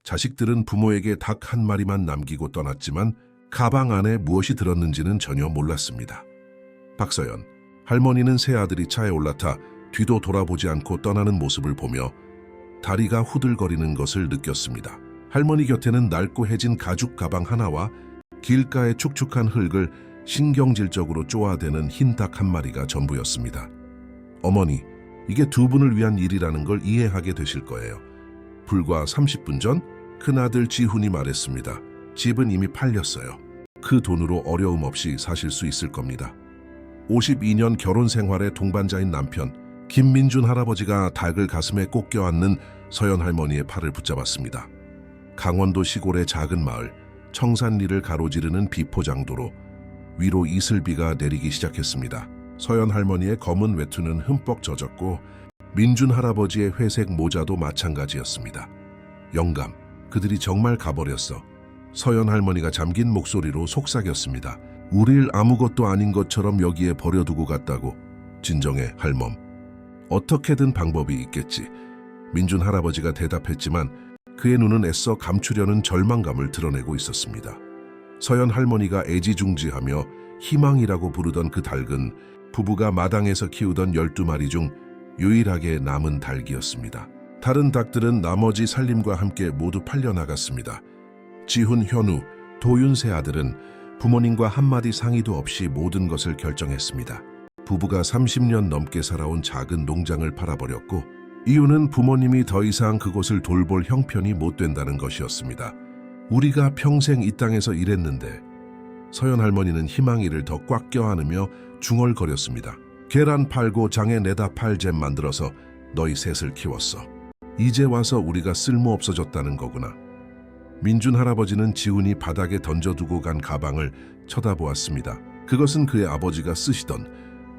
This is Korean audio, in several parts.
자식들은 부모에게 닭 한 마리만 남기고 떠났지만 가방 안에 무엇이 들었는지는 전혀 몰랐습니다. 박서연, 할머니는 새 아들이 차에 올라타 뒤도 돌아보지 않고 떠나는 모습을 보며 다리가 후들거리는 것을 느꼈습니다. 할머니 곁에는 낡고 해진 가죽 가방 하나와 길가의 축축한 흙을 신경질적으로 쪼아대는 흰 닭 한 마리가 전부였습니다. 어머니, 이게 두 분을 위한 일이라는 걸 이해하게 되실 거예요. 불과 30분 전 큰아들 지훈이 말했습니다. 집은 이미 팔렸어요. 그 돈으로 어려움 없이 사실 수 있을 겁니다. 52년 결혼 생활의 동반자인 남편 김민준 할아버지가 닭을 가슴에 꼭 껴안는 서연 할머니의 팔을 붙잡았습니다. 강원도 시골의 작은 마을 청산리를 가로지르는 비포장도로 위로 이슬비가 내리기 시작했습니다. 서연 할머니의 검은 외투는 흠뻑 젖었고 민준 할아버지의 회색 모자도 마찬가지였습니다. 영감, 그들이 정말 가버렸어. 서연 할머니가 잠긴 목소리로 속삭였습니다. 우릴 아무것도 아닌 것처럼 여기에 버려두고 갔다고. 진정해, 할멈. 어떻게든 방법이 있겠지. 민준 할아버지가 대답했지만 그의 눈은 애써 감추려는 절망감을 드러내고 있었습니다. 서연 할머니가 애지중지하며 희망이라고 부르던 그 닭은 부부가 마당에서 키우던 12마리 중 유일하게 남은 닭이었습니다. 다른 닭들은 나머지 살림과 함께 모두 팔려나갔습니다. 지훈, 현우, 도윤 세 아들은 부모님과 한마디 상의도 없이 모든 것을 결정했습니다. 부부가 30년 넘게 살아온 작은 농장을 팔아버렸고 이유는 부모님이 더 이상 그곳을 돌볼 형편이 못 된다는 것이었습니다. 우리가 평생 이 땅에서 일했는데. 서연 할머니는 희망이를 더 꽉 껴안으며 중얼거렸습니다. 계란 팔고 장에 내다 팔 잼 만들어서 너희 셋을 키웠어. 이제 와서 우리가 쓸모없어졌다는 거구나. 민준 할아버지는 지훈이 바닥에 던져두고 간 가방을 쳐다보았습니다. 그것은 그의 아버지가 쓰시던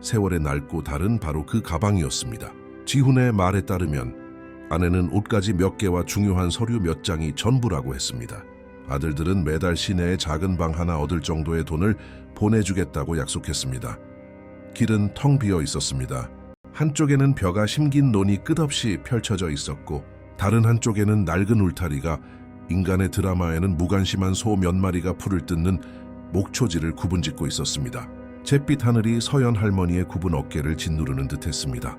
세월의 낡고 다른 바로 그 가방이었습니다. 지훈의 말에 따르면 아내는 옷가지 몇 개와 중요한 서류 몇 장이 전부라고 했습니다. 아들들은 매달 시내에 작은 방 하나 얻을 정도의 돈을 보내주겠다고 약속했습니다. 길은 텅 비어 있었습니다. 한쪽에는 벼가 심긴 논이 끝없이 펼쳐져 있었고 다른 한쪽에는 낡은 울타리가 인간의 드라마에는 무관심한 소 몇 마리가 풀을 뜯는 목초지를 구분짓고 있었습니다. 잿빛 하늘이 서연 할머니의 굽은 어깨를 짓누르는 듯했습니다.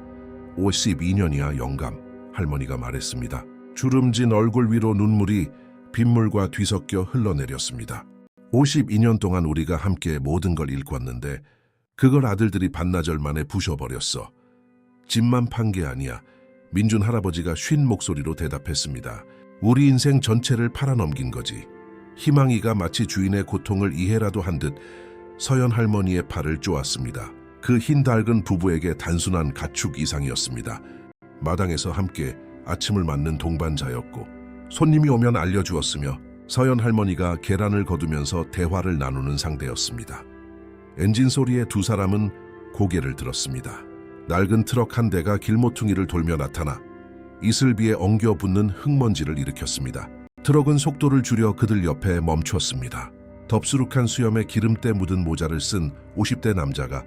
52년이야 영감, 할머니가 말했습니다. 주름진 얼굴 위로 눈물이 빗물과 뒤섞여 흘러내렸습니다. 52년 동안 우리가 함께 모든 걸 일궜는데 그걸 아들들이 반나절 만에 부셔버렸어. 집만 판 게 아니야. 민준 할아버지가 쉰 목소리로 대답했습니다. 우리 인생 전체를 팔아넘긴 거지. 희망이가 마치 주인의 고통을 이해라도 한 듯 서연 할머니의 팔을 쪼았습니다. 그 흰 닭은 부부에게 단순한 가축 이상이었습니다. 마당에서 함께 아침을 맞는 동반자였고 손님이 오면 알려주었으며 서연 할머니가 계란을 거두면서 대화를 나누는 상대였습니다. 엔진 소리에 두 사람은 고개를 들었습니다. 낡은 트럭 한 대가 길모퉁이를 돌며 나타나 이슬비에 엉겨 붙는 흙먼지를 일으켰습니다. 트럭은 속도를 줄여 그들 옆에 멈췄습니다. 덥수룩한 수염에 기름때 묻은 모자를 쓴 50대 남자가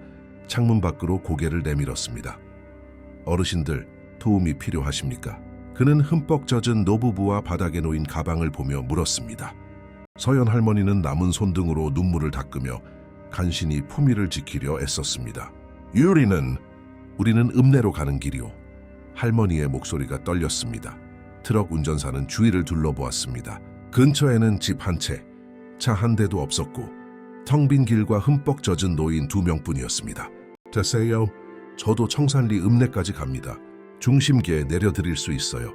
창문 밖으로 고개를 내밀었습니다. 어르신들, 도움이 필요하십니까? 그는 흠뻑 젖은 노부부와 바닥에 놓인 가방을 보며 물었습니다. 서연 할머니는 남은 손등으로 눈물을 닦으며 간신히 품위를 지키려 애썼습니다. 우리는 읍내로 가는 길이오. 할머니의 목소리가 떨렸습니다. 트럭 운전사는 주위를 둘러보았습니다. 근처에는 집 한 채, 차 한 대도 없었고 텅 빈 길과 흠뻑 젖은 노인 2명뿐이었습니다. 됐어요. 저도 청산리 읍내까지 갑니다. 중심계에 내려드릴 수 있어요.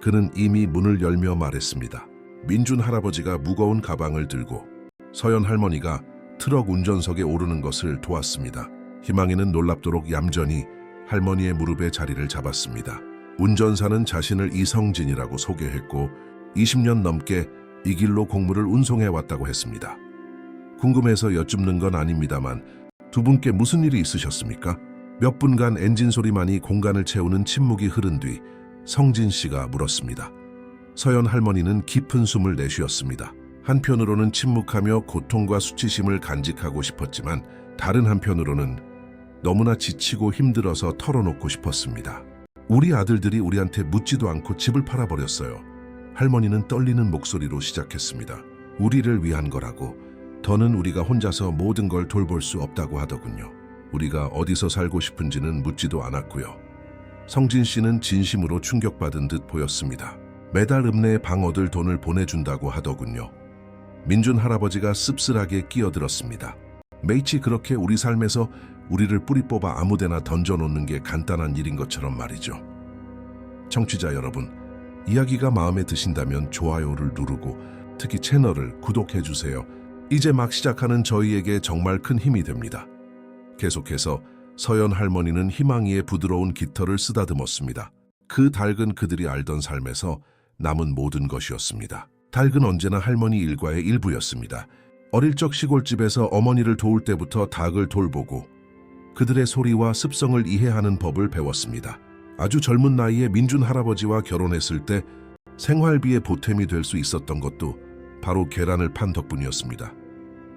그는 이미 문을 열며 말했습니다. 민준 할아버지가 무거운 가방을 들고 서연 할머니가 트럭 운전석에 오르는 것을 도왔습니다. 희망이는 놀랍도록 얌전히 할머니의 무릎에 자리를 잡았습니다. 운전사는 자신을 이성진이라고 소개했고 20년 넘게 이 길로 곡물을 운송해 왔다고 했습니다. 궁금해서 여쭙는 건 아닙니다만 두 분께 무슨 일이 있으셨습니까? 몇 분간 엔진 소리만이 공간을 채우는 침묵이 흐른 뒤 성진 씨가 물었습니다. 서연 할머니는 깊은 숨을 내쉬었습니다. 한편으로는 침묵하며 고통과 수치심을 간직하고 싶었지만 다른 한편으로는 너무나 지치고 힘들어서 털어놓고 싶었습니다. 우리 아들들이 우리한테 묻지도 않고 집을 팔아버렸어요. 할머니는 떨리는 목소리로 시작했습니다. 우리를 위한 거라고. 더는 우리가 혼자서 모든 걸 돌볼 수 없다고 하더군요. 우리가 어디서 살고 싶은지는 묻지도 않았고요. 성진 씨는 진심으로 충격받은 듯 보였습니다. 매달 읍내에 방 얻을 돈을 보내준다고 하더군요. 민준 할아버지가 씁쓸하게 끼어들었습니다. 매치 그렇게 우리 삶에서 우리를 뿌리 뽑아 아무데나 던져놓는 게 간단한 일인 것처럼 말이죠. 청취자 여러분, 이야기가 마음에 드신다면 좋아요를 누르고 특히 채널을 구독해주세요. 이제 막 시작하는 저희에게 정말 큰 힘이 됩니다. 계속해서 서연 할머니는 희망이의 부드러운 깃털을 쓰다듬었습니다. 그 닭은 그들이 알던 삶에서 남은 모든 것이었습니다. 닭은 언제나 할머니 일과의 일부였습니다. 어릴 적 시골집에서 어머니를 도울 때부터 닭을 돌보고 그들의 소리와 습성을 이해하는 법을 배웠습니다. 아주 젊은 나이에 민준 할아버지와 결혼했을 때 생활비의 보탬이 될 수 있었던 것도 바로 계란을 판 덕분이었습니다.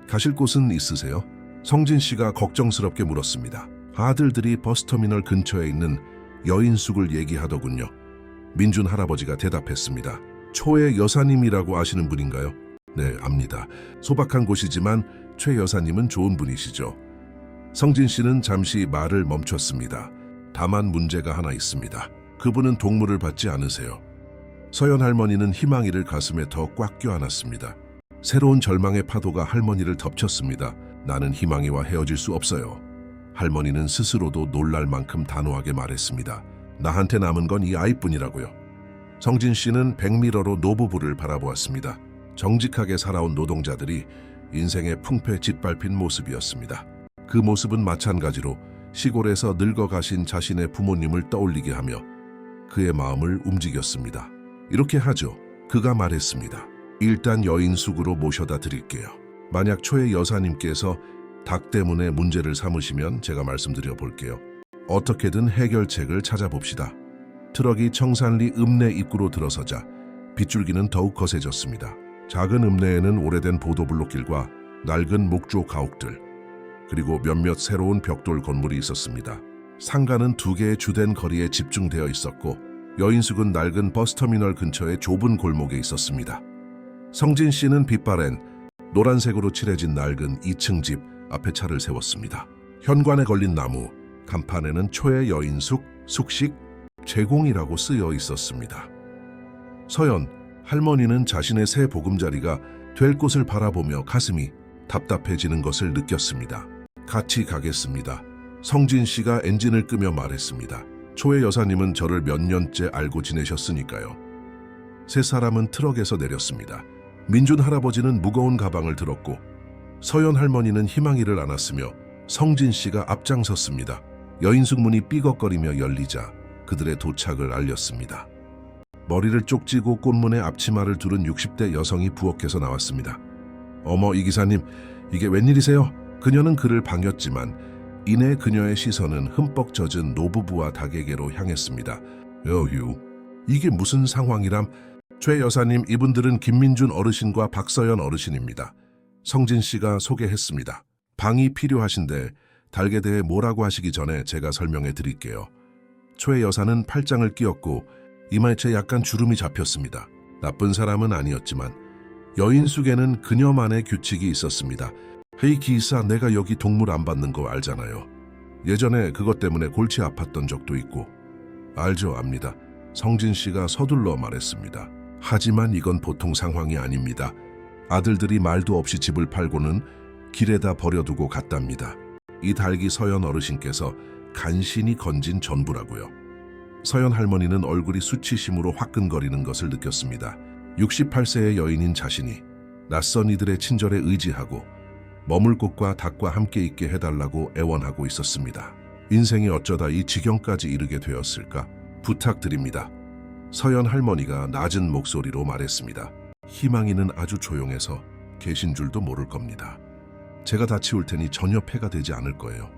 가실 곳은 있으세요? 성진 씨가 걱정스럽게 물었습니다. 아들들이 버스터미널 근처에 있는 여인숙을 얘기하더군요. 민준 할아버지가 대답했습니다. 초의 여사님이라고 아시는 분인가요? 네, 압니다. 소박한 곳이지만 최 여사님은 좋은 분이시죠. 성진 씨는 잠시 말을 멈췄습니다. 다만 문제가 하나 있습니다. 그분은 동물을 받지 않으세요. 서연 할머니는 희망이를 가슴에 더 꽉 껴안았습니다. 새로운 절망의 파도가 할머니를 덮쳤습니다. 나는 희망이와 헤어질 수 없어요. 할머니는 스스로도 놀랄 만큼 단호하게 말했습니다. 나한테 남은 건 이 아이뿐이라고요. 성진 씨는 백미러로 노부부를 바라보았습니다. 정직하게 살아온 노동자들이 인생의 풍패 짓밟힌 모습이었습니다. 그 모습은 마찬가지로 시골에서 늙어가신 자신의 부모님을 떠올리게 하며 그의 마음을 움직였습니다. 이렇게 하죠. 그가 말했습니다. 일단 여인숙으로 모셔다 드릴게요. 만약 초의 여사님께서 닭 때문에 문제를 삼으시면 제가 말씀드려 볼게요. 어떻게든 해결책을 찾아봅시다. 트럭이 청산리 읍내 입구로 들어서자 빗줄기는 더욱 거세졌습니다. 작은 읍내에는 오래된 보도블록길과 낡은 목조 가옥들, 그리고 몇몇 새로운 벽돌 건물이 있었습니다. 상가는 두 개의 주된 거리에 집중되어 있었고 여인숙은 낡은 버스터미널 근처의 좁은 골목에 있었습니다. 성진 씨는 빛바랜 노란색으로 칠해진 낡은 2층 집 앞에 차를 세웠습니다. 현관에 걸린 나무, 간판에는 초의 여인숙, 숙식, 제공이라고 쓰여 있었습니다. 서연, 할머니는 자신의 새 보금자리가 될 곳을 바라보며 가슴이 답답해지는 것을 느꼈습니다. 같이 가겠습니다. 성진 씨가 엔진을 끄며 말했습니다. 초의 여사님은 저를 몇 년째 알고 지내셨으니까요. 세 사람은 트럭에서 내렸습니다. 민준 할아버지는 무거운 가방을 들었고 서연 할머니는 희망이를 안았으며 성진 씨가 앞장섰습니다. 여인숙 문이 삐걱거리며 열리자 그들의 도착을 알렸습니다. 머리를 쪽지고 꽃무늬 앞치마를 두른 60대 여성이 부엌에서 나왔습니다. 어머, 이 기사님, 이게 웬일이세요? 그녀는 그를 반겼지만 이내 그녀의 시선은 흠뻑 젖은 노부부와 닭에게로 향했습니다. 여휴, 이게 무슨 상황이람? 최 여사님, 이분들은 김민준 어르신과 박서연 어르신입니다. 성진 씨가 소개했습니다. 방이 필요하신데 닭에 대해 뭐라고 하시기 전에 제가 설명해 드릴게요. 최 여사는 팔짱을 끼었고 이마에 약간 주름이 잡혔습니다. 나쁜 사람은 아니었지만 여인숙에는 그녀만의 규칙이 있었습니다. 헤이 기사, 내가 여기 동물 안 받는 거 알잖아요. 예전에 그것 때문에 골치 아팠던 적도 있고. 알죠, 압니다. 성진 씨가 서둘러 말했습니다. 하지만 이건 보통 상황이 아닙니다. 아들들이 말도 없이 집을 팔고는 길에다 버려두고 갔답니다. 이 닭이 서연 어르신께서 간신히 건진 전부라고요. 서연 할머니는 얼굴이 수치심으로 화끈거리는 것을 느꼈습니다. 68세의 여인인 자신이 낯선 이들의 친절에 의지하고 머물 곳과 닭과 함께 있게 해달라고 애원하고 있었습니다. 인생이 어쩌다 이 지경까지 이르게 되었을까? 부탁드립니다. 서연 할머니가 낮은 목소리로 말했습니다. 희망이는 아주 조용해서 계신 줄도 모를 겁니다. 제가 다 치울 테니 전혀 폐가 되지 않을 거예요.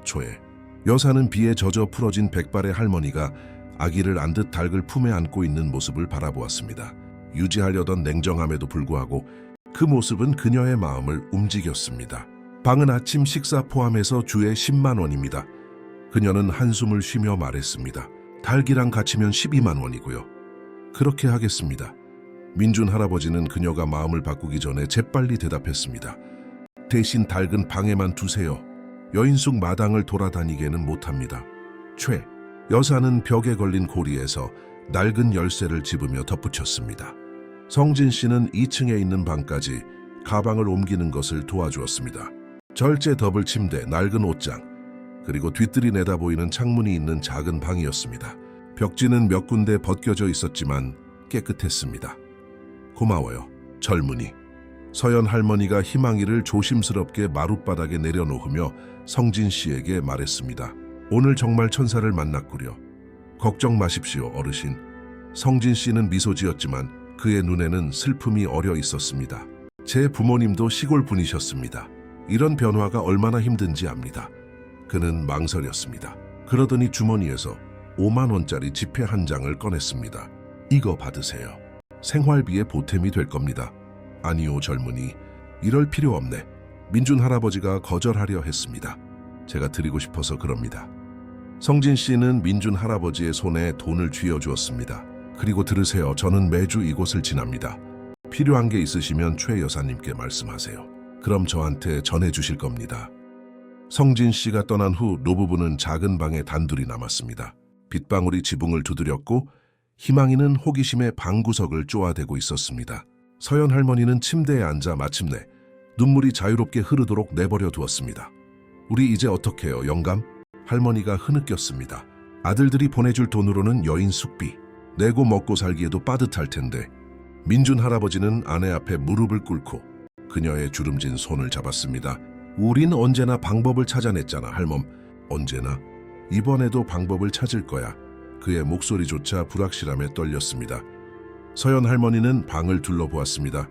초에 여사는 비에 젖어 풀어진 백발의 할머니가 아기를 안듯 닭을 품에 안고 있는 모습을 바라보았습니다. 유지하려던 냉정함에도 불구하고 그 모습은 그녀의 마음을 움직였습니다. 방은 아침 식사 포함해서 주에 10만 원입니다. 그녀는 한숨을 쉬며 말했습니다. 닭이랑 같이면 12만 원이고요. 그렇게 하겠습니다. 민준 할아버지는 그녀가 마음을 바꾸기 전에 재빨리 대답했습니다. 대신 닭은 방에만 두세요. 여인숙 마당을 돌아다니게는 못합니다. 최 여사는 벽에 걸린 고리에서 낡은 열쇠를 집으며 덧붙였습니다. 성진 씨는 2층에 있는 방까지 가방을 옮기는 것을 도와주었습니다. 절제 더블 침대, 낡은 옷장, 그리고 뒤뜰이 내다 보이는 창문이 있는 작은 방이었습니다. 벽지는 몇 군데 벗겨져 있었지만 깨끗했습니다. 고마워요, 젊은이. 서연 할머니가 희망이를 조심스럽게 마룻바닥에 내려놓으며 성진 씨에게 말했습니다. 오늘 정말 천사를 만났구려. 걱정 마십시오, 어르신. 성진 씨는 미소 지었지만 그의 눈에는 슬픔이 어려 있었습니다. 제 부모님도 시골 분이셨습니다. 이런 변화가 얼마나 힘든지 압니다. 그는 망설였습니다. 그러더니 주머니에서 5만 원짜리 지폐 한 장을 꺼냈습니다. 이거 받으세요. 생활비에 보탬이 될 겁니다. 아니요, 젊은이. 이럴 필요 없네. 민준 할아버지가 거절하려 했습니다. 제가 드리고 싶어서 그럽니다. 성진 씨는 민준 할아버지의 손에 돈을 쥐어주었습니다. 그리고 들으세요. 저는 매주 이곳을 지납니다. 필요한 게 있으시면 최 여사님께 말씀하세요. 그럼 저한테 전해주실 겁니다. 성진 씨가 떠난 후 노부부는 작은 방에 단둘이 남았습니다. 빗방울이 지붕을 두드렸고 희망이는 호기심에 방구석을 쪼아대고 있었습니다. 서연 할머니는 침대에 앉아 마침내 눈물이 자유롭게 흐르도록 내버려 두었습니다. 우리 이제 어떡해요, 영감? 할머니가 흐느꼈습니다. 아들들이 보내줄 돈으로는 여인 숙비, 내고 먹고 살기에도 빠듯할 텐데. 민준 할아버지는 아내 앞에 무릎을 꿇고 그녀의 주름진 손을 잡았습니다. 우린 언제나 방법을 찾아냈잖아, 할멈. 언제나? 이번에도 방법을 찾을 거야. 그의 목소리조차 불확실함에 떨렸습니다. 서연 할머니는 방을 둘러보았습니다.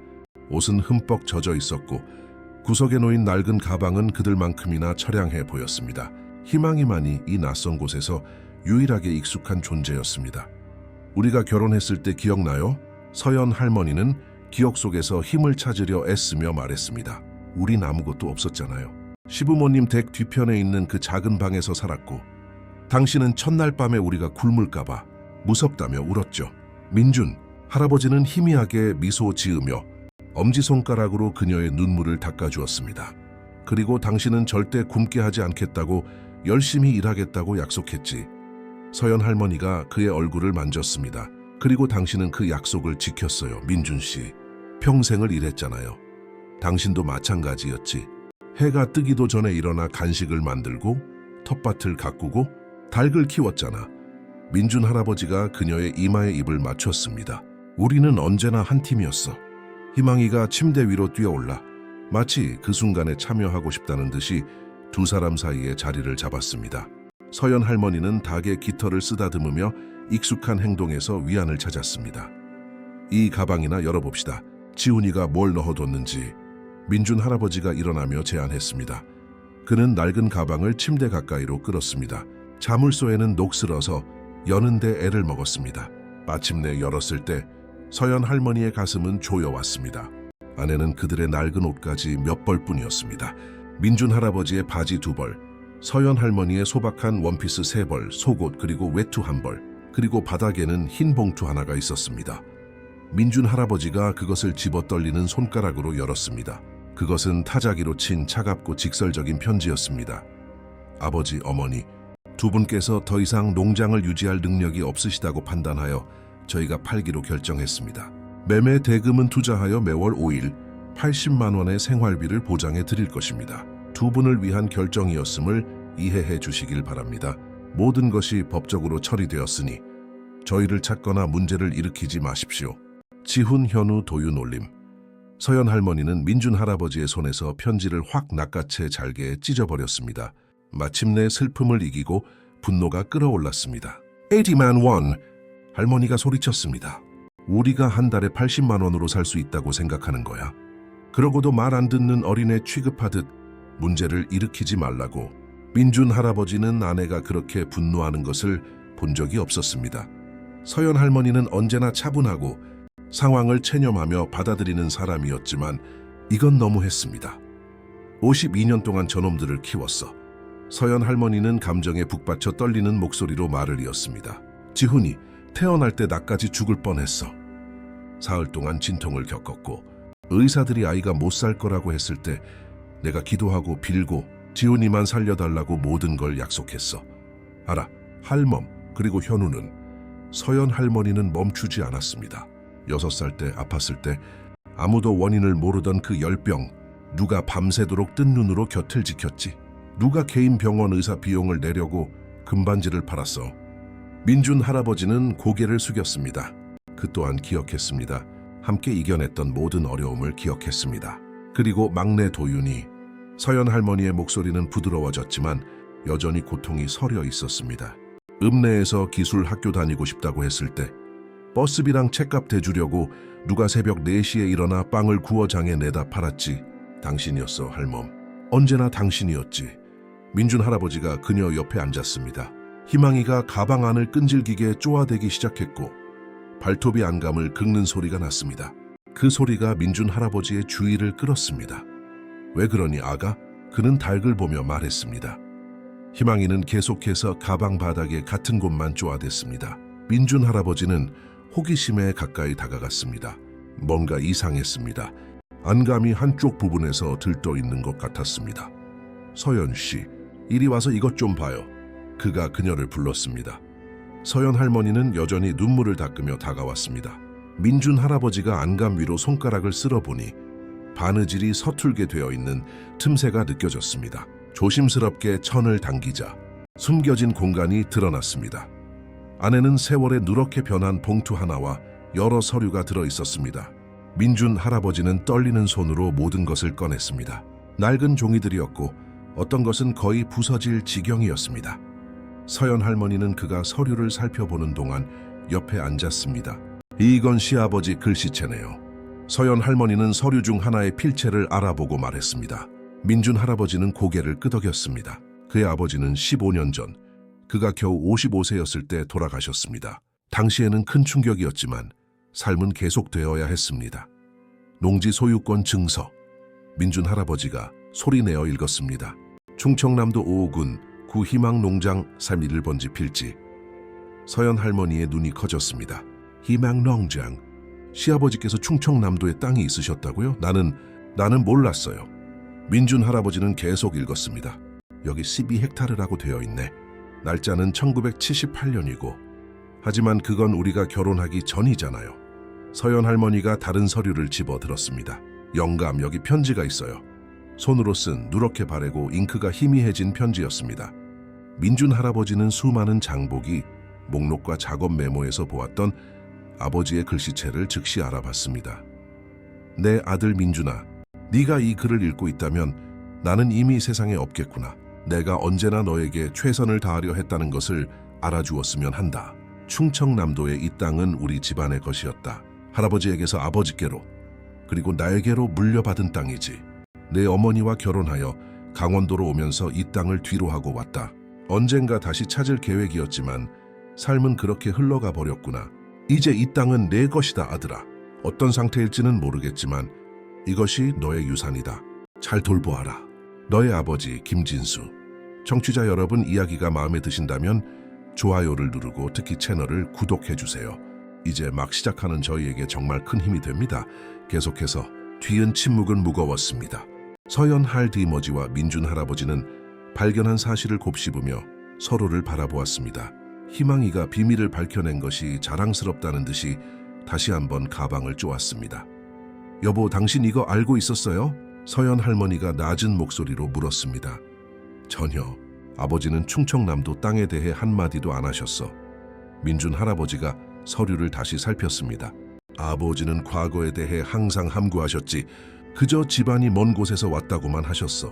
옷은 흠뻑 젖어 있었고 구석에 놓인 낡은 가방은 그들만큼이나 처량해 보였습니다. 희망이만이 이 낯선 곳에서 유일하게 익숙한 존재였습니다. 우리가 결혼했을 때 기억나요? 서연 할머니는 기억 속에서 힘을 찾으려 애쓰며 말했습니다. 우린 아무것도 없었잖아요. 시부모님 댁 뒤편에 있는 그 작은 방에서 살았고 당신은 첫날 밤에 우리가 굶을까봐 무섭다며 울었죠. 민준 할아버지는 희미하게 미소 지으며 엄지손가락으로 그녀의 눈물을 닦아주었습니다. 그리고 당신은 절대 굶게 하지 않겠다고 열심히 일하겠다고 약속했지. 서연 할머니가 그의 얼굴을 만졌습니다. 그리고 당신은 그 약속을 지켰어요, 민준 씨. 평생을 일했잖아요. 당신도 마찬가지였지. 해가 뜨기도 전에 일어나 간식을 만들고 텃밭을 가꾸고 닭을 키웠잖아. 민준 할아버지가 그녀의 이마에 입을 맞췄습니다. 우리는 언제나 한 팀이었어. 희망이가 침대 위로 뛰어올라 마치 그 순간에 참여하고 싶다는 듯이 두 사람 사이에 자리를 잡았습니다. 서연 할머니는 닭의 깃털을 쓰다듬으며 익숙한 행동에서 위안을 찾았습니다. 이 가방이나 열어봅시다. 지훈이가 뭘 넣어뒀는지. 민준 할아버지가 일어나며 제안했습니다. 그는 낡은 가방을 침대 가까이로 끌었습니다. 자물쇠에는 녹슬어서 여는데 애를 먹었습니다. 마침내 열었을 때 서연 할머니의 가슴은 조여왔습니다. 안에는 그들의 낡은 옷까지 몇 벌뿐이었습니다. 민준 할아버지의 바지 2벌, 서연 할머니의 소박한 원피스 3벌, 속옷 그리고 외투 1벌, 그리고 바닥에는 흰 봉투 하나가 있었습니다. 민준 할아버지가 그것을 집어 떨리는 손가락으로 열었습니다. 그것은 타자기로 친 차갑고 직설적인 편지였습니다. 아버지, 어머니, 두 분께서 더 이상 농장을 유지할 능력이 없으시다고 판단하여 저희가 팔기로 결정했습니다. 매매 대금은 투자하여 매월 5일 80만 원의 생활비를 보장해 드릴 것입니다. 두 분을 위한 결정이었음을 이해해 주시길 바랍니다. 모든 것이 법적으로 처리되었으니 저희를 찾거나 문제를 일으키지 마십시오. 지훈, 현우, 도윤 올림. 서연 할머니는 민준 할아버지의 손에서 편지를 확 낚아채 잘게 찢어버렸습니다. 마침내 슬픔을 이기고 분노가 끓어올랐습니다. 80만 원! 할머니가 소리쳤습니다. 우리가 한 달에 80만 원으로 살 수 있다고 생각하는 거야. 그러고도 말 안 듣는 어린애 취급하듯 문제를 일으키지 말라고. 민준 할아버지는 아내가 그렇게 분노하는 것을 본 적이 없었습니다. 서연 할머니는 언제나 차분하고 상황을 체념하며 받아들이는 사람이었지만 이건 너무했습니다. 52년 동안 저놈들을 키웠어. 서연 할머니는 감정에 북받쳐 떨리는 목소리로 말을 이었습니다. 지훈이 태어날 때 나까지 죽을 뻔했어. 사흘 동안 진통을 겪었고 의사들이 아이가 못 살 거라고 했을 때 내가 기도하고 빌고 지훈이만 살려달라고 모든 걸 약속했어. 알아, 할멈 그리고 현우는 서연 할머니는 멈추지 않았습니다. 6살 때 아팠을 때 아무도 원인을 모르던 그 열병 누가 밤새도록 뜬 눈으로 곁을 지켰지. 누가 개인 병원 의사 비용을 내려고 금반지를 팔았어. 민준 할아버지는 고개를 숙였습니다. 그 또한 기억했습니다. 함께 이겨냈던 모든 어려움을 기억했습니다. 그리고 막내 도윤이 서연 할머니의 목소리는 부드러워졌지만 여전히 고통이 서려 있었습니다. 읍내에서 기술 학교 다니고 싶다고 했을 때 버스비랑 책값 대주려고 누가 새벽 4시에 일어나 빵을 구워 장에 내다 팔았지. 당신이었어, 할멈. 언제나 당신이었지. 민준 할아버지가 그녀 옆에 앉았습니다. 희망이가 가방 안을 끈질기게 쪼아대기 시작했고 발톱이 안감을 긁는 소리가 났습니다. 그 소리가 민준 할아버지의 주의를 끌었습니다. 왜 그러니 아가? 그는 닭을 보며 말했습니다. 희망이는 계속해서 가방 바닥에 같은 곳만 쪼아댔습니다. 민준 할아버지는 호기심에 가까이 다가갔습니다. 뭔가 이상했습니다. 안감이 한쪽 부분에서 들떠 있는 것 같았습니다. 서연 씨, 이리 와서 이것 좀 봐요. 그가 그녀를 불렀습니다. 서연 할머니는 여전히 눈물을 닦으며 다가왔습니다. 민준 할아버지가 안감 위로 손가락을 쓸어보니 바느질이 서툴게 되어 있는 틈새가 느껴졌습니다. 조심스럽게 천을 당기자 숨겨진 공간이 드러났습니다. 안에는 세월에 누렇게 변한 봉투 하나와 여러 서류가 들어 있었습니다. 민준 할아버지는 떨리는 손으로 모든 것을 꺼냈습니다. 낡은 종이들이었고 어떤 것은 거의 부서질 지경이었습니다. 서연 할머니는 그가 서류를 살펴보는 동안 옆에 앉았습니다. 이건 시아버지 글씨체네요. 서연 할머니는 서류 중 하나의 필체를 알아보고 말했습니다. 민준 할아버지는 고개를 끄덕였습니다. 그의 아버지는 15년 전 그가 겨우 55세였을 때 돌아가셨습니다. 당시에는 큰 충격이었지만 삶은 계속되어야 했습니다. 농지 소유권 증서. 민준 할아버지가 소리내어 읽었습니다. 충청남도 5호군 구희망농장 31번지 필지. 서연 할머니의 눈이 커졌습니다. 희망농장. 시아버지께서 충청남도에 땅이 있으셨다고요? 나는 몰랐어요. 민준 할아버지는 계속 읽었습니다. 여기 12헥타르라고 되어 있네. 날짜는 1978년이고 하지만 그건 우리가 결혼하기 전이잖아요. 서연 할머니가 다른 서류를 집어들었습니다. 영감, 여기 편지가 있어요. 손으로 쓴 누렇게 바래고 잉크가 희미해진 편지였습니다. 민준 할아버지는 수많은 장보기, 목록과 작업 메모에서 보았던 아버지의 글씨체를 즉시 알아봤습니다. 내 아들 민준아, 네가 이 글을 읽고 있다면 나는 이미 세상에 없겠구나. 내가 언제나 너에게 최선을 다하려 했다는 것을 알아주었으면 한다. 충청남도의 이 땅은 우리 집안의 것이었다. 할아버지에게서 아버지께로 그리고 나에게로 물려받은 땅이지. 내 어머니와 결혼하여 강원도로 오면서 이 땅을 뒤로 하고 왔다. 언젠가 다시 찾을 계획이었지만 삶은 그렇게 흘러가 버렸구나. 이제 이 땅은 내 것이다, 아들아. 어떤 상태일지는 모르겠지만 이것이 너의 유산이다. 잘 돌보아라. 너의 아버지 김진수. 청취자 여러분, 이야기가 마음에 드신다면 좋아요를 누르고 특히 채널을 구독해주세요. 이제 막 시작하는 저희에게 정말 큰 힘이 됩니다. 계속해서 뒤은 침묵은 무거웠습니다. 서연 할디머지와 민준 할아버지는 발견한 사실을 곱씹으며 서로를 바라보았습니다. 희망이가 비밀을 밝혀낸 것이 자랑스럽다는 듯이 다시 한번 가방을 쪼았습니다. 여보, 당신 이거 알고 있었어요? 서연 할머니가 낮은 목소리로 물었습니다. 전혀. 아버지는 충청남도 땅에 대해 한마디도 안 하셨어. 민준 할아버지가 서류를 다시 살폈습니다. 아버지는 과거에 대해 항상 함구하셨지. 그저 집안이 먼 곳에서 왔다고만 하셨어.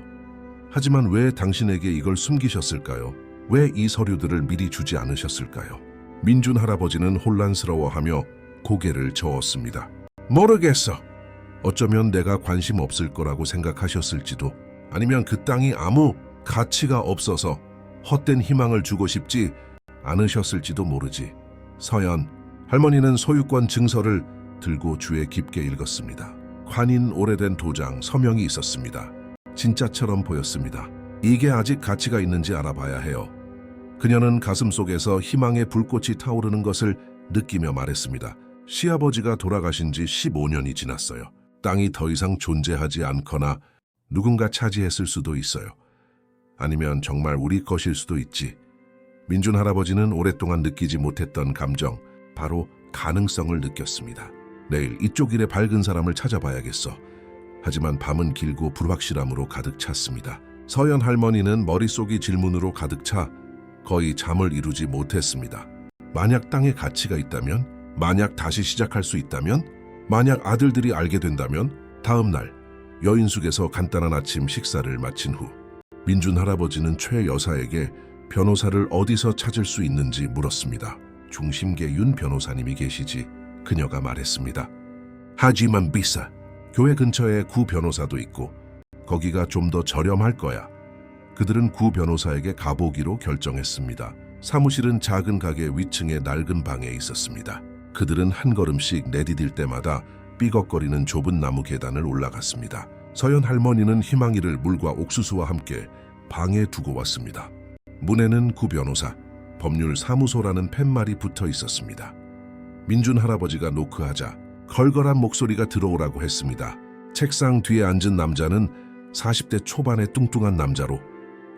하지만 왜 당신에게 이걸 숨기셨을까요? 왜 이 서류들을 미리 주지 않으셨을까요? 민준 할아버지는 혼란스러워하며 고개를 저었습니다. 모르겠어. 어쩌면 내가 관심 없을 거라고 생각하셨을지도, 아니면 그 땅이 아무 가치가 없어서 헛된 희망을 주고 싶지 않으셨을지도 모르지. 서연 할머니는 소유권 증서를 들고 주에 깊게 읽었습니다. 관인 오래된 도장, 서명이 있었습니다. 진짜처럼 보였습니다. 이게 아직 가치가 있는지 알아봐야 해요. 그녀는 가슴 속에서 희망의 불꽃이 타오르는 것을 느끼며 말했습니다. 시아버지가 돌아가신 지 15년이 지났어요. 땅이 더 이상 존재하지 않거나 누군가 차지했을 수도 있어요. 아니면 정말 우리 것일 수도 있지. 민준 할아버지는 오랫동안 느끼지 못했던 감정, 바로 가능성을 느꼈습니다. 내일 이쪽 일에 밝은 사람을 찾아봐야겠어. 하지만 밤은 길고 불확실함으로 가득 찼습니다. 서연 할머니는 머릿속이 질문으로 가득 차 거의 잠을 이루지 못했습니다. 만약 땅에 가치가 있다면? 만약 다시 시작할 수 있다면? 만약 아들들이 알게 된다면? 다음 날 여인숙에서 간단한 아침 식사를 마친 후 민준 할아버지는 최 여사에게 변호사를 어디서 찾을 수 있는지 물었습니다. 중심계 윤 변호사님이 계시지. 그녀가 말했습니다. 하지만 비싸. 교회 근처에 구 변호사도 있고 거기가 좀 더 저렴할 거야. 그들은 구 변호사에게 가보기로 결정했습니다. 사무실은 작은 가게 위층의 낡은 방에 있었습니다. 그들은 한 걸음씩 내디딜 때마다 삐걱거리는 좁은 나무 계단을 올라갔습니다. 서연 할머니는 희망이를 물과 옥수수와 함께 방에 두고 왔습니다. 문에는 구 변호사, 법률 사무소라는 팻말이 붙어 있었습니다. 민준 할아버지가 노크하자 걸걸한 목소리가 들어오라고 했습니다. 책상 뒤에 앉은 남자는 40대 초반의 뚱뚱한 남자로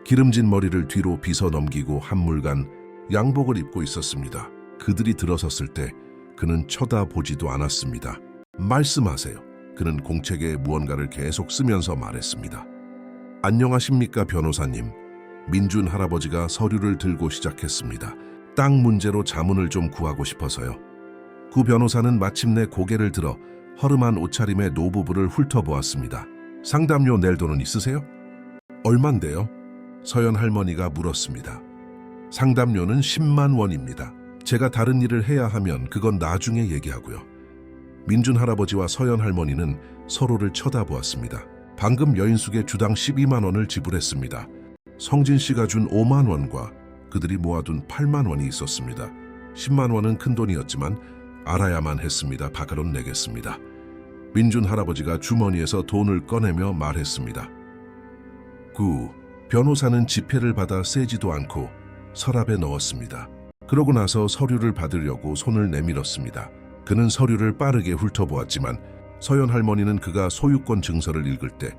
기름진 머리를 뒤로 빗어 넘기고 한물간 양복을 입고 있었습니다. 그들이 들어섰을 때 그는 쳐다보지도 않았습니다. 말씀하세요. 그는 공책에 무언가를 계속 쓰면서 말했습니다. 안녕하십니까 변호사님. 민준 할아버지가 서류를 들고 시작했습니다. 땅 문제로 자문을 좀 구하고 싶어서요. 구 변호사는 마침내 고개를 들어 허름한 옷차림의 노부부를 훑어보았습니다. 상담료 낼 돈은 있으세요? 얼만데요? 서연 할머니가 물었습니다. 상담료는 10만 원입니다. 제가 다른 일을 해야 하면 그건 나중에 얘기하고요. 민준 할아버지와 서연 할머니는 서로를 쳐다보았습니다. 방금 여인숙의 주당 12만 원을 지불했습니다. 성진 씨가 준 5만 원과 그들이 모아둔 8만 원이 있었습니다. 10만 원은 큰 돈이었지만 알아야만 했습니다. 바가론 내겠습니다. 민준 할아버지가 주머니에서 돈을 꺼내며 말했습니다. 변호사는 지폐를 받아 세지도 않고 서랍에 넣었습니다. 그러고 나서 서류를 받으려고 손을 내밀었습니다. 그는 서류를 빠르게 훑어보았지만 서연 할머니는 그가 소유권 증서를 읽을 때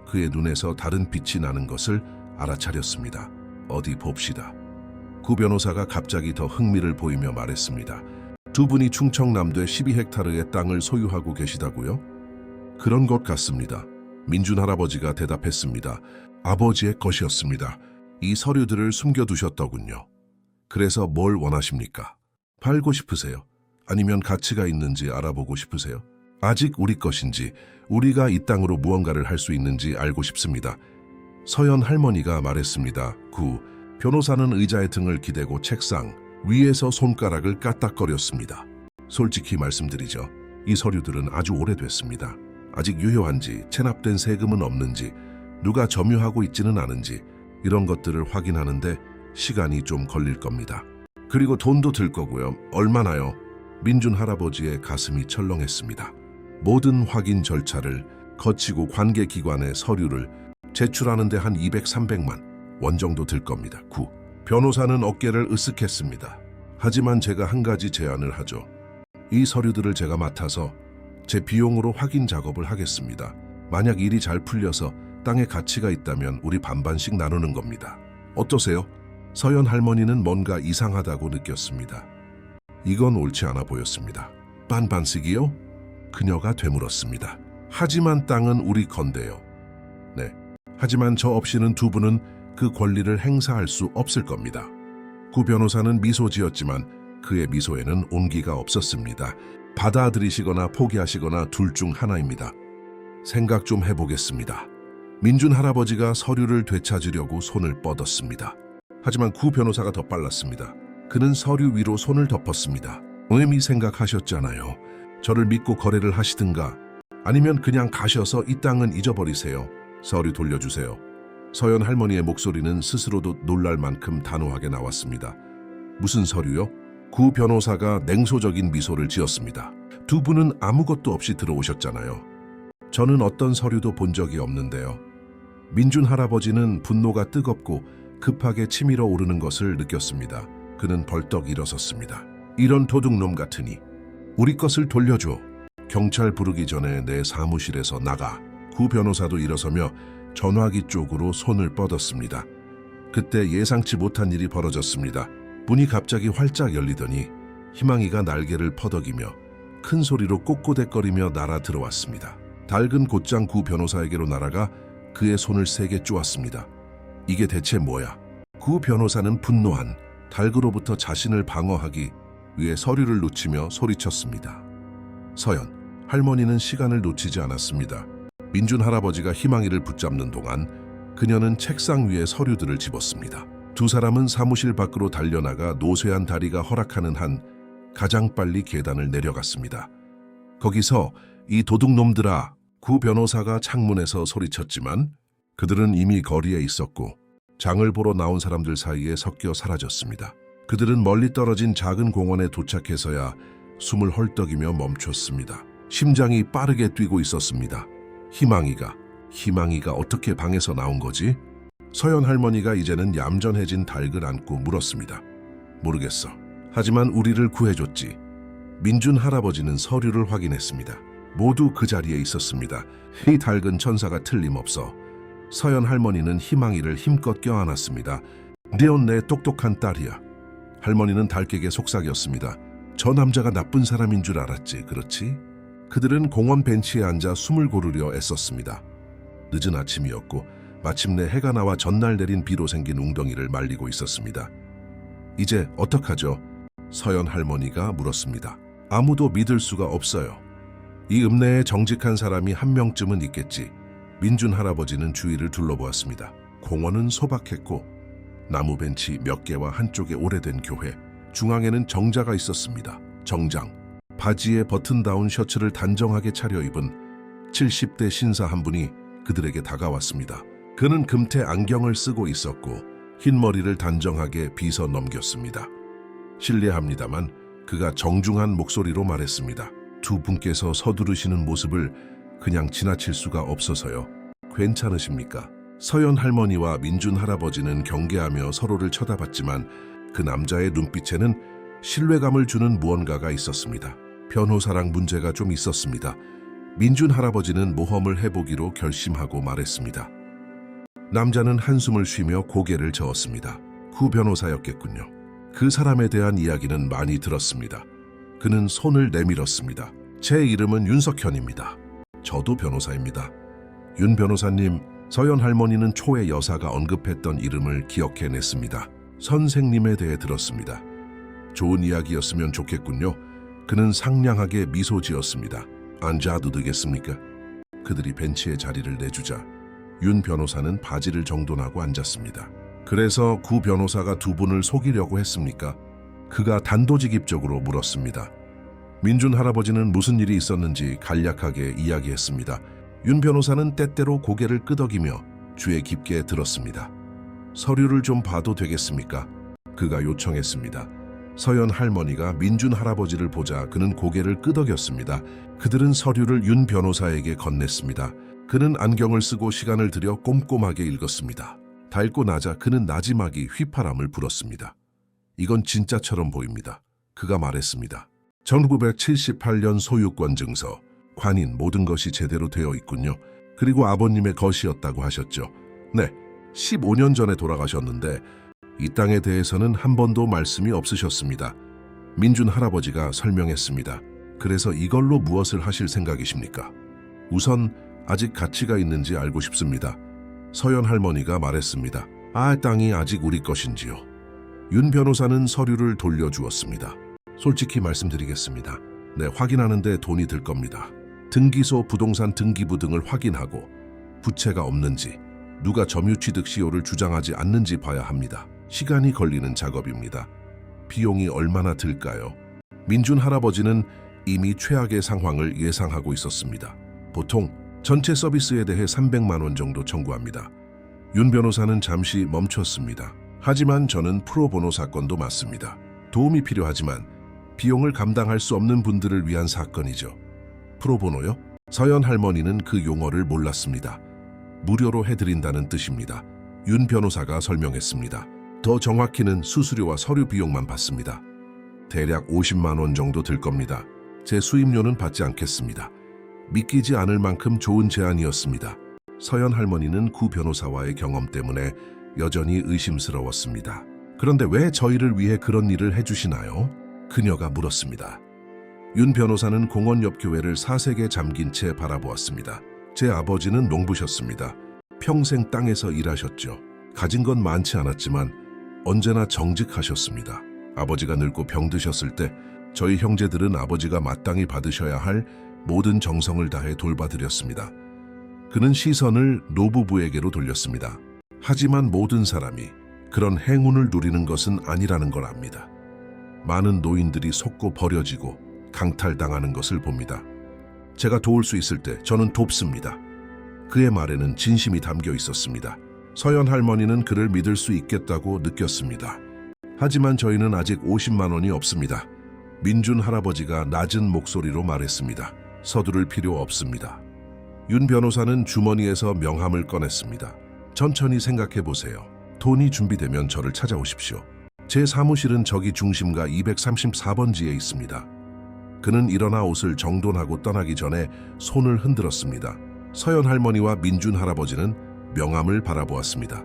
그의 눈에서 다른 빛이 나는 것을 알아차렸습니다. 어디 봅시다. 구 변호사가 갑자기 더 흥미를 보이며 말했습니다. 두 분이 충청남도의 12헥타르의 땅을 소유하고 계시다고요? 그런 것 같습니다. 민준 할아버지가 대답했습니다. 아버지의 것이었습니다. 이 서류들을 숨겨두셨더군요. 그래서 뭘 원하십니까? 팔고 싶으세요? 아니면 가치가 있는지 알아보고 싶으세요? 아직 우리 것인지, 우리가 이 땅으로 무언가를 할 수 있는지 알고 싶습니다. 서연 할머니가 말했습니다. 변호사는 의자의 등을 기대고 책상 위에서 손가락을 까딱거렸습니다. 솔직히 말씀드리죠. 이 서류들은 아주 오래됐습니다. 아직 유효한지, 체납된 세금은 없는지, 누가 점유하고 있지는 않은지 이런 것들을 확인하는데 시간이 좀 걸릴 겁니다. 그리고 돈도 들 거고요. 얼마나요? 민준 할아버지의 가슴이 철렁했습니다. 모든 확인 절차를 거치고 관계기관의 서류를 제출하는데 한 200, 300만 원 정도 들 겁니다. 변호사는 어깨를 으쓱했습니다. 하지만 제가 한 가지 제안을 하죠. 이 서류들을 제가 맡아서 제 비용으로 확인 작업을 하겠습니다. 만약 일이 잘 풀려서 땅에 가치가 있다면 우리 반반씩 나누는 겁니다. 어떠세요? 서연 할머니는 뭔가 이상하다고 느꼈습니다. 이건 옳지 않아 보였습니다. 반반씩이요? 그녀가 되물었습니다. 하지만 땅은 우리 건데요. 네. 하지만 저 없이는 두 분은 그 권리를 행사할 수 없을 겁니다. 구 변호사는 미소 지었지만 그의 미소에는 온기가 없었습니다. 받아들이시거나 포기하시거나 둘 중 하나입니다. 생각 좀 해보겠습니다. 민준 할아버지가 서류를 되찾으려고 손을 뻗었습니다. 하지만 구 변호사가 더 빨랐습니다. 그는 서류 위로 손을 덮었습니다. 의미 생각하셨잖아요. 저를 믿고 거래를 하시든가 아니면 그냥 가셔서 이 땅은 잊어버리세요. 서류 돌려주세요. 서연 할머니의 목소리는 스스로도 놀랄 만큼 단호하게 나왔습니다. 무슨 서류요? 구 변호사가 냉소적인 미소를 지었습니다. 두 분은 아무것도 없이 들어오셨잖아요. 저는 어떤 서류도 본 적이 없는데요. 민준 할아버지는 분노가 뜨겁고 급하게 치밀어 오르는 것을 느꼈습니다. 그는 벌떡 일어섰습니다. 이런 도둑놈 같으니 우리 것을 돌려줘. 경찰 부르기 전에 내 사무실에서 나가. 구 변호사도 일어서며 전화기 쪽으로 손을 뻗었습니다. 그때 예상치 못한 일이 벌어졌습니다. 문이 갑자기 활짝 열리더니 희망이가 날개를 퍼덕이며 큰 소리로 꼬꼬대거리며 날아 들어왔습니다. 닭은 곧장 구 변호사에게로 날아가 그의 손을 세게 쪼았습니다. 이게 대체 뭐야? 구 변호사는 분노한 닭으로부터 자신을 방어하기 위해 서류를 놓치며 소리쳤습니다. 서연, 할머니는 시간을 놓치지 않았습니다. 민준 할아버지가 희망이를 붙잡는 동안 그녀는 책상 위에 서류들을 집었습니다. 두 사람은 사무실 밖으로 달려나가 노쇠한 다리가 허락하는 한 가장 빨리 계단을 내려갔습니다. 거기서 이 도둑놈들아, 구 변호사가 창문에서 소리쳤지만 그들은 이미 거리에 있었고 장을 보러 나온 사람들 사이에 섞여 사라졌습니다. 그들은 멀리 떨어진 작은 공원에 도착해서야 숨을 헐떡이며 멈췄습니다. 심장이 빠르게 뛰고 있었습니다. 희망이가 어떻게 방에서 나온 거지? 서연 할머니가 이제는 얌전해진 닭을 안고 물었습니다. 모르겠어. 하지만 우리를 구해줬지. 민준 할아버지는 서류를 확인했습니다. 모두 그 자리에 있었습니다. 이 닭은 천사가 틀림없어. 서연 할머니는 희망이를 힘껏 껴안았습니다. 네온 내 똑똑한 딸이야. 할머니는 닭에게 속삭였습니다. 저 남자가 나쁜 사람인 줄 알았지, 그렇지? 그들은 공원 벤치에 앉아 숨을 고르려 애썼습니다. 늦은 아침이었고 마침내 해가 나와 전날 내린 비로 생긴 웅덩이를 말리고 있었습니다. 이제 어떡하죠? 서연 할머니가 물었습니다. 아무도 믿을 수가 없어요. 이 읍내에 정직한 사람이 한 명쯤은 있겠지. 민준 할아버지는 주위를 둘러보았습니다. 공원은 소박했고 나무 벤치 몇 개와 한쪽에 오래된 교회, 중앙에는 정자가 있었습니다. 정장, 바지에 버튼다운 셔츠를 단정하게 차려입은 70대 신사 한 분이 그들에게 다가왔습니다. 그는 금태 안경을 쓰고 있었고 흰 머리를 단정하게 빗어 넘겼습니다. 실례합니다만 그가 정중한 목소리로 말했습니다. 두 분께서 서두르시는 모습을 그냥 지나칠 수가 없어서요. 괜찮으십니까? 서연 할머니와 민준 할아버지는 경계하며 서로를 쳐다봤지만 그 남자의 눈빛에는 신뢰감을 주는 무언가가 있었습니다. 변호사랑 문제가 좀 있었습니다. 민준 할아버지는 모험을 해보기로 결심하고 말했습니다. 남자는 한숨을 쉬며 고개를 저었습니다. 구 변호사였겠군요. 그 사람에 대한 이야기는 많이 들었습니다. 그는 손을 내밀었습니다. 제 이름은 윤석현입니다. 저도 변호사입니다. 윤 변호사님, 서연 할머니는 초의 여사가 언급했던 이름을 기억해냈습니다. 선생님에 대해 들었습니다. 좋은 이야기였으면 좋겠군요. 그는 상냥하게 미소 지었습니다. 앉아도 되겠습니까? 그들이 벤치에 자리를 내주자 윤 변호사는 바지를 정돈하고 앉았습니다. 그래서 구 변호사가 두 분을 속이려고 했습니까? 그가 단도직입적으로 물었습니다. 민준 할아버지는 무슨 일이 있었는지 간략하게 이야기했습니다. 윤 변호사는 때때로 고개를 끄덕이며 귀에 깊게 들었습니다. 서류를 좀 봐도 되겠습니까? 그가 요청했습니다. 서연 할머니가 민준 할아버지를 보자 그는 고개를 끄덕였습니다. 그들은 서류를 윤 변호사에게 건넸습니다. 그는 안경을 쓰고 시간을 들여 꼼꼼하게 읽었습니다. 다 읽고 나자 그는 나지막이 휘파람을 불었습니다. 이건 진짜처럼 보입니다. 그가 말했습니다. 1978년 소유권 증서, 관인 모든 것이 제대로 되어 있군요. 그리고 아버님의 것이었다고 하셨죠. 네, 15년 전에 돌아가셨는데 이 땅에 대해서는 한 번도 말씀이 없으셨습니다. 민준 할아버지가 설명했습니다. 그래서 이걸로 무엇을 하실 생각이십니까? 우선 아직 가치가 있는지 알고 싶습니다. 서연 할머니가 말했습니다. 땅이 아직 우리 것인지요. 윤 변호사는 서류를 돌려주었습니다. 솔직히 말씀드리겠습니다. 네, 확인하는데 돈이 들 겁니다. 등기소, 부동산 등기부 등을 확인하고 부채가 없는지, 누가 점유취득 시효를 주장하지 않는지 봐야 합니다. 시간이 걸리는 작업입니다. 비용이 얼마나 들까요? 민준 할아버지는 이미 최악의 상황을 예상하고 있었습니다. 보통 전체 서비스에 대해 300만 원 정도 청구합니다. 윤 변호사는 잠시 멈췄습니다. 하지만 저는 프로보노 사건도 맞습니다. 도움이 필요하지만 비용을 감당할 수 없는 분들을 위한 사건이죠. 프로보노요? 서연 할머니는 그 용어를 몰랐습니다. 무료로 해드린다는 뜻입니다. 윤 변호사가 설명했습니다. 더 정확히는 수수료와 서류 비용만 받습니다. 대략 50만 원 정도 들 겁니다. 제 수임료는 받지 않겠습니다. 믿기지 않을 만큼 좋은 제안이었습니다. 서연 할머니는 구 변호사와의 경험 때문에 여전히 의심스러웠습니다. 그런데 왜 저희를 위해 그런 일을 해주시나요? 그녀가 물었습니다. 윤 변호사는 공원 옆 교회를 사색에 잠긴 채 바라보았습니다. 제 아버지는 농부셨습니다. 평생 땅에서 일하셨죠. 가진 건 많지 않았지만 언제나 정직하셨습니다. 아버지가 늙고 병드셨을 때 저희 형제들은 아버지가 마땅히 받으셔야 할 모든 정성을 다해 돌봐드렸습니다. 그는 시선을 노부부에게로 돌렸습니다. 하지만 모든 사람이 그런 행운을 누리는 것은 아니라는 걸 압니다. 많은 노인들이 속고 버려지고 강탈당하는 것을 봅니다. 제가 도울 수 있을 때 저는 돕습니다. 그의 말에는 진심이 담겨 있었습니다. 서연 할머니는 그를 믿을 수 있겠다고 느꼈습니다. 하지만 저희는 아직 50만 원이 없습니다. 민준 할아버지가 낮은 목소리로 말했습니다. 서두를 필요 없습니다. 윤 변호사는 주머니에서 명함을 꺼냈습니다. 천천히 생각해 보세요. 돈이 준비되면 저를 찾아오십시오. 제 사무실은 저기 중심가 234번지에 있습니다. 그는 일어나 옷을 정돈하고 떠나기 전에 손을 흔들었습니다. 서연 할머니와 민준 할아버지는 명함을 바라보았습니다.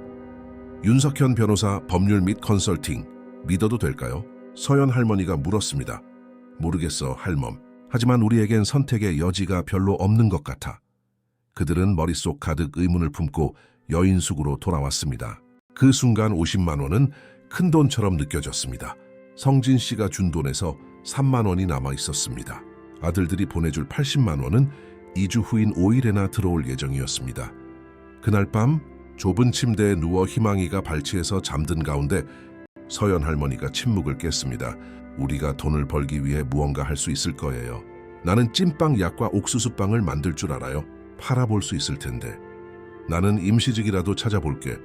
윤석현 변호사 법률 및 컨설팅, 믿어도 될까요? 서연 할머니가 물었습니다. 모르겠어, 할멈. 하지만 우리에겐 선택의 여지가 별로 없는 것 같아. 그들은 머릿속 가득 의문을 품고 여인숙으로 돌아왔습니다. 그 순간 50만 원은 큰 돈처럼 느껴졌습니다. 성진 씨가 준 돈에서 3만 원이 남아 있었습니다. 아들들이 보내줄 80만 원은 2주 후인 5일에나 들어올 예정이었습니다. 그날 밤 좁은 침대에 누워 희망이가 발치해서 잠든 가운데 서연 할머니가 침묵을 깼습니다. 우리가 돈을 벌기 위해 무언가 할 수 있을 거예요. 나는 찐빵 약과 옥수수빵을 만들 줄 알아요. 팔아볼 수 있을 텐데. 나는 임시직이라도 찾아볼게.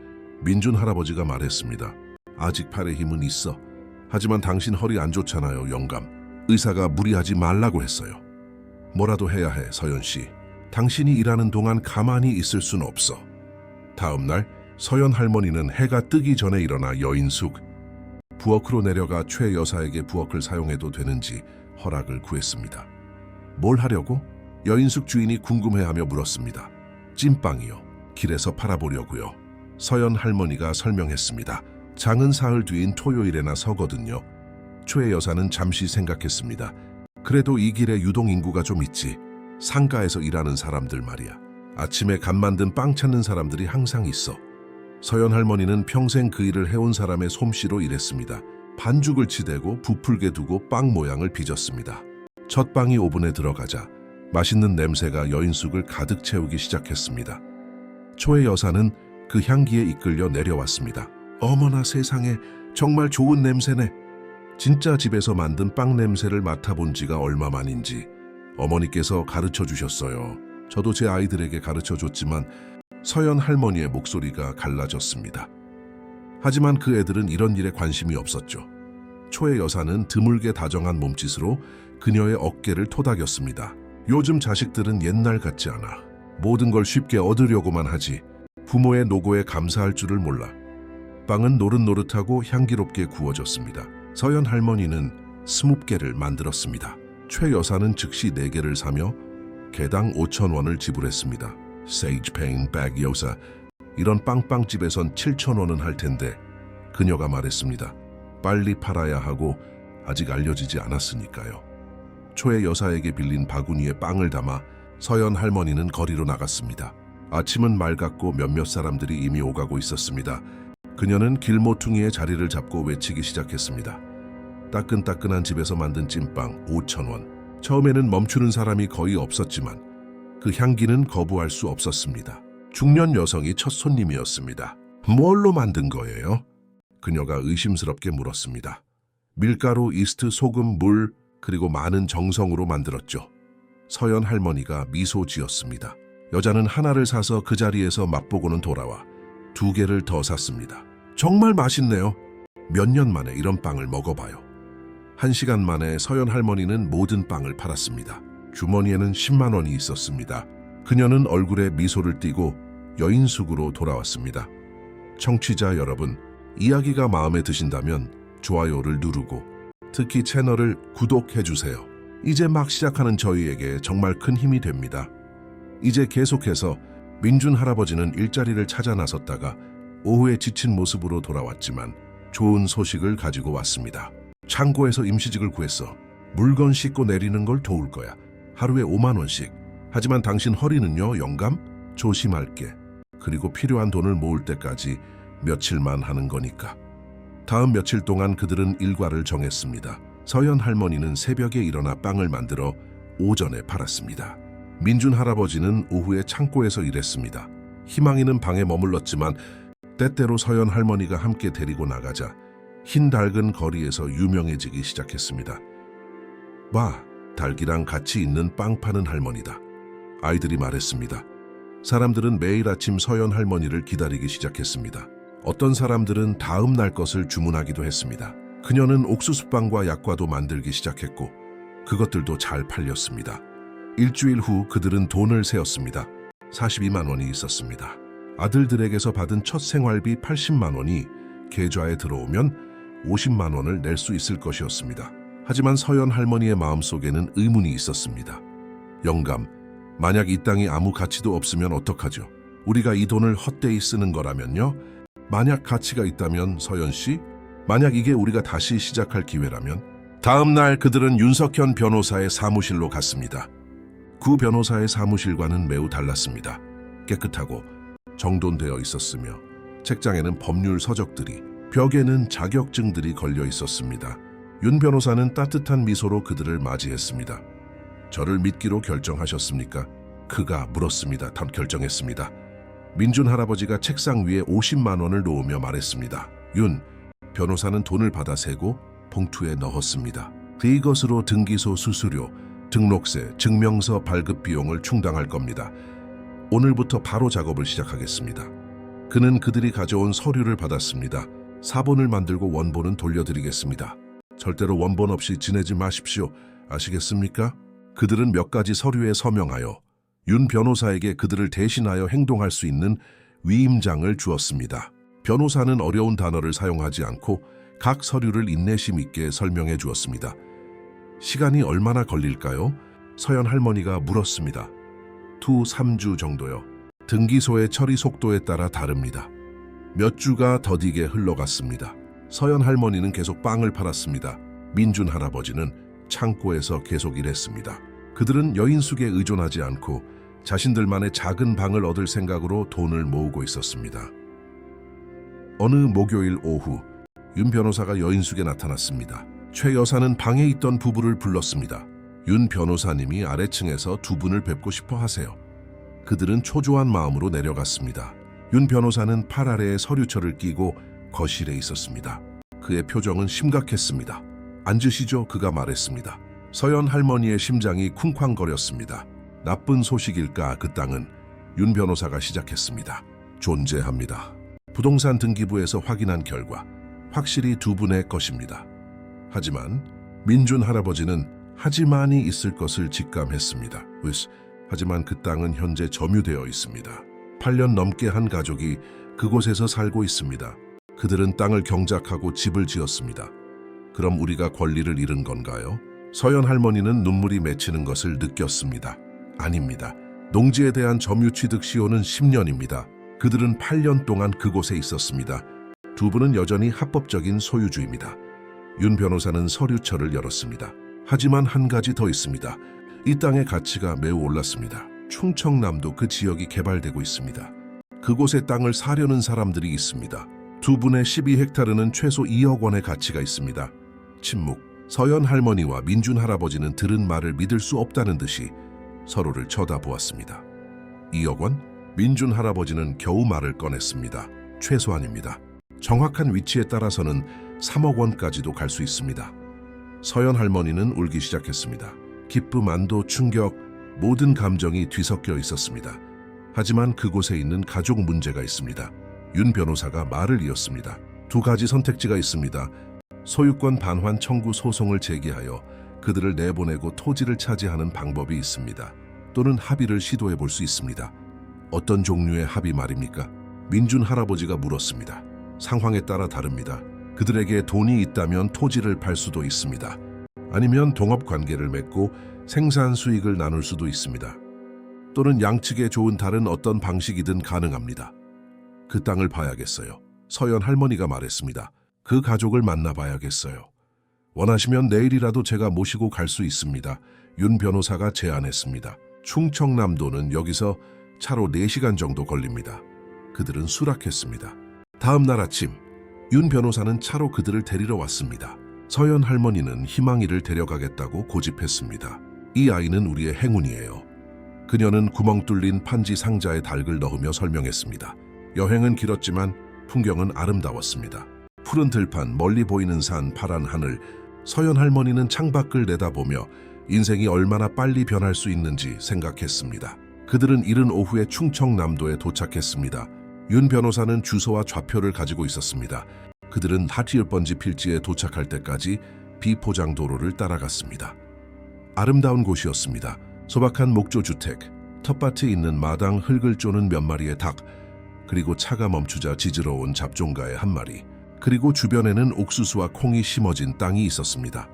민준 할아버지가 말했습니다. 아직 팔에 힘은 있어. 하지만 당신 허리 안 좋잖아요, 영감. 의사가 무리하지 말라고 했어요. 뭐라도 해야 해, 서연 씨. 당신이 일하는 동안 가만히 있을 순 없어. 다음 날 서연 할머니는 해가 뜨기 전에 일어나 여인숙, 부엌으로 내려가 최 여사에게 부엌을 사용해도 되는지 허락을 구했습니다. 뭘 하려고? 여인숙 주인이 궁금해하며 물었습니다. 찐빵이요. 길에서 팔아보려고요. 서연 할머니가 설명했습니다. 장은 사흘 뒤인 토요일에나 서거든요. 최 여사는 잠시 생각했습니다. 그래도 이 길에 유동인구가 좀 있지. 상가에서 일하는 사람들 말이야. 아침에 간 만든 빵 찾는 사람들이 항상 있어. 서연 할머니는 평생 그 일을 해온 사람의 솜씨로 일했습니다. 반죽을 치대고 부풀게 두고 빵 모양을 빚었습니다. 첫 빵이 오븐에 들어가자 맛있는 냄새가 여인숙을 가득 채우기 시작했습니다. 초의 여사는 그 향기에 이끌려 내려왔습니다. 어머나 세상에, 정말 좋은 냄새네. 진짜 집에서 만든 빵 냄새를 맡아본 지가 얼마 만인지 어머니께서 가르쳐 주셨어요. 저도 제 아이들에게 가르쳐 줬지만 서연 할머니의 목소리가 갈라졌습니다. 하지만 그 애들은 이런 일에 관심이 없었죠. 초의 여사는 드물게 다정한 몸짓으로 그녀의 어깨를 토닥였습니다. 요즘 자식들은 옛날 같지 않아. 모든 걸 쉽게 얻으려고만 하지. 부모의 노고에 감사할 줄을 몰라. 빵은 노릇노릇하고 향기롭게 구워졌습니다. 서연 할머니는 20개를 만들었습니다. 최 여사는 즉시 4개를 사며 개당 5,000원을 지불했습니다. 세이지 페인 백 여사, 이런 빵빵집에선 7,000원은 할 텐데. 그녀가 말했습니다. 빨리 팔아야 하고 아직 알려지지 않았으니까요. 초의 여사에게 빌린 바구니에 빵을 담아 서연 할머니는 거리로 나갔습니다. 아침은 맑았고 몇몇 사람들이 이미 오가고 있었습니다. 그녀는 길모퉁이의 자리를 잡고 외치기 시작했습니다. 따끈따끈한 집에서 만든 찐빵 5,000원. 처음에는 멈추는 사람이 거의 없었지만 그 향기는 거부할 수 없었습니다. 중년 여성이 첫 손님이었습니다. 뭘로 만든 거예요? 그녀가 의심스럽게 물었습니다. 밀가루, 이스트, 소금, 물, 그리고 많은 정성으로 만들었죠. 서연 할머니가 미소 지었습니다. 여자는 하나를 사서 그 자리에서 맛보고는 돌아와 2개를 더 샀습니다. 정말 맛있네요. 몇 년 만에 이런 빵을 먹어봐요. 1시간 만에 서연 할머니는 모든 빵을 팔았습니다. 주머니에는 10만 원이 있었습니다. 그녀는 얼굴에 미소를 띠고 여인숙으로 돌아왔습니다. 청취자 여러분, 이야기가 마음에 드신다면 좋아요를 누르고 특히 채널을 구독해주세요. 이제 막 시작하는 저희에게 정말 큰 힘이 됩니다. 이제 계속해서 민준 할아버지는 일자리를 찾아 나섰다가 오후에 지친 모습으로 돌아왔지만 좋은 소식을 가지고 왔습니다. 창고에서 임시직을 구했어. 물건 싣고 내리는 걸 도울 거야. 하루에 5만 원씩. 하지만 당신 허리는요, 영감? 조심할게. 그리고 필요한 돈을 모을 때까지 며칠만 하는 거니까. 다음 며칠 동안 그들은 일과를 정했습니다. 서연 할머니는 새벽에 일어나 빵을 만들어 오전에 팔았습니다. 민준 할아버지는 오후에 창고에서 일했습니다. 희망이는 방에 머물렀지만 때때로 서연 할머니가 함께 데리고 나가자 흰 닭은 거리에서 유명해지기 시작했습니다. 와, 닭이랑 같이 있는 빵 파는 할머니다. 아이들이 말했습니다. 사람들은 매일 아침 서연 할머니를 기다리기 시작했습니다. 어떤 사람들은 다음 날 것을 주문하기도 했습니다. 그녀는 옥수수빵과 약과도 만들기 시작했고 그것들도 잘 팔렸습니다. 일주일 후 그들은 돈을 세었습니다. 42만 원이 있었습니다. 아들들에게서 받은 첫 생활비 80만 원이 계좌에 들어오면 50만 원을 낼 수 있을 것이었습니다. 하지만 서연 할머니의 마음속에는 의문이 있었습니다. 영감, 만약 이 땅이 아무 가치도 없으면 어떡하죠? 우리가 이 돈을 헛되이 쓰는 거라면요? 만약 가치가 있다면 서연 씨? 만약 이게 우리가 다시 시작할 기회라면? 다음 날 그들은 윤석현 변호사의 사무실로 갔습니다. 구 변호사의 사무실과는 매우 달랐습니다. 깨끗하고 정돈되어 있었으며 책장에는 법률 서적들이, 벽에는 자격증들이 걸려 있었습니다. 윤 변호사는 따뜻한 미소로 그들을 맞이했습니다. 저를 믿기로 결정하셨습니까? 그가 물었습니다. 단 결정했습니다. 민준 할아버지가 책상 위에 50만 원을 놓으며 말했습니다. 윤 변호사는 돈을 받아 세고 봉투에 넣었습니다. 이것으로 등기소 수수료, 등록세, 증명서 발급 비용을 충당할 겁니다. 오늘부터 바로 작업을 시작하겠습니다. 그는 그들이 가져온 서류를 받았습니다. 사본을 만들고 원본은 돌려드리겠습니다. 절대로 원본 없이 지내지 마십시오. 아시겠습니까? 그들은 몇 가지 서류에 서명하여 윤 변호사에게 그들을 대신하여 행동할 수 있는 위임장을 주었습니다. 변호사는 어려운 단어를 사용하지 않고 각 서류를 인내심 있게 설명해 주었습니다. 시간이 얼마나 걸릴까요? 서연 할머니가 물었습니다. 2-3주 정도요. 등기소의 처리 속도에 따라 다릅니다. 몇 주가 더디게 흘러갔습니다. 서연 할머니는 계속 빵을 팔았습니다. 민준 할아버지는 창고에서 계속 일했습니다. 그들은 여인숙에 의존하지 않고 자신들만의 작은 방을 얻을 생각으로 돈을 모으고 있었습니다. 어느 목요일 오후 윤 변호사가 여인숙에 나타났습니다. 최 여사는 방에 있던 부부를 불렀습니다. 윤 변호사님이 아래층에서 두 분을 뵙고 싶어 하세요. 그들은 초조한 마음으로 내려갔습니다. 윤 변호사는 팔 아래에 서류철을 끼고 거실에 있었습니다. 그의 표정은 심각했습니다. 앉으시죠, 그가 말했습니다. 서연 할머니의 심장이 쿵쾅거렸습니다. 나쁜 소식일까 그 땅은? 윤 변호사가 시작했습니다. 존재합니다. 부동산 등기부에서 확인한 결과 확실히 두 분의 것입니다. 하지만 민준 할아버지는 하지만이 있을 것을 직감했습니다. 하지만 그 땅은 현재 점유되어 있습니다. 8년 넘게 한 가족이 그곳에서 살고 있습니다. 그들은 땅을 경작하고 집을 지었습니다. 그럼 우리가 권리를 잃은 건가요? 서연 할머니는 눈물이 맺히는 것을 느꼈습니다. 아닙니다. 농지에 대한 점유 취득 시효는 10년입니다. 그들은 8년 동안 그곳에 있었습니다. 두 분은 여전히 합법적인 소유주입니다. 윤 변호사는 서류철을 열었습니다. 하지만 한 가지 더 있습니다. 이 땅의 가치가 매우 올랐습니다. 충청남도 그 지역이 개발되고 있습니다. 그곳의 땅을 사려는 사람들이 있습니다. 두 분의 12헥타르는 최소 2억 원의 가치가 있습니다. 침묵. 서연 할머니와 민준 할아버지는 들은 말을 믿을 수 없다는 듯이 서로를 쳐다보았습니다. 2억 원? 민준 할아버지는 겨우 말을 꺼냈습니다. 최소한입니다. 정확한 위치에 따라서는 3억 원까지도 갈 수 있습니다. 서연 할머니는 울기 시작했습니다. 기쁨, 안도, 충격, 모든 감정이 뒤섞여 있었습니다. 하지만 그곳에 있는 가족 문제가 있습니다. 윤 변호사가 말을 이었습니다. 두 가지 선택지가 있습니다. 소유권 반환 청구 소송을 제기하여 그들을 내보내고 토지를 차지하는 방법이 있습니다. 또는 합의를 시도해 볼 수 있습니다. 어떤 종류의 합의 말입니까? 민준 할아버지가 물었습니다. 상황에 따라 다릅니다. 그들에게 돈이 있다면 토지를 팔 수도 있습니다. 아니면 동업 관계를 맺고 생산 수익을 나눌 수도 있습니다. 또는 양측에 좋은 다른 어떤 방식이든 가능합니다. 그 땅을 봐야겠어요. 서연 할머니가 말했습니다. 그 가족을 만나봐야겠어요. 원하시면 내일이라도 제가 모시고 갈 수 있습니다. 윤 변호사가 제안했습니다. 충청남도는 여기서 차로 4시간 정도 걸립니다. 그들은 수락했습니다. 다음 날 아침 윤 변호사는 차로 그들을 데리러 왔습니다. 서연 할머니는 희망이를 데려가겠다고 고집했습니다. 이 아이는 우리의 행운이에요. 그녀는 구멍 뚫린 판지 상자에 닭을 넣으며 설명했습니다. 여행은 길었지만 풍경은 아름다웠습니다. 푸른 들판, 멀리 보이는 산, 파란 하늘. 서연 할머니는 창밖을 내다보며 인생이 얼마나 빨리 변할 수 있는지 생각했습니다. 그들은 이른 오후에 충청남도에 도착했습니다. 윤 변호사는 주소와 좌표를 가지고 있었습니다. 그들은 하티을번지 필지에 도착할 때까지 비포장 도로를 따라갔습니다. 아름다운 곳이었습니다. 소박한 목조주택, 텃밭에 있는 마당, 흙을 쪼는 몇 마리의 닭, 그리고 차가 멈추자 지지러운 잡종가의 한 마리, 그리고 주변에는 옥수수와 콩이 심어진 땅이 있었습니다.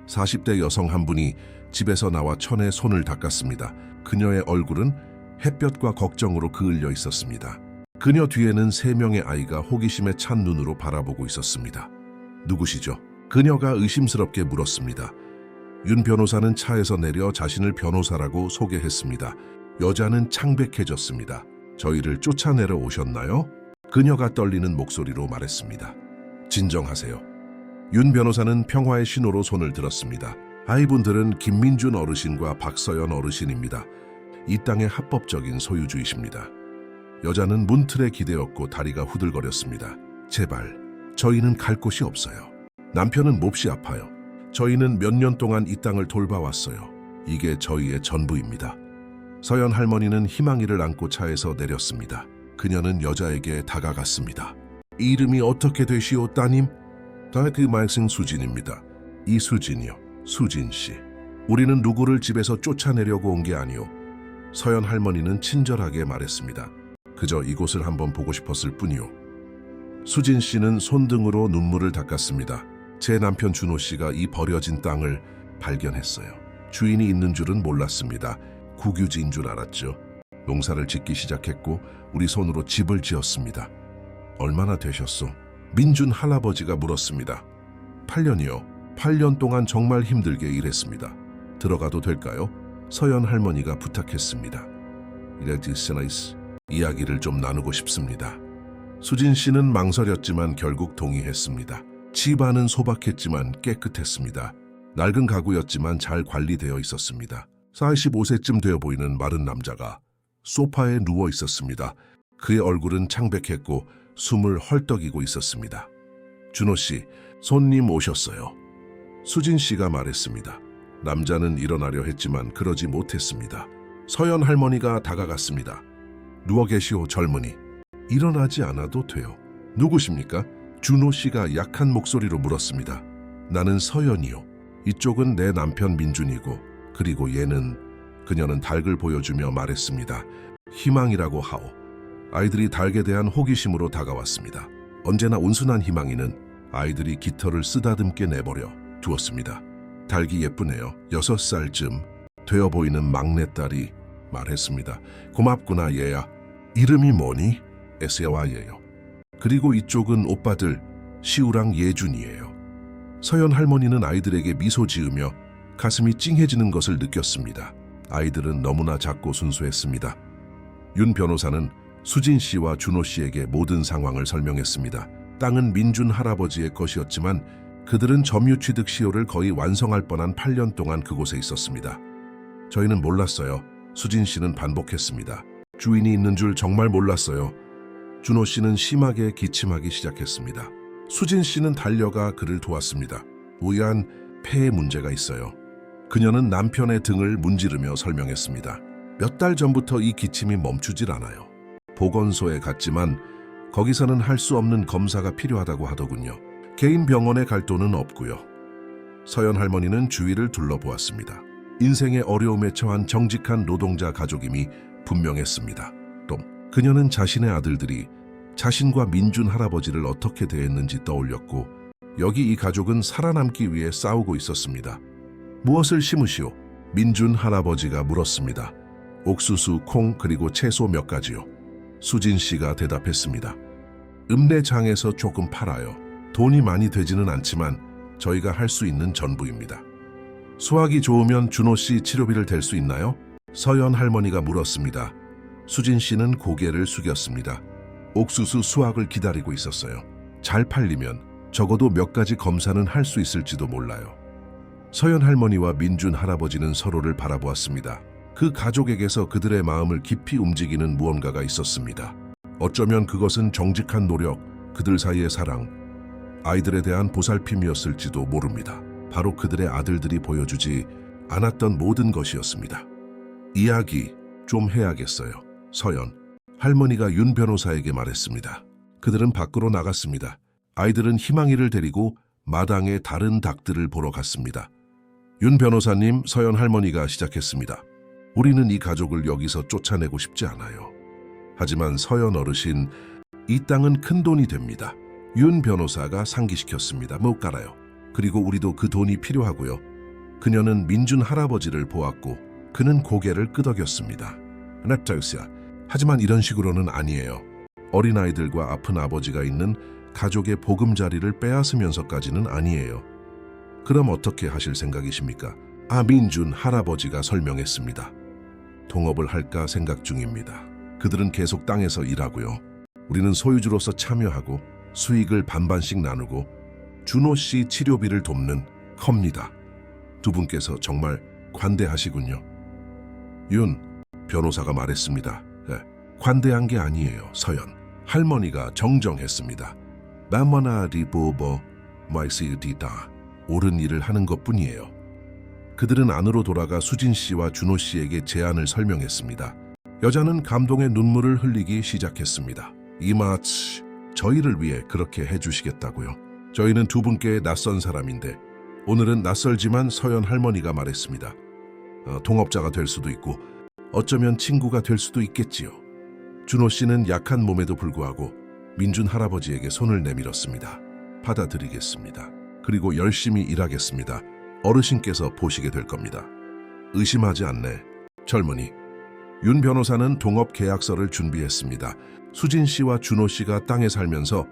40대 여성 한 분이 집에서 나와 천에 손을 닦았습니다. 그녀의 얼굴은 햇볕과 걱정으로 그을려 있었습니다. 그녀 뒤에는 3명의 아이가 호기심에 찬 눈으로 바라보고 있었습니다. 누구시죠? 그녀가 의심스럽게 물었습니다. 윤 변호사는 차에서 내려 자신을 변호사라고 소개했습니다. 여자는 창백해졌습니다. 저희를 쫓아내려 오셨나요? 그녀가 떨리는 목소리로 말했습니다. 진정하세요. 윤 변호사는 평화의 신호로 손을 들었습니다. 아이분들은 김민준 어르신과 박서연 어르신입니다. 이 땅의 합법적인 소유주이십니다. 여자는 문틀에 기대었고 다리가 후들거렸습니다. 제발, 저희는 갈 곳이 없어요. 남편은 몹시 아파요. 저희는 몇 년 동안 이 땅을 돌봐왔어요. 이게 저희의 전부입니다. 서연 할머니는 희망이를 안고 차에서 내렸습니다. 그녀는 여자에게 다가갔습니다. 이름이 어떻게 되시오, 따님? 그 말씀 수진입니다. 이수진이요. 수진 씨. 우리는 누구를 집에서 쫓아내려고 온 게 아니오. 서연 할머니는 친절하게 말했습니다. 그저 이곳을 한번 보고 싶었을 뿐이오. 수진 씨는 손등으로 눈물을 닦았습니다. 제 남편 준호 씨가 이 버려진 땅을 발견했어요. 주인이 있는 줄은 몰랐습니다. 국유지인 줄 알았죠. 농사를 짓기 시작했고 우리 손으로 집을 지었습니다. 얼마나 되셨소? 민준 할아버지가 물었습니다. 8년이요. 8년 동안 정말 힘들게 일했습니다. 들어가도 될까요? 서연 할머니가 부탁했습니다. 이야기를 좀 나누고 싶습니다. 수진 씨는 망설였지만 결국 동의했습니다. 집안은 소박했지만 깨끗했습니다. 낡은 가구였지만 잘 관리되어 있었습니다. 45세쯤 되어 보이는 마른 남자가 소파에 누워 있었습니다. 그의 얼굴은 창백했고 숨을 헐떡이고 있었습니다. 준호 씨, 손님 오셨어요. 수진 씨가 말했습니다. 남자는 일어나려 했지만 그러지 못했습니다. 서연 할머니가 다가갔습니다. 누워 계시오, 젊은이. 일어나지 않아도 돼요. 누구십니까? 준호 씨가 약한 목소리로 물었습니다. 나는 서연이요. 이쪽은 내 남편 민준이고, 그리고 얘는, 그녀는 닭을 보여주며 말했습니다. 희망이라고 하오. 아이들이 닭에 대한 호기심으로 다가왔습니다. 언제나 온순한 희망이는 아이들이 깃털을 쓰다듬게 내버려 두었습니다. 닭이 예쁘네요. 6살쯤 되어 보이는 막내딸이 말했습니다. 고맙구나, 얘야. 이름이 뭐니? 에세와 얘요. 그리고 이쪽은 오빠들, 시우랑 예준이에요. 서연 할머니는 아이들에게 미소 지으며 가슴이 찡해지는 것을 느꼈습니다. 아이들은 너무나 작고 순수했습니다. 윤 변호사는 수진 씨와 준호 씨에게 모든 상황을 설명했습니다. 땅은 민준 할아버지의 것이었지만 그들은 점유취득 시효를 거의 완성할 뻔한 8년 동안 그곳에 있었습니다. 저희는 몰랐어요. 수진 씨는 반복했습니다. 주인이 있는 줄 정말 몰랐어요. 준호 씨는 심하게 기침하기 시작했습니다. 수진 씨는 달려가 그를 도왔습니다. 우연 폐에 문제가 있어요. 그녀는 남편의 등을 문지르며 설명했습니다. 몇 달 전부터 이 기침이 멈추질 않아요. 보건소에 갔지만 거기서는 할 수 없는 검사가 필요하다고 하더군요. 개인 병원에 갈 돈은 없고요. 서연 할머니는 주위를 둘러보았습니다. 인생의 어려움에 처한 정직한 노동자 가족임이 분명했습니다. 또 그녀는 자신의 아들들이 자신과 민준 할아버지를 어떻게 대했는지 떠올렸고 여기 이 가족은 살아남기 위해 싸우고 있었습니다. 무엇을 심으시오? 민준 할아버지가 물었습니다. 옥수수, 콩, 그리고 채소 몇 가지요. 수진 씨가 대답했습니다. 읍내장에서 조금 팔아요. 돈이 많이 되지는 않지만 저희가 할 수 있는 전부입니다. 수학이 좋으면 준호 씨 치료비를 댈 수 있나요? 서연 할머니가 물었습니다. 수진 씨는 고개를 숙였습니다. 옥수수 수확을 기다리고 있었어요. 잘 팔리면 적어도 몇 가지 검사는 할 수 있을지도 몰라요. 서연 할머니와 민준 할아버지는 서로를 바라보았습니다. 그 가족에게서 그들의 마음을 깊이 움직이는 무언가가 있었습니다. 어쩌면 그것은 정직한 노력, 그들 사이의 사랑, 아이들에 대한 보살핌이었을지도 모릅니다. 바로 그들의 아들들이 보여주지 않았던 모든 것이었습니다. 이야기 좀 해야겠어요. 서연 할머니가 윤 변호사에게 말했습니다. 그들은 밖으로 나갔습니다. 아이들은 희망이를 데리고 마당에 다른 닭들을 보러 갔습니다. 윤 변호사님, 서연 할머니가 시작했습니다. 우리는 이 가족을 여기서 쫓아내고 싶지 않아요. 하지만 서연 어르신, 이 땅은 큰 돈이 됩니다. 윤 변호사가 상기시켰습니다. 못 갈아요. 그리고 우리도 그 돈이 필요하고요. 그녀는 민준 할아버지를 보았고 그는 고개를 끄덕였습니다. 넵타우스야. 하지만 이런 식으로는 아니에요. 어린아이들과 아픈 아버지가 있는 가족의 보금자리를 빼앗으면서까지는 아니에요. 그럼 어떻게 하실 생각이십니까? 민준 할아버지가 설명했습니다. 동업을 할까 생각 중입니다. 그들은 계속 땅에서 일하고요. 우리는 소유주로서 참여하고 수익을 반반씩 나누고 준호 씨 치료비를 돕는 겁니다. 두 분께서 정말 관대하시군요. 윤 변호사가 말했습니다. 관대한 게 아니에요, 서연. 할머니가 정정했습니다. 마마나리 보버 마이시디다. 옳은 일을 하는 것뿐이에요. 그들은 안으로 돌아가 수진 씨와 준호 씨에게 제안을 설명했습니다. 여자는 감동의 눈물을 흘리기 시작했습니다. 이마치, 저희를 위해 그렇게 해주시겠다고요. 저희는 두 분께 낯선 사람인데 오늘은 낯설지만 서연 할머니가 말했습니다. 동업자가 될 수도 있고 어쩌면 친구가 될 수도 있겠지요. 준호 씨는 약한 몸에도 불구하고 민준 할아버지에게 손을 내밀었습니다. 받아들이겠습니다. 그리고 열심히 일하겠습니다. 어르신께서 보시게 될 겁니다. 의심하지 않네, 젊은이. 윤 변호사는 동업 계약서를 준비했습니다. 수진 씨와 준호 씨가 땅에 살면서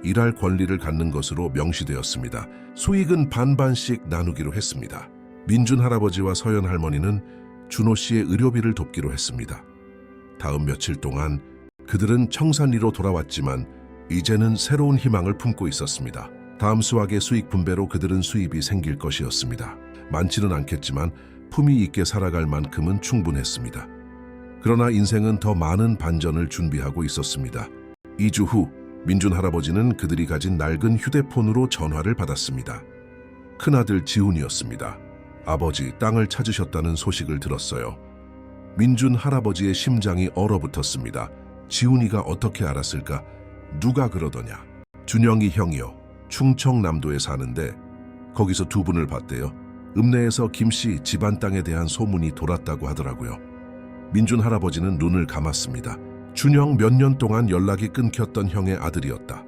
일할 권리를 갖는 것으로 명시되었습니다. 수익은 반반씩 나누기로 했습니다. 민준 할아버지와 서연 할머니는 준호 씨의 의료비를 돕기로 했습니다. 다음 며칠 동안 그들은 청산리로 돌아왔지만 이제는 새로운 희망을 품고 있었습니다. 다음 수확의 수익 분배로 그들은 수입이 생길 것이었습니다. 많지는 않겠지만 품위 있게 살아갈 만큼은 충분했습니다. 그러나 인생은 더 많은 반전을 준비하고 있었습니다. 2주 후 민준 할아버지는 그들이 가진 낡은 휴대폰으로 전화를 받았습니다. 큰아들 지훈이었습니다. 아버지, 땅을 찾으셨다는 소식을 들었어요. 민준 할아버지의 심장이 얼어붙었습니다. 지훈이가 어떻게 알았을까? 누가 그러더냐? 준영이 형이요. 충청남도에 사는데 거기서 두 분을 봤대요. 읍내에서 김씨 집안 땅에 대한 소문이 돌았다고 하더라고요. 민준 할아버지는 눈을 감았습니다. 준영 몇 년 동안 연락이 끊겼던 형의 아들이었다.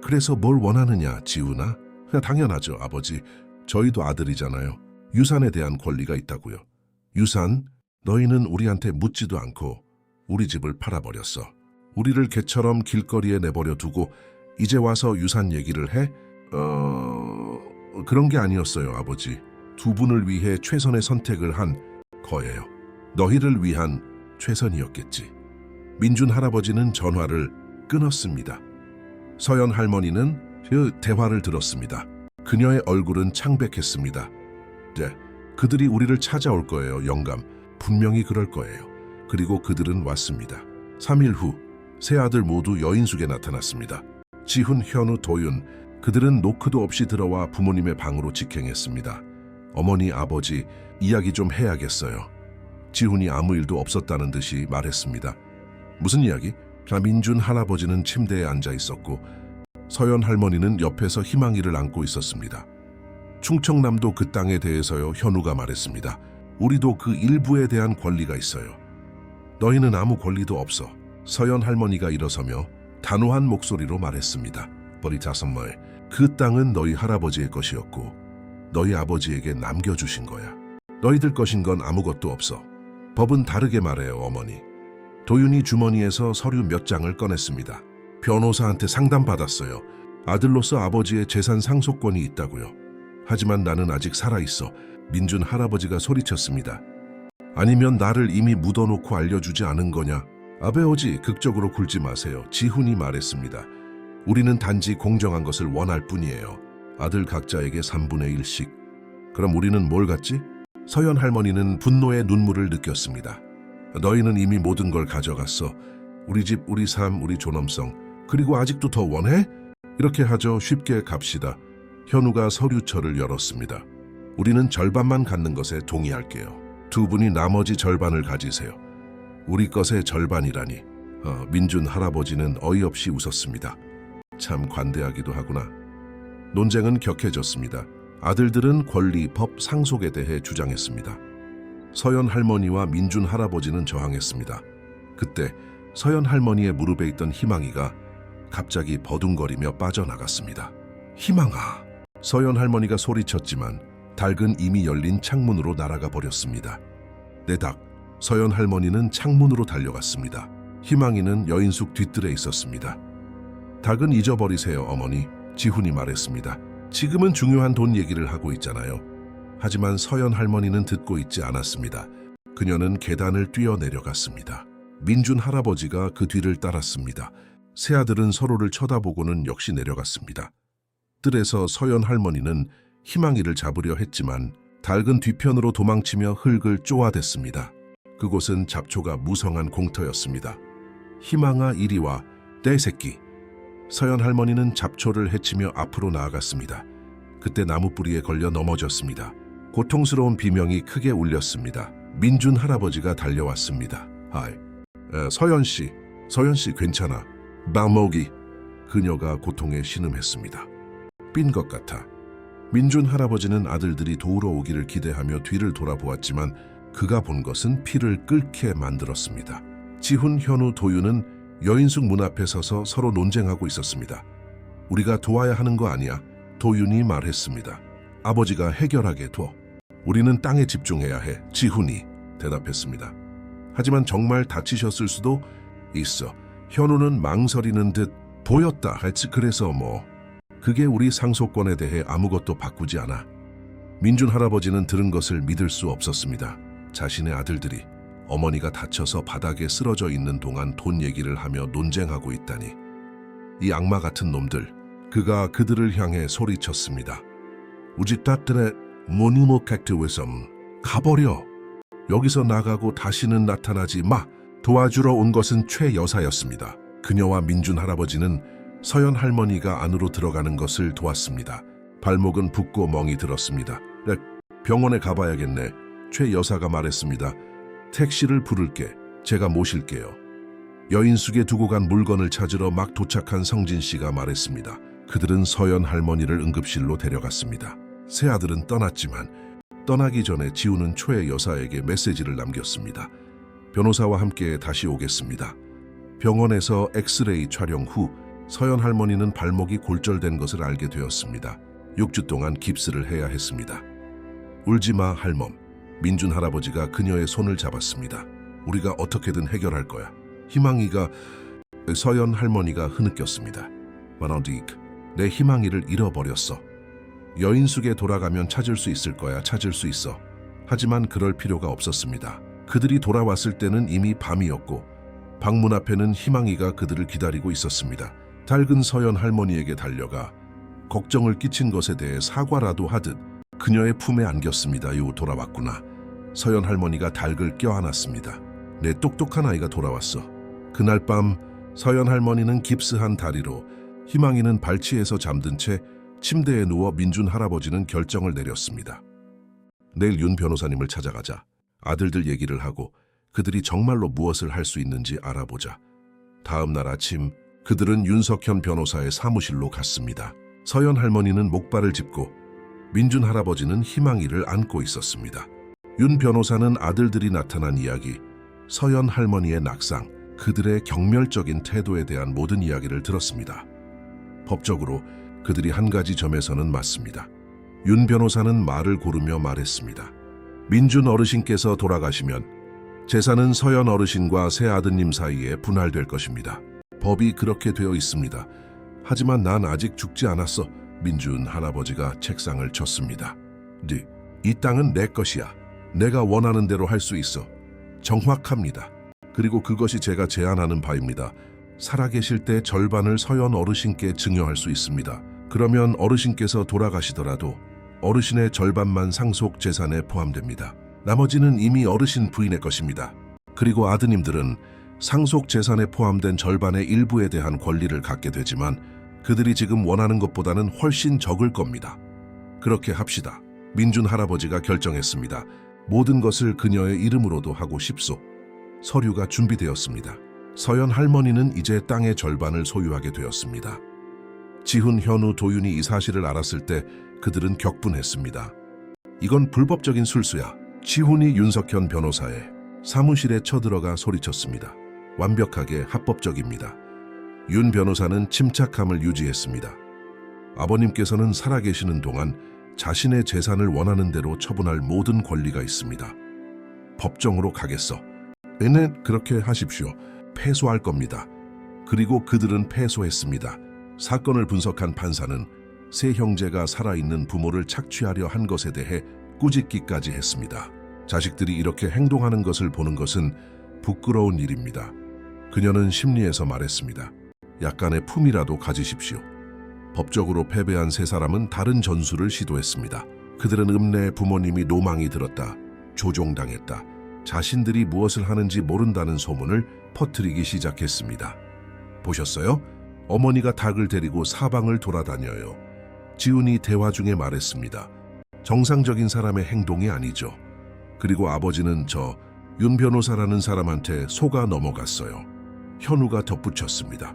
그래서 뭘 원하느냐, 지훈아? 당연하죠, 아버지. 저희도 아들이잖아요. 유산에 대한 권리가 있다고요. 유산? 너희는 우리한테 묻지도 않고 우리 집을 팔아버렸어. 우리를 개처럼 길거리에 내버려 두고 이제 와서 유산 얘기를 해? 그런 게 아니었어요, 아버지. 두 분을 위해 최선의 선택을 한 거예요. 너희를 위한 최선이었겠지. 민준 할아버지는 전화를 끊었습니다. 서연 할머니는 그 대화를 들었습니다. 그녀의 얼굴은 창백했습니다. 네, 그들이 우리를 찾아올 거예요, 영감. 분명히 그럴 거예요. 그리고 그들은 왔습니다. 3일 후 세 아들 모두 여인숙에 나타났습니다. 지훈, 현우, 도윤, 그들은 노크도 없이 들어와 부모님의 방으로 직행했습니다. 어머니, 아버지, 이야기 좀 해야겠어요. 지훈이 아무 일도 없었다는 듯이 말했습니다. 무슨 이야기? 민준 할아버지는 침대에 앉아 있었고 서연 할머니는 옆에서 희망이를 안고 있었습니다. 충청남도 그 땅에 대해서요, 현우가 말했습니다. 우리도 그 일부에 대한 권리가 있어요. 너희는 아무 권리도 없어. 서연 할머니가 일어서며 단호한 목소리로 말했습니다. 버리 자선머에 그 땅은 너희 할아버지의 것이었고 너희 아버지에게 남겨주신 거야. 너희들 것인 건 아무것도 없어. 법은 다르게 말해요, 어머니. 도윤이 주머니에서 서류 몇 장을 꺼냈습니다. 변호사한테 상담받았어요. 아들로서 아버지의 재산 상속권이 있다고요. 하지만 나는 아직 살아있어. 민준 할아버지가 소리쳤습니다. 아니면 나를 이미 묻어놓고 알려주지 않은 거냐? 아베오지, 극적으로 굴지 마세요. 지훈이 말했습니다. 우리는 단지 공정한 것을 원할 뿐이에요. 아들 각자에게 3분의 1씩. 그럼 우리는 뭘 갖지? 서연 할머니는 분노의 눈물을 느꼈습니다. 너희는 이미 모든 걸 가져갔어. 우리 집, 우리 삶, 우리 존엄성. 그리고 아직도 더 원해? 이렇게 하죠. 쉽게 갑시다. 현우가 서류철을 열었습니다. 우리는 절반만 갖는 것에 동의할게요. 두 분이 나머지 절반을 가지세요. 우리 것의 절반이라니. 민준 할아버지는 어이없이 웃었습니다. 참 관대하기도 하구나. 논쟁은 격해졌습니다. 아들들은 권리, 법, 상속에 대해 주장했습니다. 서연 할머니와 민준 할아버지는 저항했습니다. 그때 서연 할머니의 무릎에 있던 희망이가 갑자기 버둥거리며 빠져나갔습니다. 희망아! 서연 할머니가 소리쳤지만 닭은 이미 열린 창문으로 날아가 버렸습니다. 내 닭! 서연 할머니는 창문으로 달려갔습니다. 희망이는 여인숙 뒤뜰에 있었습니다. 닭은 잊어버리세요, 어머니. 지훈이 말했습니다. 지금은 중요한 돈 얘기를 하고 있잖아요. 하지만 서연 할머니는 듣고 있지 않았습니다. 그녀는 계단을 뛰어내려갔습니다. 민준 할아버지가 그 뒤를 따랐습니다. 세 아들은 서로를 쳐다보고는 역시 내려갔습니다. 뜰에서 서연 할머니는 희망이를 잡으려 했지만 닭은 뒤편으로 도망치며 흙을 쪼아댔습니다. 그곳은 잡초가 무성한 공터였습니다. 희망아, 이리 와, 내 새끼. 서연 할머니는 잡초를 헤치며 앞으로 나아갔습니다. 그때 나무뿌리에 걸려 넘어졌습니다. 고통스러운 비명이 크게 울렸습니다. 민준 할아버지가 달려왔습니다. 서연 씨 괜찮아. 마모기. 그녀가 고통에 신음했습니다. 삔 것 같아. 민준 할아버지는 아들들이 도우러 오기를 기대하며 뒤를 돌아보았지만 그가 본 것은 피를 끓게 만들었습니다. 지훈, 현우, 도윤은 여인숙 문 앞에 서서 서로 논쟁하고 있었습니다. 우리가 도와야 하는 거 아니야? 도윤이 말했습니다. 아버지가 해결하게 둬. 우리는 땅에 집중해야 해. 지훈이 대답했습니다. 하지만 정말 다치셨을 수도 있어. 현우는 망설이는 듯 보였다 할지. 그래서 뭐 그게 우리 상속권에 대해 아무것도 바꾸지 않아. 민준 할아버지는 들은 것을 믿을 수 없었습니다. 자신의 아들들이 어머니가 다쳐서 바닥에 쓰러져 있는 동안 돈 얘기를 하며 논쟁하고 있다니. 이 악마 같은 놈들. 그가 그들을 향해 소리쳤습니다. 우리 딸들의 모니모 액티비즘 가버려. 여기서 나가고 다시는 나타나지 마. 도와주러 온 것은 최 여사였습니다. 그녀와 민준 할아버지는 서연 할머니가 안으로 들어가는 것을 도왔습니다. 발목은 붓고 멍이 들었습니다. 병원에 가봐야겠네. 최 여사가 말했습니다. 택시를 부를게. 제가 모실게요. 여인숙에 두고 간 물건을 찾으러 막 도착한 성진 씨가 말했습니다. 그들은 서연 할머니를 응급실로 데려갔습니다. 세 아들은 떠났지만 떠나기 전에 지우는 최 여사에게 메시지를 남겼습니다. 변호사와 함께 다시 오겠습니다. 병원에서 엑스레이 촬영 후 서연 할머니는 발목이 골절된 것을 알게 되었습니다. 6주 동안 깁스를 해야 했습니다. 울지마 할멈. 민준 할아버지가 그녀의 손을 잡았습니다. 우리가 어떻게든 해결할 거야. 희망이가 서연 할머니가 흐느꼈습니다. 마너딕, 내 희망이를 잃어버렸어. 여인숙에 돌아가면 찾을 수 있을 거야. 찾을 수 있어. 하지만 그럴 필요가 없었습니다. 그들이 돌아왔을 때는 이미 밤이었고 방문 앞에는 희망이가 그들을 기다리고 있었습니다. 닭은 서연 할머니에게 달려가 걱정을 끼친 것에 대해 사과라도 하듯 그녀의 품에 안겼습니다. 요 돌아왔구나. 서연 할머니가 닭을 껴안았습니다. 내 똑똑한 아이가 돌아왔어. 그날 밤 서연 할머니는 깁스한 다리로, 희망이는 발치에서 잠든 채 침대에 누워 민준 할아버지는 결정을 내렸습니다. 내일 윤 변호사님을 찾아가자. 아들들 얘기를 하고 그들이 정말로 무엇을 할 수 있는지 알아보자. 다음 날 아침 그들은 윤석현 변호사의 사무실로 갔습니다. 서연 할머니는 목발을 짚고 민준 할아버지는 희망이를 안고 있었습니다. 윤 변호사는 아들들이 나타난 이야기, 서연 할머니의 낙상, 그들의 경멸적인 태도에 대한 모든 이야기를 들었습니다. 법적으로 그들이 한 가지 점에서는 맞습니다. 윤 변호사는 말을 고르며 말했습니다. 민준 어르신께서 돌아가시면 재산은 서연 어르신과 새 아드님 사이에 분할될 것입니다. 법이 그렇게 되어 있습니다. 하지만 난 아직 죽지 않았어. 민준 할아버지가 책상을 쳤습니다. 이 땅은 내 것이야. 내가 원하는 대로 할 수 있어. 정확합니다. 그리고 그것이 제가 제안하는 바입니다. 살아계실 때 절반을 서연 어르신께 증여할 수 있습니다. 그러면 어르신께서 돌아가시더라도 어르신의 절반만 상속 재산에 포함됩니다. 나머지는 이미 어르신 부인의 것입니다. 그리고 아드님들은 상속 재산에 포함된 절반의 일부에 대한 권리를 갖게 되지만 그들이 지금 원하는 것보다는 훨씬 적을 겁니다. 그렇게 합시다. 민준 할아버지가 결정했습니다. 모든 것을 그녀의 이름으로도 하고 싶소. 서류가 준비되었습니다. 서연 할머니는 이제 땅의 절반을 소유하게 되었습니다. 지훈, 현우, 도윤이 이 사실을 알았을 때 그들은 격분했습니다. 이건 불법적인 술수야. 지훈이 윤석현 변호사의 사무실에 쳐들어가 소리쳤습니다. 완벽하게 합법적입니다. 윤 변호사는 침착함을 유지했습니다. 아버님께서는 살아계시는 동안 자신의 재산을 원하는 대로 처분할 모든 권리가 있습니다. 법정으로 가겠어. 네, 그렇게 하십시오. 패소할 겁니다. 그리고 그들은 패소했습니다. 사건을 분석한 판사는 세 형제가 살아있는 부모를 착취하려 한 것에 대해 꾸짖기까지 했습니다. 자식들이 이렇게 행동하는 것을 보는 것은 부끄러운 일입니다. 그녀는 심리에서 말했습니다. 약간의 품이라도 가지십시오. 법적으로 패배한 세 사람은 다른 전술을 시도했습니다. 그들은 읍내 부모님이 노망이 들었다, 조종당했다, 자신들이 무엇을 하는지 모른다는 소문을 퍼뜨리기 시작했습니다. 보셨어요? 어머니가 닭을 데리고 사방을 돌아다녀요. 지훈이 대화 중에 말했습니다. 정상적인 사람의 행동이 아니죠. 그리고 아버지는 저 윤 변호사라는 사람한테 속아 넘어갔어요. 현우가 덧붙였습니다.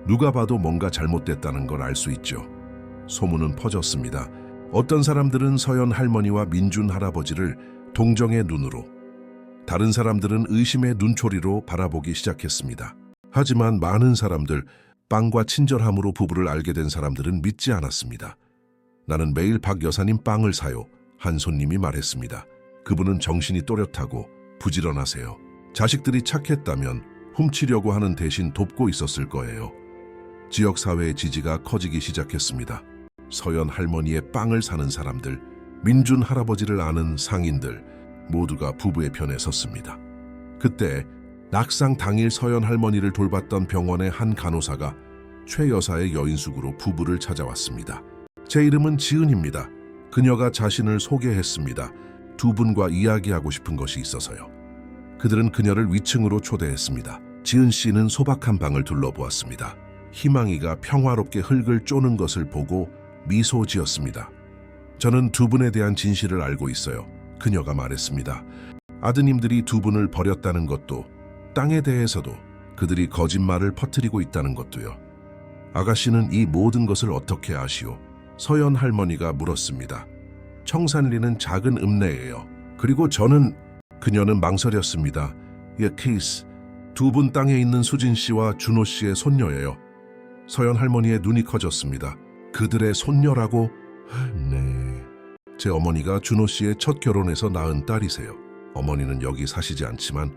누가 봐도 뭔가 잘못됐다는 걸 알 수 있죠. 소문은 퍼졌습니다. 어떤 사람들은 서연 할머니와 민준 할아버지를 동정의 눈으로, 다른 사람들은 의심의 눈초리로 바라보기 시작했습니다. 하지만 많은 사람들, 빵과 친절함으로 부부를 알게 된 사람들은 믿지 않았습니다. 나는 매일 박 여사님 빵을 사요. 한 손님이 말했습니다. 그분은 정신이 또렷하고 부지런하세요. 자식들이 착했다면 훔치려고 하는 대신 돕고 있었을 거예요. 지역사회의 지지가 커지기 시작했습니다. 서연 할머니의 빵을 사는 사람들, 민준 할아버지를 아는 상인들 모두가 부부의 편에 섰습니다. 그때 낙상 당일 서연 할머니를 돌봤던 병원의 한 간호사가 최 여사의 여인숙으로 부부를 찾아왔습니다. 제 이름은 지은입니다. 그녀가 자신을 소개했습니다. 두 분과 이야기하고 싶은 것이 있어서요. 그들은 그녀를 위층으로 초대했습니다. 지은 씨는 소박한 방을 둘러보았습니다. 희망이가 평화롭게 흙을 쪼는 것을 보고 미소 지었습니다. 저는 두 분에 대한 진실을 알고 있어요. 그녀가 말했습니다. 아드님들이 두 분을 버렸다는 것도, 땅에 대해서도, 그들이 거짓말을 퍼뜨리고 있다는 것도요. 아가씨는 이 모든 것을 어떻게 아시오? 서연 할머니가 물었습니다. 청산리는 작은 읍내예요. 그리고 그녀는 망설였습니다. 케이스, 두 분 땅에 있는 수진 씨와 준호 씨의 손녀예요. 서연 할머니의 눈이 커졌습니다. 그들의 손녀라고? 네. 제 어머니가 준호 씨의 첫 결혼에서 낳은 딸이세요. 어머니는 여기 사시지 않지만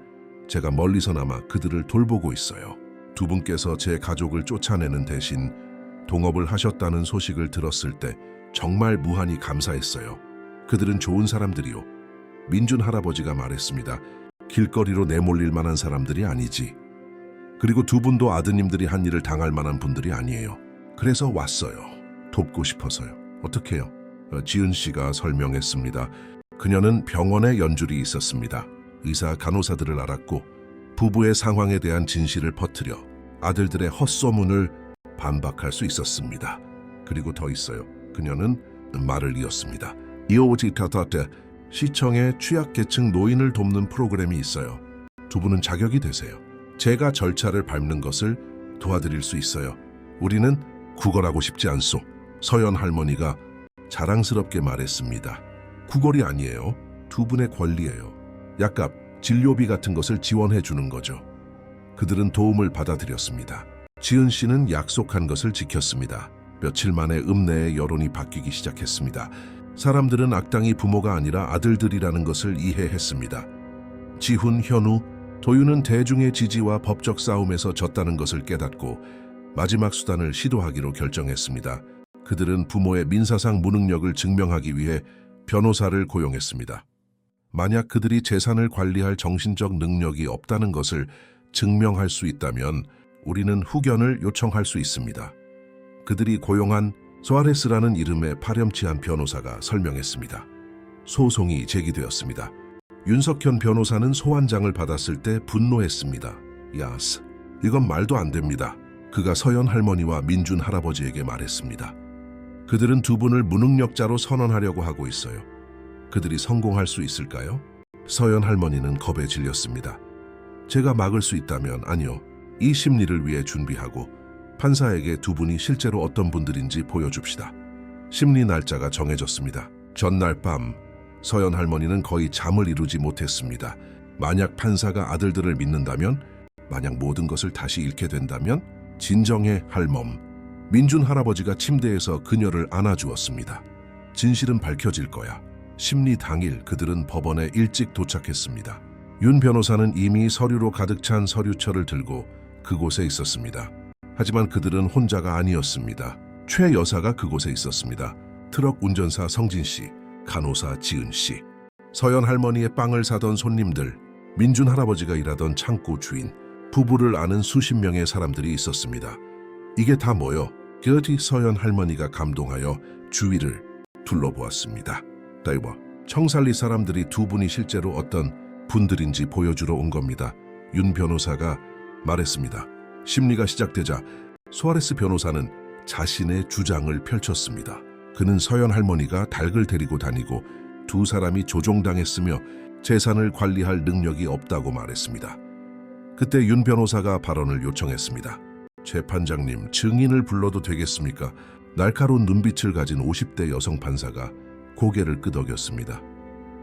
제가 멀리서나마 그들을 돌보고 있어요. 두 분께서 제 가족을 쫓아내는 대신 동업을 하셨다는 소식을 들었을 때 정말 무한히 감사했어요. 그들은 좋은 사람들이요. 민준 할아버지가 말했습니다. 길거리로 내몰릴 만한 사람들이 아니지. 그리고 두 분도 아드님들이 한 일을 당할 만한 분들이 아니에요. 그래서 왔어요. 돕고 싶어서요. 어떻게요? 지은 씨가 설명했습니다. 그녀는 병원에 연줄이 있었습니다. 의사, 간호사들을 알았고 부부의 상황에 대한 진실을 퍼뜨려 아들들의 헛소문을 반박할 수 있었습니다. 그리고 더 있어요. 그녀는 말을 이었습니다. 이오지타타테 시청에 취약계층 노인을 돕는 프로그램이 있어요. 두 분은 자격이 되세요. 제가 절차를 밟는 것을 도와드릴 수 있어요. 우리는 구걸하고 싶지 않소. 서연 할머니가 자랑스럽게 말했습니다. 구걸이 아니에요. 두 분의 권리예요. 약값, 진료비 같은 것을 지원해 주는 거죠. 그들은 도움을 받아들였습니다. 지은 씨는 약속한 것을 지켰습니다. 며칠 만에 읍내의 여론이 바뀌기 시작했습니다. 사람들은 악당이 부모가 아니라 아들들이라는 것을 이해했습니다. 지훈, 현우, 도윤은 대중의 지지와 법적 싸움에서 졌다는 것을 깨닫고 마지막 수단을 시도하기로 결정했습니다. 그들은 부모의 민사상 무능력을 증명하기 위해 변호사를 고용했습니다. 만약 그들이 재산을 관리할 정신적 능력이 없다는 것을 증명할 수 있다면 우리는 후견을 요청할 수 있습니다. 그들이 고용한 소아레스라는 이름의 파렴치한 변호사가 설명했습니다. 소송이 제기되었습니다. 윤석현 변호사는 소환장을 받았을 때 분노했습니다. 야스, 이건 말도 안 됩니다. 그가 서연 할머니와 민준 할아버지에게 말했습니다. 그들은 두 분을 무능력자로 선언하려고 하고 있어요. 그들이 성공할 수 있을까요? 서연 할머니는 겁에 질렸습니다. 제가 막을 수 있다면 아니요. 이 심리를 위해 준비하고 판사에게 두 분이 실제로 어떤 분들인지 보여줍시다. 심리 날짜가 정해졌습니다. 전날 밤 서연 할머니는 거의 잠을 이루지 못했습니다. 만약 판사가 아들들을 믿는다면, 만약 모든 것을 다시 잃게 된다면, 진정해 할멈. 민준 할아버지가 침대에서 그녀를 안아주었습니다. 진실은 밝혀질 거야. 심리 당일 그들은 법원에 일찍 도착했습니다. 윤 변호사는 이미 서류로 가득 찬 서류철을 들고 그곳에 있었습니다. 하지만 그들은 혼자가 아니었습니다. 최 여사가 그곳에 있었습니다. 트럭 운전사 성진 씨, 간호사 지은 씨, 서연 할머니의 빵을 사던 손님들, 민준 할아버지가 일하던 창고 주인, 부부를 아는 수십 명의 사람들이 있었습니다. 이게 다 모여 겨티 서연 할머니가 감동하여 주위를 둘러보았습니다. 다이버, 청살리 사람들이 두 분이 실제로 어떤 분들인지 보여주러 온 겁니다. 윤 변호사가 말했습니다. 심리가 시작되자 소아레스 변호사는 자신의 주장을 펼쳤습니다. 그는 서연 할머니가 닭을 데리고 다니고 두 사람이 조종당했으며 재산을 관리할 능력이 없다고 말했습니다. 그때 윤 변호사가 발언을 요청했습니다. 재판장님, 증인을 불러도 되겠습니까? 날카로운 눈빛을 가진 50대 여성 판사가 고개를 끄덕였습니다.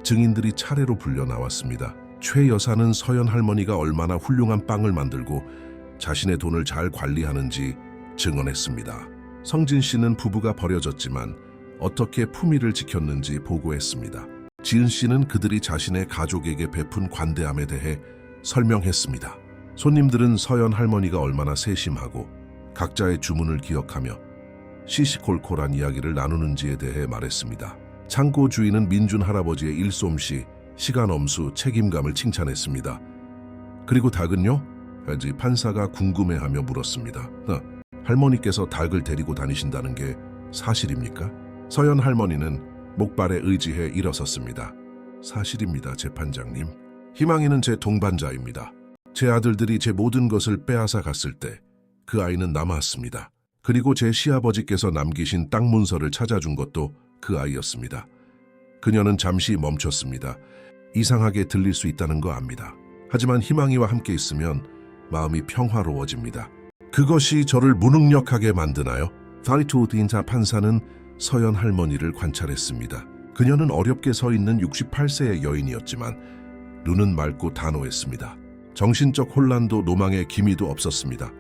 증인들이 차례로 불려 나왔습니다. 최 여사는 서연 할머니가 얼마나 훌륭한 빵을 만들고 자신의 돈을 잘 관리하는지 증언했습니다. 성진 씨는 부부가 버려졌지만 어떻게 품위를 지켰는지 보고했습니다. 지은 씨는 그들이 자신의 가족에게 베푼 관대함에 대해 설명했습니다. 손님들은 서연 할머니가 얼마나 세심하고 각자의 주문을 기억하며 시시콜콜한 이야기를 나누는지에 대해 말했습니다. 창고 주인은 민준 할아버지의 일솜씨, 시간 엄수, 책임감을 칭찬했습니다. 그리고 닭은요? 하지 판사가 궁금해하며 물었습니다. 할머니께서 닭을 데리고 다니신다는 게 사실입니까? 서연 할머니는 목발에 의지해 일어섰습니다. 사실입니다, 재판장님. 희망이는 제 동반자입니다. 제 아들들이 제 모든 것을 빼앗아 갔을 때 그 아이는 남았습니다. 그리고 제 시아버지께서 남기신 땅 문서를 찾아준 것도 그 아이였습니다. 그녀는 잠시 멈췄습니다. 이상하게 들릴 수 있다는 거 압니다. 하지만 희망이와 함께 있으면 마음이 평화로워집니다. 그것이 저를 무능력하게 만드나요? 파리투드인자 판사는 서연 할머니를 관찰했습니다. 그녀는 어렵게 서 있는 68세의 여인이었지만 눈은 맑고 단호했습니다. 정신적 혼란도 노망의 기미도 없었습니다.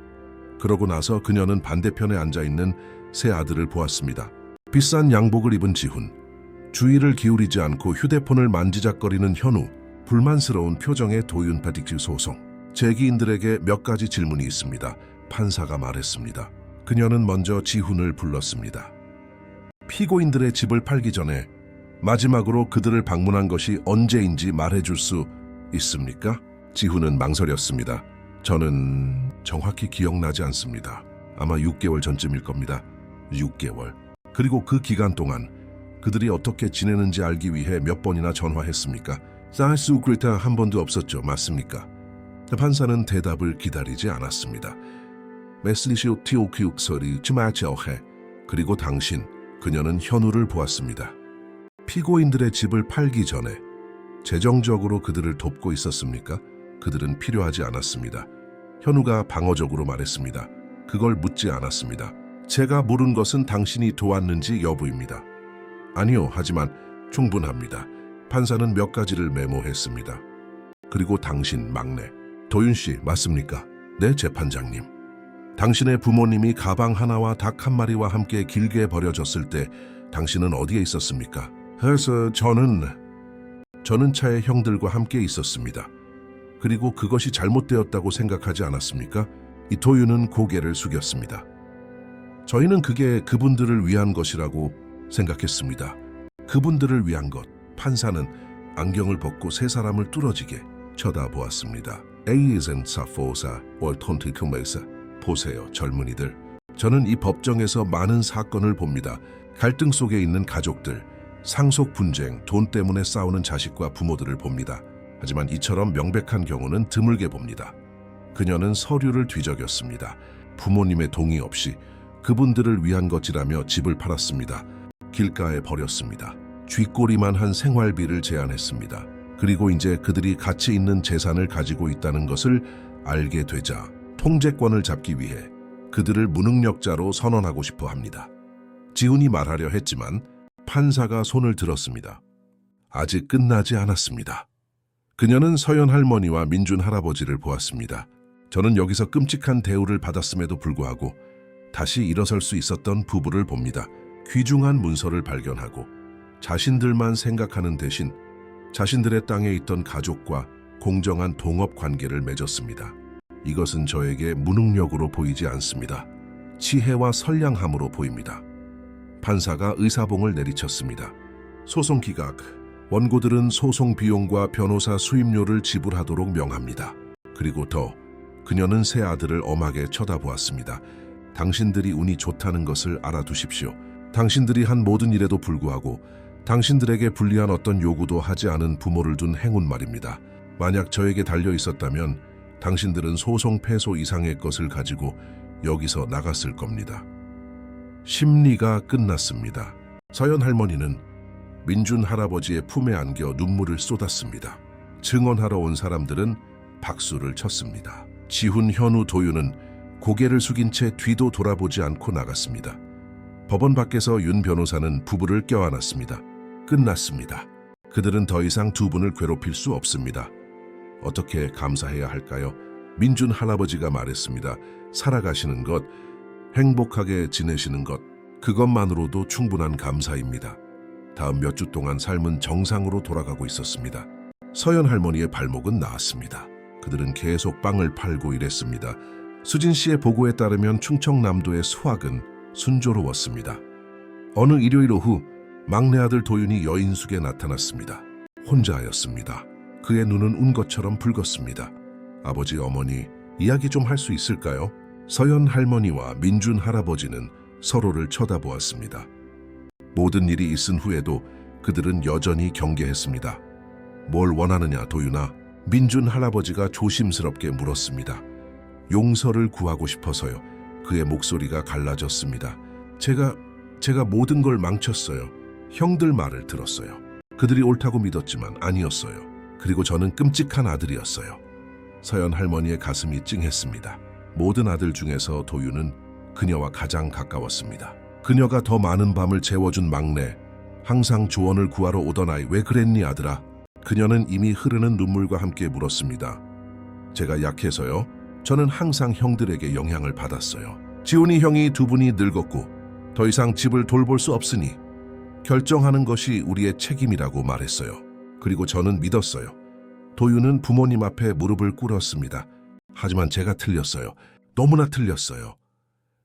그러고 나서 그녀는 반대편에 앉아있는 세 아들을 보았습니다. 비싼 양복을 입은 지훈, 주의를 기울이지 않고 휴대폰을 만지작거리는 현우, 불만스러운 표정의 도윤 파딕지 소송. 제기인들에게 몇 가지 질문이 있습니다. 판사가 말했습니다. 그녀는 먼저 지훈을 불렀습니다. 피고인들의 집을 팔기 전에 마지막으로 그들을 방문한 것이 언제인지 말해줄 수 있습니까? 지훈은 망설였습니다. 저는 정확히 기억나지 않습니다. 아마 6개월 전쯤일 겁니다. 6개월. 그리고 그 기간 동안 그들이 어떻게 지내는지 알기 위해 몇 번이나 전화했습니까? 사이스 그리타 한 번도 없었죠. 맞습니까? 판사는 대답을 기다리지 않았습니다. 메슬리시오 티오키욱 소리 치마치어해. 그리고 당신, 그녀는 현우를 보았습니다. 피고인들의 집을 팔기 전에 재정적으로 그들을 돕고 있었습니까? 그들은 필요하지 않았습니다. 현우가 방어적으로 말했습니다. 그걸 묻지 않았습니다. 제가 물은 것은 당신이 도왔는지 여부입니다. 아니요, 하지만 충분합니다. 판사는 몇 가지를 메모했습니다. 그리고 당신 막내, 도윤 씨 맞습니까? 네, 재판장님. 당신의 부모님이 가방 하나와 닭 한 마리와 함께 길게 버려졌을 때 당신은 어디에 있었습니까? 그래서 저는 차에 형들과 함께 있었습니다. 그리고 그것이 잘못되었다고 생각하지 않았습니까? 이 도윤은 고개를 숙였습니다. 저희는 그게 그분들을 위한 것이라고 생각했습니다. 그분들을 위한 것. 판사는 안경을 벗고 세 사람을 뚫어지게 쳐다보았습니다. 에이젠 사포사 월톤티크메사. 보세요, 젊은이들. 저는 이 법정에서 많은 사건을 봅니다. 갈등 속에 있는 가족들, 상속 분쟁, 돈 때문에 싸우는 자식과 부모들을 봅니다. 하지만 이처럼 명백한 경우는 드물게 봅니다. 그녀는 서류를 뒤적였습니다. 부모님의 동의 없이 그분들을 위한 것이라며 집을 팔았습니다. 길가에 버렸습니다. 쥐꼬리만 한 생활비를 제안했습니다. 그리고 이제 그들이 가치 있는 재산을 가지고 있다는 것을 알게 되자 통제권을 잡기 위해 그들을 무능력자로 선언하고 싶어 합니다. 지훈이 말하려 했지만 판사가 손을 들었습니다. 아직 끝나지 않았습니다. 그녀는 서연 할머니와 민준 할아버지를 보았습니다. 저는 여기서 끔찍한 대우를 받았음에도 불구하고 다시 일어설 수 있었던 부부를 봅니다. 귀중한 문서를 발견하고 자신들만 생각하는 대신 자신들의 땅에 있던 가족과 공정한 동업 관계를 맺었습니다. 이것은 저에게 무능력으로 보이지 않습니다. 지혜와 선량함으로 보입니다. 판사가 의사봉을 내리쳤습니다. 소송 기각. 원고들은 소송 비용과 변호사 수임료를 지불하도록 명합니다. 그리고 더 그녀는 세 아들을 엄하게 쳐다보았습니다. 당신들이 운이 좋다는 것을 알아두십시오. 당신들이 한 모든 일에도 불구하고 당신들에게 불리한 어떤 요구도 하지 않은 부모를 둔 행운 말입니다. 만약 저에게 달려 있었다면 당신들은 소송 패소 이상의 것을 가지고 여기서 나갔을 겁니다. 심리가 끝났습니다. 서연 할머니는 민준 할아버지의 품에 안겨 눈물을 쏟았습니다. 증언하러 온 사람들은 박수를 쳤습니다. 지훈, 현우, 도윤은 고개를 숙인 채 뒤도 돌아보지 않고 나갔습니다. 법원 밖에서 윤 변호사는 부부를 껴안았습니다. 끝났습니다. 그들은 더 이상 두 분을 괴롭힐 수 없습니다. 어떻게 감사해야 할까요? 민준 할아버지가 말했습니다. 살아가시는 것, 행복하게 지내시는 것, 그것만으로도 충분한 감사입니다. 다음 몇 주 동안 삶은 정상으로 돌아가고 있었습니다. 서연 할머니의 발목은 나았습니다. 그들은 계속 빵을 팔고 일했습니다. 수진 씨의 보고에 따르면 충청남도의 수학은 순조로웠습니다. 어느 일요일 오후 막내 아들 도윤이 여인숙에 나타났습니다. 혼자였습니다. 그의 눈은 운 것처럼 붉었습니다. 아버지, 어머니, 이야기 좀 할 수 있을까요? 서연 할머니와 민준 할아버지는 서로를 쳐다보았습니다. 모든 일이 있은 후에도 그들은 여전히 경계했습니다. 뭘 원하느냐, 도윤아? 민준 할아버지가 조심스럽게 물었습니다. 용서를 구하고 싶어서요. 그의 목소리가 갈라졌습니다. 제가 모든 걸 망쳤어요. 형들 말을 들었어요. 그들이 옳다고 믿었지만 아니었어요. 그리고 저는 끔찍한 아들이었어요. 서연 할머니의 가슴이 찡했습니다. 모든 아들 중에서 도윤은 그녀와 가장 가까웠습니다. 그녀가 더 많은 밤을 재워준 막내, 항상 조언을 구하러 오던 아이, 왜 그랬니 아들아? 그녀는 이미 흐르는 눈물과 함께 물었습니다. 제가 약해서요? 저는 항상 형들에게 영향을 받았어요. 지훈이 형이 두 분이 늙었고 더 이상 집을 돌볼 수 없으니 결정하는 것이 우리의 책임이라고 말했어요. 그리고 저는 믿었어요. 도윤은 부모님 앞에 무릎을 꿇었습니다. 하지만 제가 틀렸어요. 너무나 틀렸어요.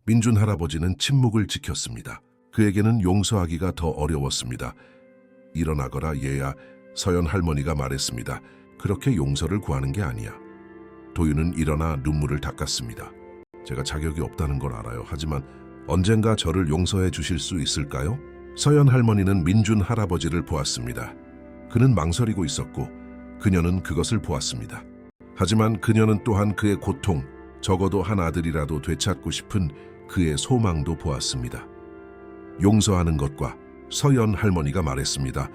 민준 할아버지는 침묵을 지켰습니다. 그에게는 용서하기가 더 어려웠습니다. 일어나거라 얘야, 서연 할머니가 말했습니다. 그렇게 용서를 구하는 게 아니야. 도윤은 일어나 눈물을 닦았습니다. 제가 자격이 없다는 걸 알아요. 하지만 언젠가 저를 용서해 주실 수 있을까요? 서연 할머니는 민준 할아버지를 보았습니다. 그는 망설이고 있었고 그녀는 그것을 보았습니다. 하지만 그녀는 또한 그의 고통, 적어도 한 아들이라도 되찾고 싶은 그의 소망도 보았습니다. 용서하는 것과 서연 할머니가 말했습니다.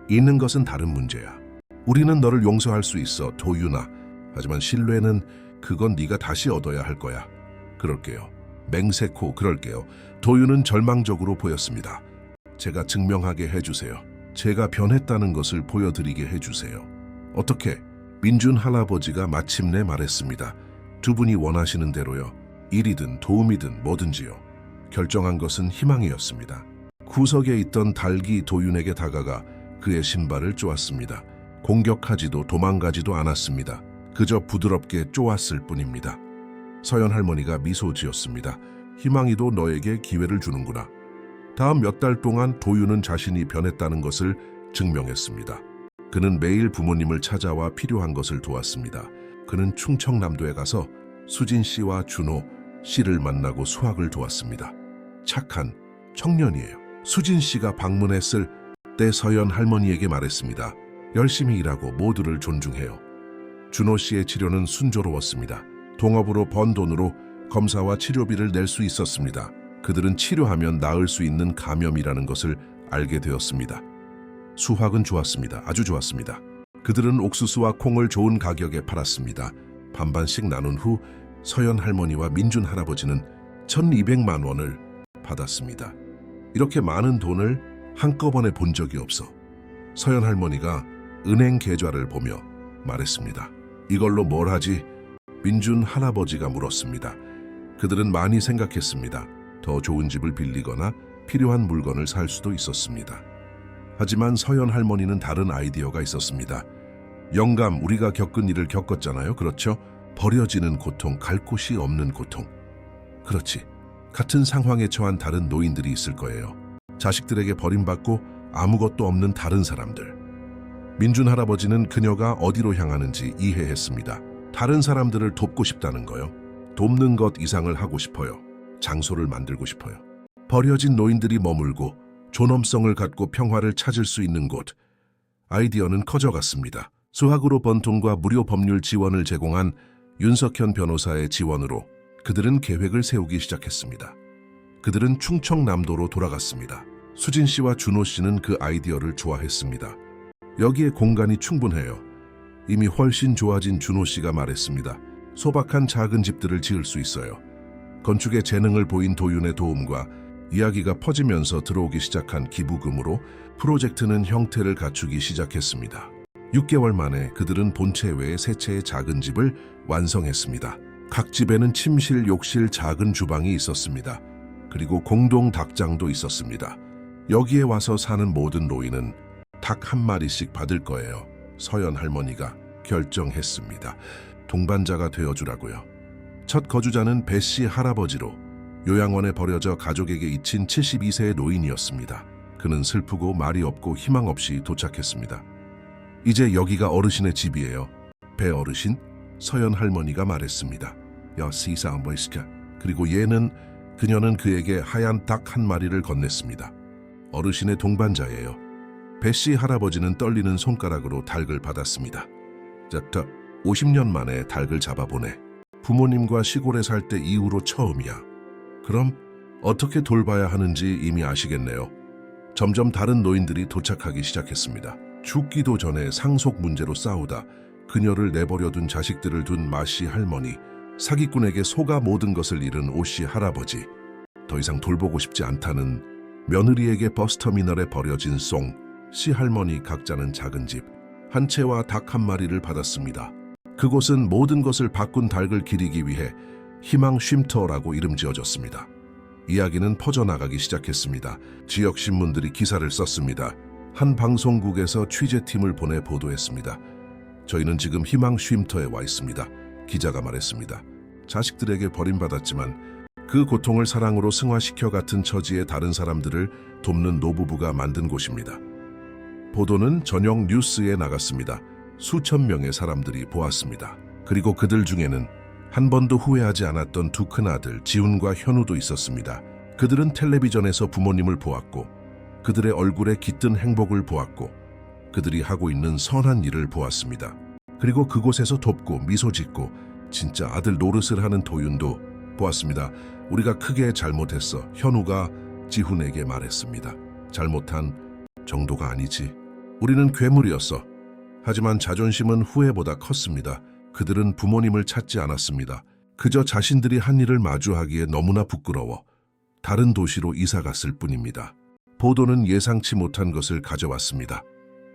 있는 것은 다른 문제야. 우리는 너를 용서할 수 있어, 도윤아. 하지만 신뢰는 그건 네가 다시 얻어야 할 거야. 그럴게요. 맹세코 그럴게요. 도윤은 절망적으로 보였습니다. 제가 증명하게 해주세요. 제가 변했다는 것을 보여드리게 해주세요. 어떻게? 민준 할아버지가 마침내 말했습니다. 두 분이 원하시는 대로요. 일이든 도움이든 뭐든지요. 결정한 것은 희망이었습니다. 구석에 있던 닭이 도윤에게 다가가 그의 신발을 쪼았습니다. 공격하지도 도망가지도 않았습니다. 그저 부드럽게 쪼았을 뿐입니다. 서연 할머니가 미소 지었습니다. 희망이도 너에게 기회를 주는구나. 다음 몇 달 동안 도윤은 자신이 변했다는 것을 증명했습니다. 그는 매일 부모님을 찾아와 필요한 것을 도왔습니다. 그는 충청남도에 가서 수진 씨와 준호 씨를 만나고 수학을 도왔습니다. 착한 청년이에요. 수진 씨가 방문했을 때 서연 할머니에게 말했습니다. 열심히 일하고 모두를 존중해요. 준호 씨의 치료는 순조로웠습니다. 동업으로 번 돈으로 검사와 치료비를 낼 수 있었습니다. 그들은 치료하면 나을 수 있는 감염이라는 것을 알게 되었습니다. 수확은 좋았습니다. 아주 좋았습니다. 그들은 옥수수와 콩을 좋은 가격에 팔았습니다. 반반씩 나눈 후 서연 할머니와 민준 할아버지는 1,200만 원을 받았습니다. 이렇게 많은 돈을 한꺼번에 본 적이 없어. 서연 할머니가 은행 계좌를 보며 말했습니다. 이걸로 뭘 하지? 민준 할아버지가 물었습니다. 그들은 많이 생각했습니다. 더 좋은 집을 빌리거나 필요한 물건을 살 수도 있었습니다. 하지만 서연 할머니는 다른 아이디어가 있었습니다. 영감, 우리가 겪은 일을 겪었잖아요. 그렇죠? 버려지는 고통, 갈 곳이 없는 고통. 그렇지. 같은 상황에 처한 다른 노인들이 있을 거예요. 자식들에게 버림받고 아무것도 없는 다른 사람들. 민준 할아버지는 그녀가 어디로 향하는지 이해했습니다. 다른 사람들을 돕고 싶다는 거요. 돕는 것 이상을 하고 싶어요. 장소를 만들고 싶어요. 버려진 노인들이 머물고 존엄성을 갖고 평화를 찾을 수 있는 곳. 아이디어는 커져갔습니다. 수학으로 번 돈과 무료 법률 지원을 제공한 윤석현 변호사의 지원으로 그들은 계획을 세우기 시작했습니다. 그들은 충청남도로 돌아갔습니다. 수진 씨와 준호 씨는 그 아이디어를 좋아했습니다. 여기에 공간이 충분해요. 이미 훨씬 좋아진 준호 씨가 말했습니다. 소박한 작은 집들을 지을 수 있어요. 건축에 재능을 보인 도윤의 도움과 이야기가 퍼지면서 들어오기 시작한 기부금으로 프로젝트는 형태를 갖추기 시작했습니다. 6개월 만에 그들은 본체 외에 세 채의 작은 집을 완성했습니다. 각 집에는 침실, 욕실, 작은 주방이 있었습니다. 그리고 공동 닭장도 있었습니다. 여기에 와서 사는 모든 노인은 닭 한 마리씩 받을 거예요. 서연 할머니가 결정했습니다. 동반자가 되어주라고요. 첫 거주자는 배 씨 할아버지로 요양원에 버려져 가족에게 잊힌 72세의 노인이었습니다. 그는 슬프고 말이 없고 희망 없이 도착했습니다. 이제 여기가 어르신의 집이에요. 배 어르신? 서연 할머니가 말했습니다. 그리고 그녀는 그에게 하얀 닭 한 마리를 건넸습니다. 어르신의 동반자예요. 배 씨 할아버지는 떨리는 손가락으로 닭을 받았습니다. 50년 만에 닭을 잡아보내. 부모님과 시골에 살 때 이후로 처음이야. 그럼 어떻게 돌봐야 하는지 이미 아시겠네요. 점점 다른 노인들이 도착하기 시작했습니다. 죽기도 전에 상속 문제로 싸우다 그녀를 내버려둔 자식들을 둔 마씨 할머니, 사기꾼에게 속아 모든 것을 잃은 오씨 할아버지, 더 이상 돌보고 싶지 않다는 며느리에게 버스터미널에 버려진 송 씨 할머니, 각자는 작은 집 한 채와 닭 한 마리를 받았습니다. 그곳은 모든 것을 바꾼 닭을 기리기 위해 희망 쉼터라고 이름 지어졌습니다. 이야기는 퍼져나가기 시작했습니다. 지역 신문들이 기사를 썼습니다. 한 방송국에서 취재팀을 보내 보도했습니다. 저희는 지금 희망 쉼터에 와 있습니다. 기자가 말했습니다. 자식들에게 버림받았지만 그 고통을 사랑으로 승화시켜 같은 처지의 다른 사람들을 돕는 노부부가 만든 곳입니다. 보도는 저녁 뉴스에 나갔습니다. 수천 명의 사람들이 보았습니다. 그리고 그들 중에는 한 번도 후회하지 않았던 두 큰아들 지훈과 현우도 있었습니다. 그들은 텔레비전에서 부모님을 보았고 그들의 얼굴에 깃든 행복을 보았고 그들이 하고 있는 선한 일을 보았습니다. 그리고 그곳에서 돕고 미소 짓고 진짜 아들 노릇을 하는 도윤도 보았습니다. 우리가 크게 잘못했어. 현우가 지훈에게 말했습니다. 잘못한 정도가 아니지. 우리는 괴물이었어. 하지만 자존심은 후회보다 컸습니다. 그들은 부모님을 찾지 않았습니다. 그저 자신들이 한 일을 마주하기에 너무나 부끄러워 다른 도시로 이사 갔을 뿐입니다. 보도는 예상치 못한 것을 가져왔습니다.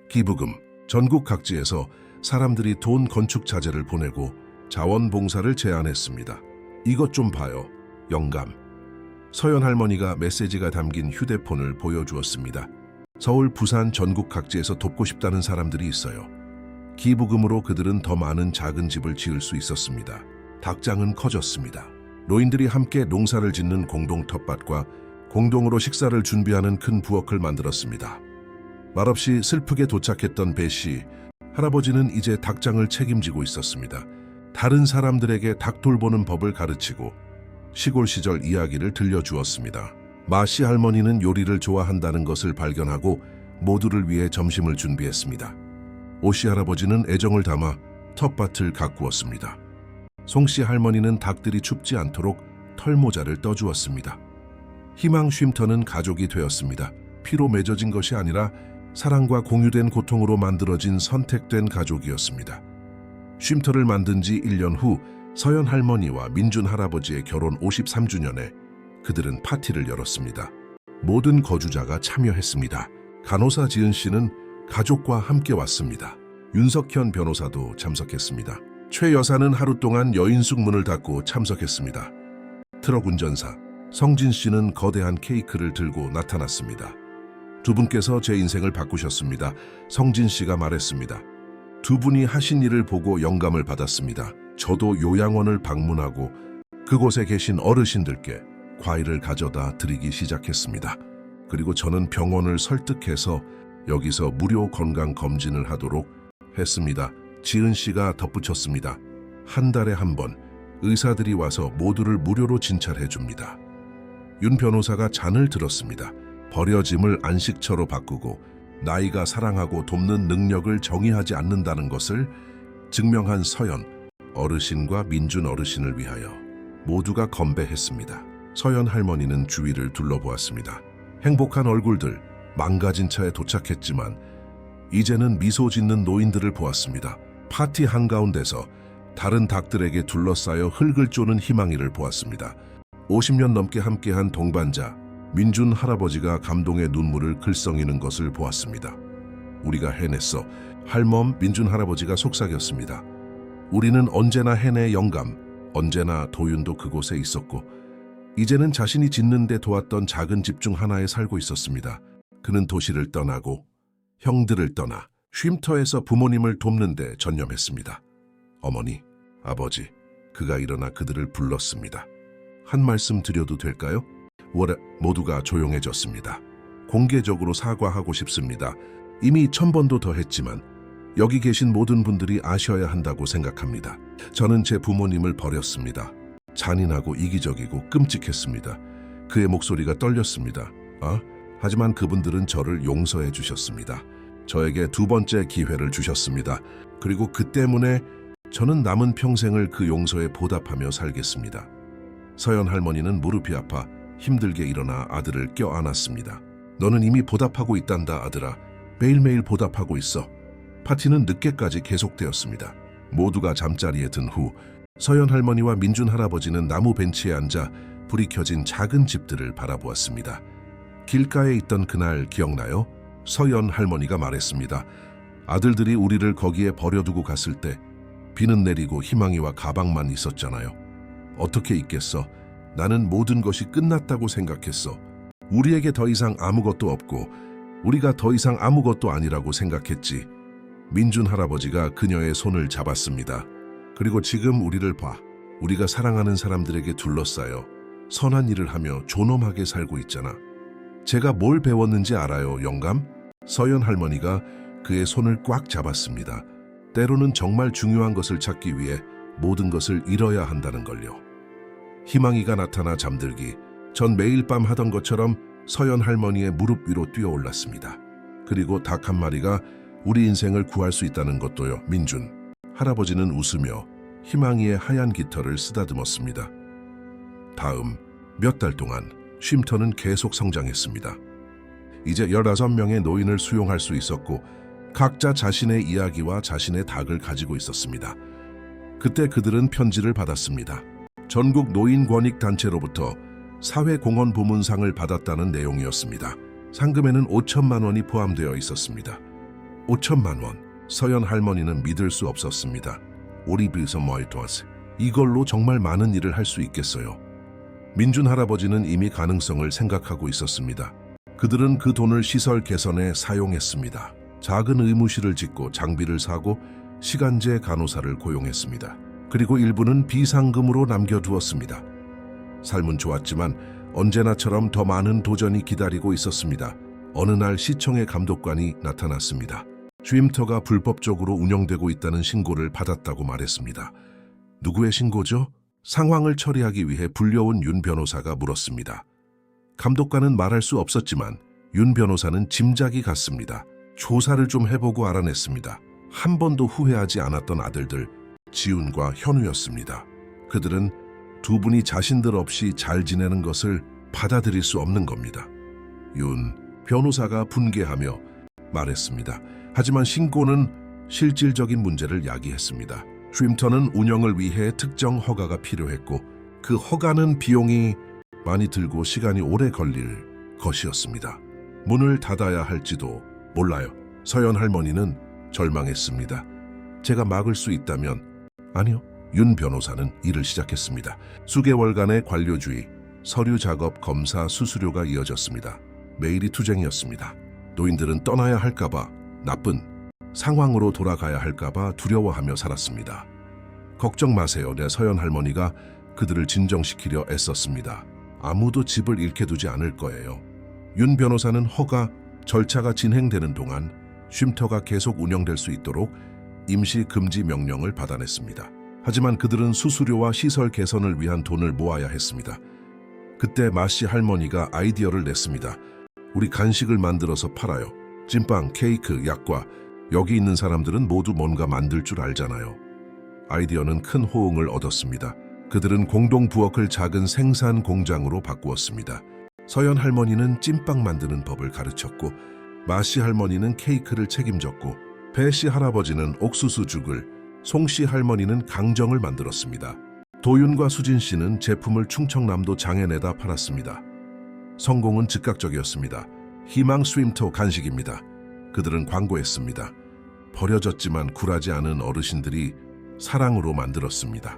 기부금. 전국 각지에서 사람들이 돈 건축 자재를 보내고 자원봉사를 제안했습니다. 이것 좀 봐요. 영감. 서연 할머니가 메시지가 담긴 휴대폰을 보여주었습니다. 서울, 부산, 전국 각지에서 돕고 싶다는 사람들이 있어요. 기부금으로 그들은 더 많은 작은 집을 지을 수 있었습니다. 닭장은 커졌습니다. 노인들이 함께 농사를 짓는 공동 텃밭과 공동으로 식사를 준비하는 큰 부엌을 만들었습니다. 말없이 슬프게 도착했던 배 씨, 할아버지는 이제 닭장을 책임지고 있었습니다. 다른 사람들에게 닭 돌보는 법을 가르치고 시골 시절 이야기를 들려주었습니다. 마씨 할머니는 요리를 좋아한다는 것을 발견하고 모두를 위해 점심을 준비했습니다. 오씨 할아버지는 애정을 담아 텃밭을 가꾸었습니다. 송씨 할머니는 닭들이 춥지 않도록 털모자를 떠주었습니다. 희망 쉼터는 가족이 되었습니다. 피로 맺어진 것이 아니라 사랑과 공유된 고통으로 만들어진 선택된 가족이었습니다. 쉼터를 만든 지 1년 후 서연 할머니와 민준 할아버지의 결혼 53주년에 그들은 파티를 열었습니다. 모든 거주자가 참여했습니다. 간호사 지은 씨는 가족과 함께 왔습니다. 윤석현 변호사도 참석했습니다. 최 여사는 하루 동안 여인숙 문을 닫고 참석했습니다. 트럭 운전사 성진 씨는 거대한 케이크를 들고 나타났습니다. 두 분께서 제 인생을 바꾸셨습니다. 성진 씨가 말했습니다. 두 분이 하신 일을 보고 영감을 받았습니다. 저도 요양원을 방문하고 그곳에 계신 어르신들께 과일을 가져다 드리기 시작했습니다. 그리고 저는 병원을 설득해서 여기서 무료 건강검진을 하도록 했습니다. 지은 씨가 덧붙였습니다. 한 달에 한 번 의사들이 와서 모두를 무료로 진찰해 줍니다. 윤 변호사가 잔을 들었습니다. 버려짐을 안식처로 바꾸고 나이가 사랑하고 돕는 능력을 정의하지 않는다는 것을 증명한 서연 어르신과 민준 어르신을 위하여 모두가 건배했습니다. 서연 할머니는 주위를 둘러보았습니다. 행복한 얼굴들, 망가진 차에 도착했지만 이제는 미소 짓는 노인들을 보았습니다. 파티 한가운데서 다른 닭들에게 둘러싸여 흙을 쪼는 희망이를 보았습니다. 50년 넘게 함께한 동반자 민준 할아버지가 감동의 눈물을 글썽이는 것을 보았습니다. 우리가 해냈어. 할멈 민준 할아버지가 속삭였습니다. 우리는 언제나 해내 영감, 언제나 도윤도 그곳에 있었고 이제는 자신이 짓는 데 도왔던 작은 집 중 하나에 살고 있었습니다. 그는 도시를 떠나고 형들을 떠나 쉼터에서 부모님을 돕는 데 전념했습니다. 어머니, 아버지, 그가 일어나 그들을 불렀습니다. 한 말씀 드려도 될까요? 모두가 조용해졌습니다. 공개적으로 사과하고 싶습니다. 이미 1000번도 더 했지만 여기 계신 모든 분들이 아셔야 한다고 생각합니다. 저는 제 부모님을 버렸습니다. 잔인하고 이기적이고 끔찍했습니다. 그의 목소리가 떨렸습니다. 하지만 그분들은 저를 용서해 주셨습니다. 저에게 두 번째 기회를 주셨습니다. 그리고 그 때문에 저는 남은 평생을 그 용서에 보답하며 살겠습니다. 서연 할머니는 무릎이 아파 힘들게 일어나 아들을 껴안았습니다. 너는 이미 보답하고 있단다, 아들아. 매일매일 보답하고 있어. 파티는 늦게까지 계속되었습니다. 모두가 잠자리에 든 후 서연 할머니와 민준 할아버지는 나무 벤치에 앉아 불이 켜진 작은 집들을 바라보았습니다. 길가에 있던 그날 기억나요? 서연 할머니가 말했습니다. 아들들이 우리를 거기에 버려두고 갔을 때 비는 내리고 희망이와 가방만 있었잖아요. 어떻게 있겠어? 나는 모든 것이 끝났다고 생각했어. 우리에게 더 이상 아무것도 없고 우리가 더 이상 아무것도 아니라고 생각했지. 민준 할아버지가 그녀의 손을 잡았습니다. 그리고 지금 우리를 봐. 우리가 사랑하는 사람들에게 둘러싸여 선한 일을 하며 존엄하게 살고 있잖아. 제가 뭘 배웠는지 알아요, 영감? 서연 할머니가 그의 손을 꽉 잡았습니다. 때로는 정말 중요한 것을 찾기 위해 모든 것을 잃어야 한다는 걸요. 희망이가 나타나 잠들기 전 매일 밤 하던 것처럼 서연 할머니의 무릎 위로 뛰어올랐습니다. 그리고 닭 한 마리가 우리 인생을 구할 수 있다는 것도요, 민준. 할아버지는 웃으며 희망이의 하얀 깃털을 쓰다듬었습니다. 다음 몇 달 동안 쉼터는 계속 성장했습니다. 이제 16명의 노인을 수용할 수 있었고 각자 자신의 이야기와 자신의 닭을 가지고 있었습니다. 그때 그들은 편지를 받았습니다. 전국 노인권익단체로부터 사회공헌부문상을 받았다는 내용이었습니다. 상금에는 5천만 원이 포함되어 있었습니다. 5천만 원. 서연 할머니는 믿을 수 없었습니다. 우리 비서 뭐이토스. 이걸로 정말 많은 일을 할 수 있겠어요. 민준 할아버지는 이미 가능성을 생각하고 있었습니다. 그들은 그 돈을 시설 개선에 사용했습니다. 작은 의무실을 짓고 장비를 사고 시간제 간호사를 고용했습니다. 그리고 일부는 비상금으로 남겨두었습니다. 삶은 좋았지만 언제나처럼 더 많은 도전이 기다리고 있었습니다. 어느 날 시청의 감독관이 나타났습니다. 쉼터가 불법적으로 운영되고 있다는 신고를 받았다고 말했습니다. 누구의 신고죠? 상황을 처리하기 위해 불려온 윤 변호사가 물었습니다. 감독관은 말할 수 없었지만 윤 변호사는 짐작이 갔습니다. 조사를 좀 해보고 알아냈습니다. 한 번도 후회하지 않았던 아들들 지훈과 현우였습니다. 그들은 두 분이 자신들 없이 잘 지내는 것을 받아들일 수 없는 겁니다. 윤 변호사가 분개하며 말했습니다. 하지만 신고는 실질적인 문제를 야기했습니다. 쉼터는 운영을 위해 특정 허가가 필요했고 그 허가는 비용이 많이 들고 시간이 오래 걸릴 것이었습니다. 문을 닫아야 할지도 몰라요. 서연 할머니는 절망했습니다. 제가 막을 수 있다면 아니요. 윤 변호사는 일을 시작했습니다. 수개월간의 관료주의, 서류 작업, 검사, 수수료가 이어졌습니다. 매일이 투쟁이었습니다. 노인들은 떠나야 할까봐 나쁜 상황으로 돌아가야 할까봐 두려워하며 살았습니다. 걱정 마세요. 내 서연 할머니가 그들을 진정시키려 애썼습니다. 아무도 집을 잃게 두지 않을 거예요. 윤 변호사는 허가 절차가 진행되는 동안 쉼터가 계속 운영될 수 있도록 임시 금지 명령을 받아냈습니다. 하지만 그들은 수수료와 시설 개선을 위한 돈을 모아야 했습니다. 그때 마씨 할머니가 아이디어를 냈습니다. 우리 간식을 만들어서 팔아요. 찐빵, 케이크, 약과. 여기 있는 사람들은 모두 뭔가 만들 줄 알잖아요. 아이디어는 큰 호응을 얻었습니다. 그들은 공동 부엌을 작은 생산 공장으로 바꾸었습니다. 서연 할머니는 찐빵 만드는 법을 가르쳤고 마씨 할머니는 케이크를 책임졌고 배씨 할아버지는 옥수수죽을, 송씨 할머니는 강정을 만들었습니다. 도윤과 수진 씨는 제품을 충청남도 장에 내다 팔았습니다. 성공은 즉각적이었습니다. 희망 쉼터 간식입니다. 그들은 광고했습니다. 버려졌지만 굴하지 않은 어르신들이 사랑으로 만들었습니다.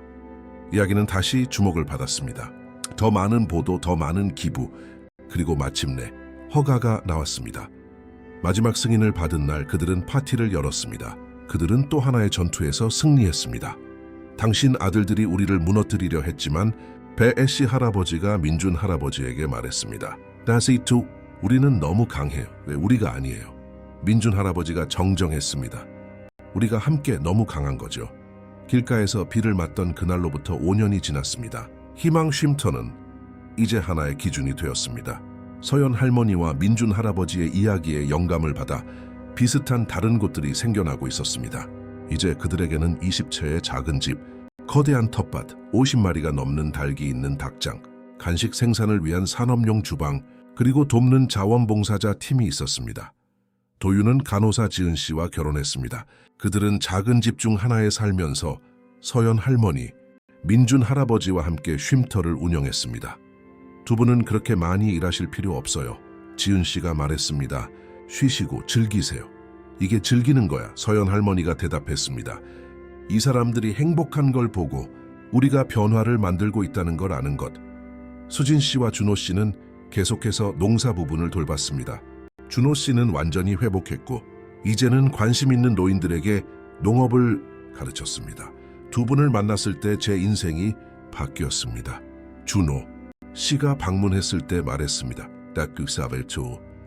이야기는 다시 주목을 받았습니다. 더 많은 보도, 더 많은 기부, 그리고 마침내 허가가 나왔습니다. 마지막 승인을 받은 날 그들은 파티를 열었습니다. 그들은 또 하나의 전투에서 승리했습니다. 당신 아들들이 우리를 무너뜨리려 했지만 배씨 할아버지가 민준 할아버지에게 말했습니다. That's it too. 우리는 너무 강해요. 왜 우리가 아니에요. 민준 할아버지가 정정했습니다. 우리가 함께 너무 강한 거죠. 길가에서 비를 맞던 그날로부터 5년이 지났습니다. 희망 쉼터는 이제 하나의 기준이 되었습니다. 서연 할머니와 민준 할아버지의 이야기에 영감을 받아 비슷한 다른 곳들이 생겨나고 있었습니다. 이제 그들에게는 20채의 작은 집, 거대한 텃밭, 50마리가 넘는 닭이 있는 닭장, 간식 생산을 위한 산업용 주방, 그리고 돕는 자원봉사자 팀이 있었습니다. 도윤은 간호사 지은 씨와 결혼했습니다. 그들은 작은 집 중 하나에 살면서 서연 할머니, 민준 할아버지와 함께 쉼터를 운영했습니다. 두 분은 그렇게 많이 일하실 필요 없어요. 지은 씨가 말했습니다. 쉬시고 즐기세요. 이게 즐기는 거야. 서연 할머니가 대답했습니다. 이 사람들이 행복한 걸 보고 우리가 변화를 만들고 있다는 걸 아는 것. 수진 씨와 준호 씨는 계속해서 농사 부분을 돌봤습니다. 준호 씨는 완전히 회복했고 이제는 관심 있는 노인들에게 농업을 가르쳤습니다. 두 분을 만났을 때 제 인생이 바뀌었습니다. 준호 씨가 방문했을 때 말했습니다.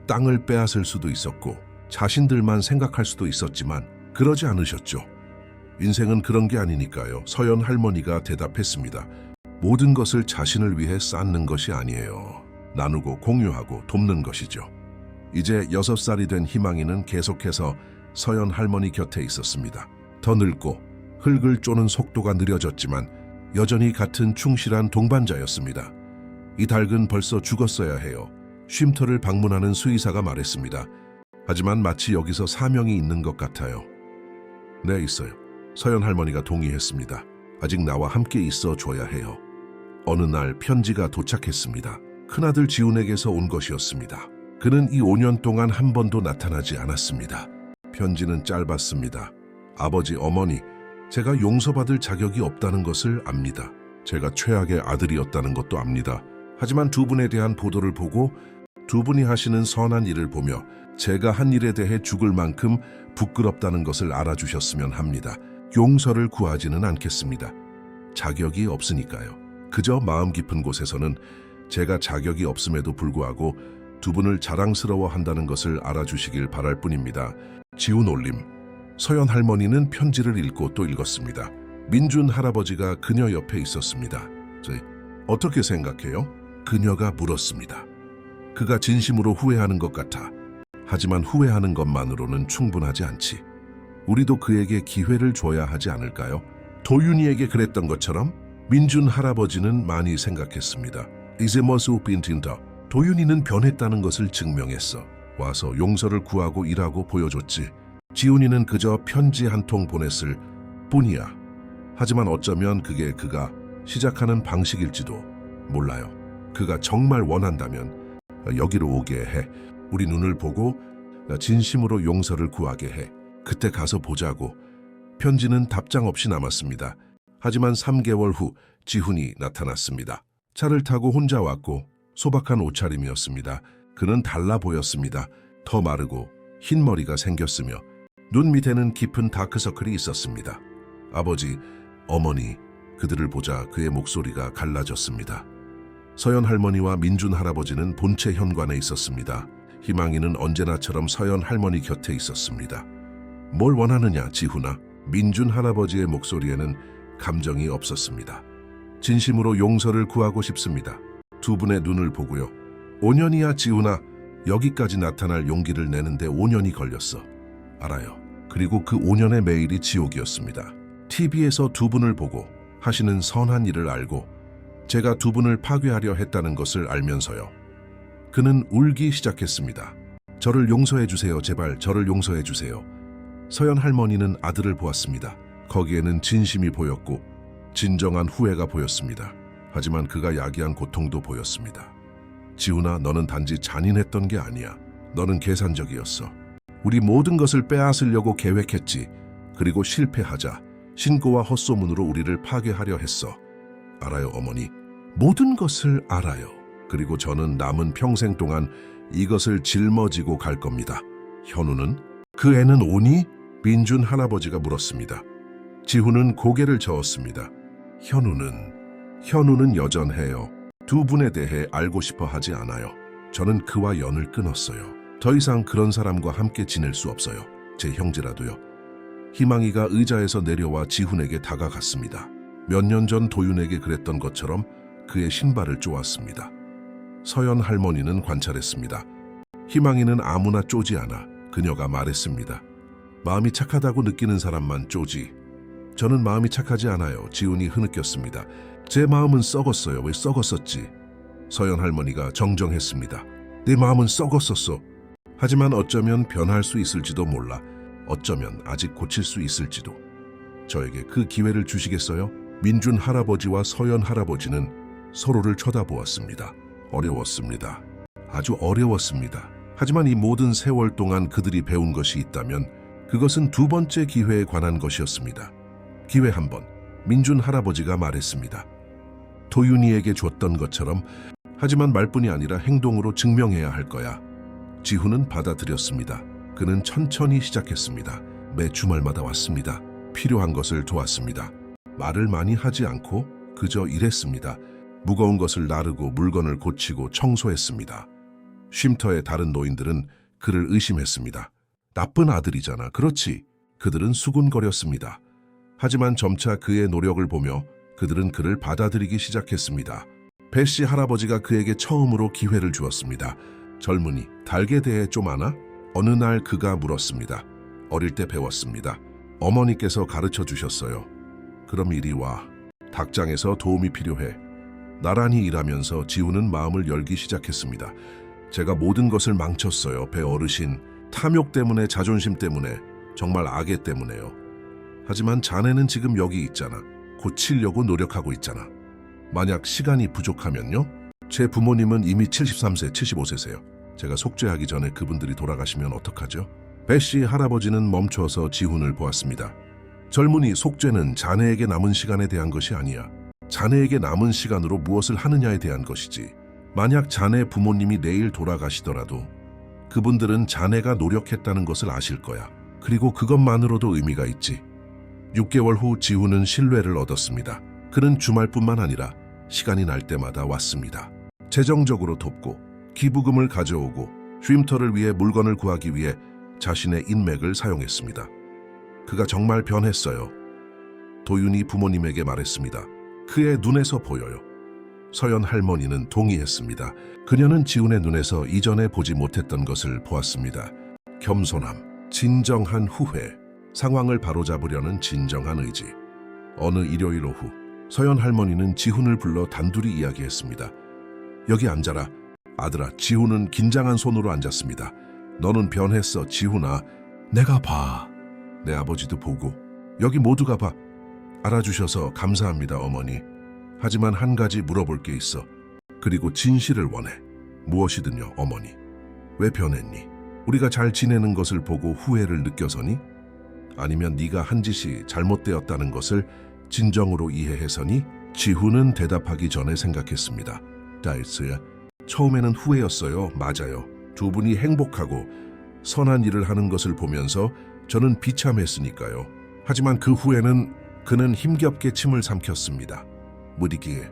땅을 빼앗을 수도 있었고 자신들만 생각할 수도 있었지만 그러지 않으셨죠. 인생은 그런 게 아니니까요. 서연 할머니가 대답했습니다. 모든 것을 자신을 위해 쌓는 것이 아니에요. 나누고 공유하고 돕는 것이죠. 이제 6살이 된 희망이는 계속해서 서연 할머니 곁에 있었습니다. 더 늙고 흙을 쪼는 속도가 느려졌지만 여전히 같은 충실한 동반자였습니다. 이 닭은 벌써 죽었어야 해요. 쉼터를 방문하는 수의사가 말했습니다. 하지만 마치 여기서 사명이 있는 것 같아요. 네, 있어요. 서연 할머니가 동의했습니다. 아직 나와 함께 있어 줘야 해요. 어느 날 편지가 도착했습니다. 큰아들 지훈에게서 온 것이었습니다. 그는 이 5년 동안 한 번도 나타나지 않았습니다. 편지는 짧았습니다. 아버지, 어머니, 제가 용서받을 자격이 없다는 것을 압니다. 제가 최악의 아들이었다는 것도 압니다. 하지만 두 분에 대한 보도를 보고 두 분이 하시는 선한 일을 보며 제가 한 일에 대해 죽을 만큼 부끄럽다는 것을 알아주셨으면 합니다. 용서를 구하지는 않겠습니다. 자격이 없으니까요. 그저 마음 깊은 곳에서는 제가 자격이 없음에도 불구하고 두 분을 자랑스러워한다는 것을 알아주시길 바랄 뿐입니다. 지훈 올림. 서연 할머니는 편지를 읽고 또 읽었습니다. 민준 할아버지가 그녀 옆에 있었습니다. 어떻게 생각해요? 그녀가 물었습니다. 그가 진심으로 후회하는 것 같아. 하지만 후회하는 것만으로는 충분하지 않지. 우리도 그에게 기회를 줘야 하지 않을까요? 도윤이에게 그랬던 것처럼 민준 할아버지는 많이 생각했습니다. 이제 모습 빈틴다. 도윤이는 변했다는 것을 증명했어. 와서 용서를 구하고 일하고 보여줬지. 지훈이는 그저 편지 한 통 보냈을 뿐이야. 하지만 어쩌면 그게 그가 시작하는 방식일지도 몰라요. 그가 정말 원한다면 여기로 오게 해. 우리 눈을 보고 진심으로 용서를 구하게 해. 그때 가서 보자고. 편지는 답장 없이 남았습니다. 하지만 3개월 후 지훈이 나타났습니다. 차를 타고 혼자 왔고 소박한 옷차림이었습니다. 그는 달라 보였습니다. 더 마르고 흰 머리가 생겼으며 눈 밑에는 깊은 다크서클이 있었습니다. 아버지, 어머니, 그들을 보자 그의 목소리가 갈라졌습니다. 서연 할머니와 민준 할아버지는 본체 현관에 있었습니다. 희망이는 언제나처럼 서연 할머니 곁에 있었습니다. 뭘 원하느냐, 지훈아? 민준 할아버지의 목소리에는 감정이 없었습니다. 진심으로 용서를 구하고 싶습니다. 두 분의 눈을 보고요. 5년이야, 지훈아. 여기까지 나타날 용기를 내는데 5년이 걸렸어. 알아요. 그리고 그 5년의 매일이 지옥이었습니다. TV에서 두 분을 보고 하시는 선한 일을 알고 제가 두 분을 파괴하려 했다는 것을 알면서요. 그는 울기 시작했습니다. 저를 용서해 주세요. 제발 저를 용서해 주세요. 서연 할머니는 아들을 보았습니다. 거기에는 진심이 보였고 진정한 후회가 보였습니다. 하지만 그가 야기한 고통도 보였습니다. 지훈아, 너는 단지 잔인했던 게 아니야. 너는 계산적이었어. 우리 모든 것을 빼앗으려고 계획했지. 그리고 실패하자 신고와 헛소문으로 우리를 파괴하려 했어. 알아요, 어머니. 모든 것을 알아요. 그리고 저는 남은 평생 동안 이것을 짊어지고 갈 겁니다. 현우는? 그 애는 오니? 민준 할아버지가 물었습니다. 지훈은 고개를 저었습니다. 현우는 여전해요. 두 분에 대해 알고 싶어 하지 않아요. 저는 그와 연을 끊었어요. 더 이상 그런 사람과 함께 지낼 수 없어요. 제 형제라도요. 희망이가 의자에서 내려와 지훈에게 다가갔습니다. 몇 년 전 도윤에게 그랬던 것처럼 그의 신발을 쪼았습니다. 서연 할머니는 관찰했습니다. 희망이는 아무나 쪼지 않아. 그녀가 말했습니다. 마음이 착하다고 느끼는 사람만 쪼지. 저는 마음이 착하지 않아요. 지훈이 흐느꼈습니다. 제 마음은 썩었어요. 왜 썩었었지? 서연 할머니가 정정했습니다. 내 마음은 썩었었어. 하지만 어쩌면 변할 수 있을지도 몰라. 어쩌면 아직 고칠 수 있을지도. 저에게 그 기회를 주시겠어요? 민준 할아버지와 서연 할아버지는 서로를 쳐다보았습니다. 어려웠습니다. 아주 어려웠습니다. 하지만 이 모든 세월 동안 그들이 배운 것이 있다면 그것은 두 번째 기회에 관한 것이었습니다. 기회 한 번, 민준 할아버지가 말했습니다. 도윤이에게 줬던 것처럼 하지만 말뿐이 아니라 행동으로 증명해야 할 거야. 지훈은 받아들였습니다. 그는 천천히 시작했습니다. 매 주말마다 왔습니다. 필요한 것을 도왔습니다. 말을 많이 하지 않고 그저 일했습니다. 무거운 것을 나르고 물건을 고치고 청소했습니다. 쉼터의 다른 노인들은 그를 의심했습니다. 나쁜 아들이잖아. 그렇지. 그들은 수군거렸습니다. 하지만 점차 그의 노력을 보며 그들은 그를 받아들이기 시작했습니다. 배씨 할아버지가 그에게 처음으로 기회를 주었습니다. 젊은이, 닭에 대해 좀 아나? 어느 날 그가 물었습니다. 어릴 때 배웠습니다. 어머니께서 가르쳐 주셨어요. 그럼 이리 와. 닭장에서 도움이 필요해. 나란히 일하면서 지훈은 마음을 열기 시작했습니다. 제가 모든 것을 망쳤어요. 배 어르신. 탐욕 때문에, 자존심 때문에, 정말 악애 때문에요. 하지만 자네는 지금 여기 있잖아. 고치려고 노력하고 있잖아. 만약 시간이 부족하면요? 제 부모님은 이미 73세, 75세세요. 제가 속죄하기 전에 그분들이 돌아가시면 어떡하죠? 배씨 할아버지는 멈춰서 지훈을 보았습니다. 젊은이, 속죄는 자네에게 남은 시간에 대한 것이 아니야. 자네에게 남은 시간으로 무엇을 하느냐에 대한 것이지. 만약 자네 부모님이 내일 돌아가시더라도 그분들은 자네가 노력했다는 것을 아실 거야. 그리고 그것만으로도 의미가 있지. 6개월 후 지훈은 신뢰를 얻었습니다. 그는 주말뿐만 아니라 시간이 날 때마다 왔습니다. 재정적으로 돕고 기부금을 가져오고 쉼터를 위해 물건을 구하기 위해 자신의 인맥을 사용했습니다. 그가 정말 변했어요. 도윤이 부모님에게 말했습니다. 그의 눈에서 보여요. 서연 할머니는 동의했습니다. 그녀는 지훈의 눈에서 이전에 보지 못했던 것을 보았습니다. 겸손함, 진정한 후회, 상황을 바로잡으려는 진정한 의지. 어느 일요일 오후 서연 할머니는 지훈을 불러 단둘이 이야기했습니다. 여기 앉아라. 아들아, 지훈은 긴장한 손으로 앉았습니다. 너는 변했어, 지훈아. 내가 봐. 내 아버지도 보고. 여기 모두가 봐. 알아주셔서 감사합니다, 어머니. 하지만 한 가지 물어볼 게 있어. 그리고 진실을 원해. 무엇이든요, 어머니. 왜 변했니? 우리가 잘 지내는 것을 보고 후회를 느껴서니? 아니면 네가 한 짓이 잘못되었다는 것을 진정으로 이해해서니? 지훈은 대답하기 전에 생각했습니다. 다이스야, 처음에는 후회였어요. 맞아요. 두 분이 행복하고 선한 일을 하는 것을 보면서 저는 비참했으니까요. 하지만 그 후에는 그는 힘겹게 침을 삼켰습니다. 무디기에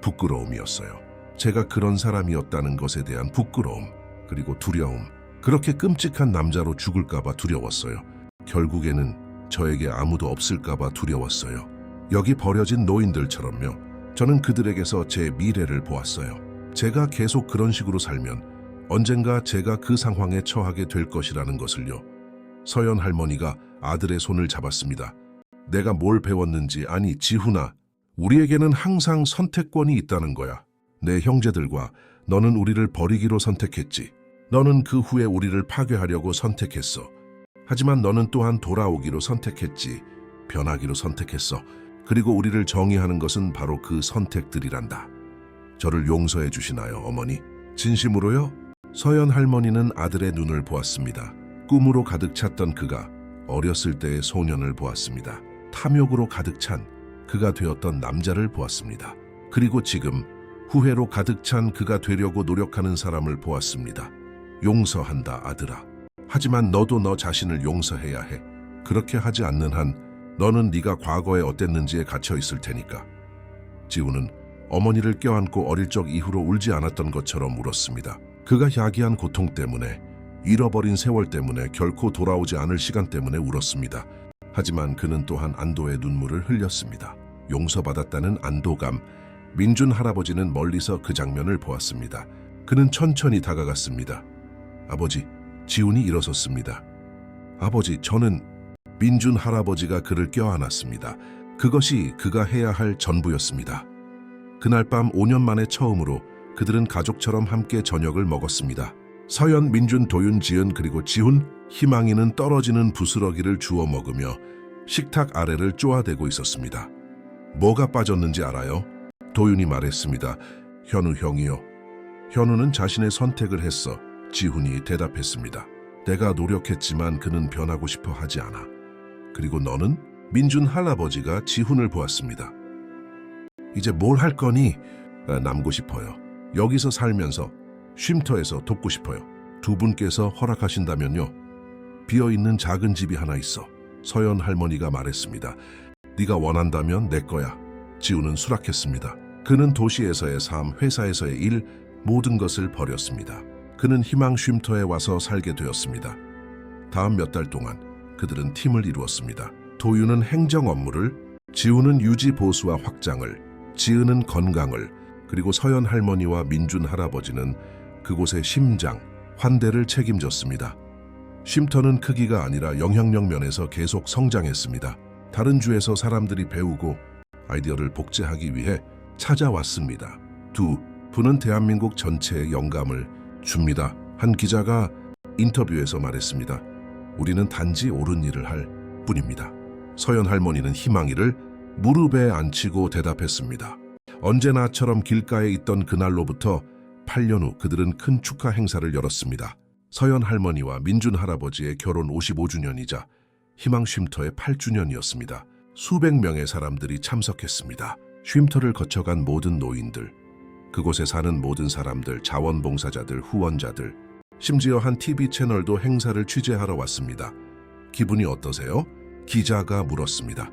부끄러움이었어요. 제가 그런 사람이었다는 것에 대한 부끄러움, 그리고 두려움. 그렇게 끔찍한 남자로 죽을까봐 두려웠어요. 결국에는 저에게 아무도 없을까봐 두려웠어요. 여기 버려진 노인들처럼요. 저는 그들에게서 제 미래를 보았어요. 제가 계속 그런 식으로 살면 언젠가 제가 그 상황에 처하게 될 것이라는 것을요. 서연 할머니가 아들의 손을 잡았습니다. 내가 뭘 배웠는지 아니, 지훈아. 우리에게는 항상 선택권이 있다는 거야. 내 형제들과 너는 우리를 버리기로 선택했지. 너는 그 후에 우리를 파괴하려고 선택했어. 하지만 너는 또한 돌아오기로 선택했지. 변하기로 선택했어. 그리고 우리를 정의하는 것은 바로 그 선택들이란다. 저를 용서해 주시나요, 어머니? 진심으로요? 서연 할머니는 아들의 눈을 보았습니다. 꿈으로 가득 찼던 그가 어렸을 때의 소년을 보았습니다. 탐욕으로 가득 찬 그가 되었던 남자를 보았습니다. 그리고 지금 후회로 가득 찬 그가 되려고 노력하는 사람을 보았습니다. 용서한다, 아들아. 하지만 너도 너 자신을 용서해야 해. 그렇게 하지 않는 한 너는 네가 과거에 어땠는지에 갇혀 있을 테니까. 지훈은 어머니를 껴안고 어릴 적 이후로 울지 않았던 것처럼 울었습니다. 그가 야기한 고통 때문에, 잃어버린 세월 때문에, 결코 돌아오지 않을 시간 때문에 울었습니다. 하지만 그는 또한 안도의 눈물을 흘렸습니다. 용서받았다는 안도감. 민준 할아버지는 멀리서 그 장면을 보았습니다. 그는 천천히 다가갔습니다. 아버지, 지훈이 일어섰습니다. 아버지, 저는... 민준 할아버지가 그를 껴안았습니다. 그것이 그가 해야 할 전부였습니다. 그날 밤 5년 만에 처음으로 그들은 가족처럼 함께 저녁을 먹었습니다. 서연, 민준, 도윤, 지은 그리고 지훈, 희망이는 떨어지는 부스러기를 주워 먹으며 식탁 아래를 쪼아대고 있었습니다. 뭐가 빠졌는지 알아요? 도윤이 말했습니다. 현우 형이요. 현우는 자신의 선택을 했어. 지훈이 대답했습니다. 내가 노력했지만 그는 변하고 싶어 하지 않아. 그리고 너는? 민준 할아버지가 지훈을 보았습니다. 이제 뭘 할 거니? 남고 싶어요. 여기서 살면서 쉼터에서 돕고 싶어요. 두 분께서 허락하신다면요. 비어있는 작은 집이 하나 있어. 서연 할머니가 말했습니다. 네가 원한다면 내 거야. 지훈은 수락했습니다. 그는 도시에서의 삶, 회사에서의 일, 모든 것을 버렸습니다. 그는 희망 쉼터에 와서 살게 되었습니다. 다음 몇 달 동안 그들은 팀을 이루었습니다. 도윤은 행정 업무를, 지훈은 유지 보수와 확장을, 지은은 건강을, 그리고 서연 할머니와 민준 할아버지는 그곳의 심장, 환대를 책임졌습니다. 쉼터는 크기가 아니라 영향력 면에서 계속 성장했습니다. 다른 주에서 사람들이 배우고 아이디어를 복제하기 위해 찾아왔습니다. 두 분은 대한민국 전체에 영감을 줍니다. 한 기자가 인터뷰에서 말했습니다. 우리는 단지 옳은 일을 할 뿐입니다. 서연 할머니는 희망이를 무릎에 앉히고 대답했습니다. 언제나처럼 길가에 있던 그날로부터 8년 후 그들은 큰 축하 행사를 열었습니다. 서연 할머니와 민준 할아버지의 결혼 55주년이자 희망 쉼터의 8주년이었습니다. 수백 명의 사람들이 참석했습니다. 쉼터를 거쳐간 모든 노인들, 그곳에 사는 모든 사람들, 자원봉사자들, 후원자들, 심지어 한 TV 채널도 행사를 취재하러 왔습니다. 기분이 어떠세요? 기자가 물었습니다.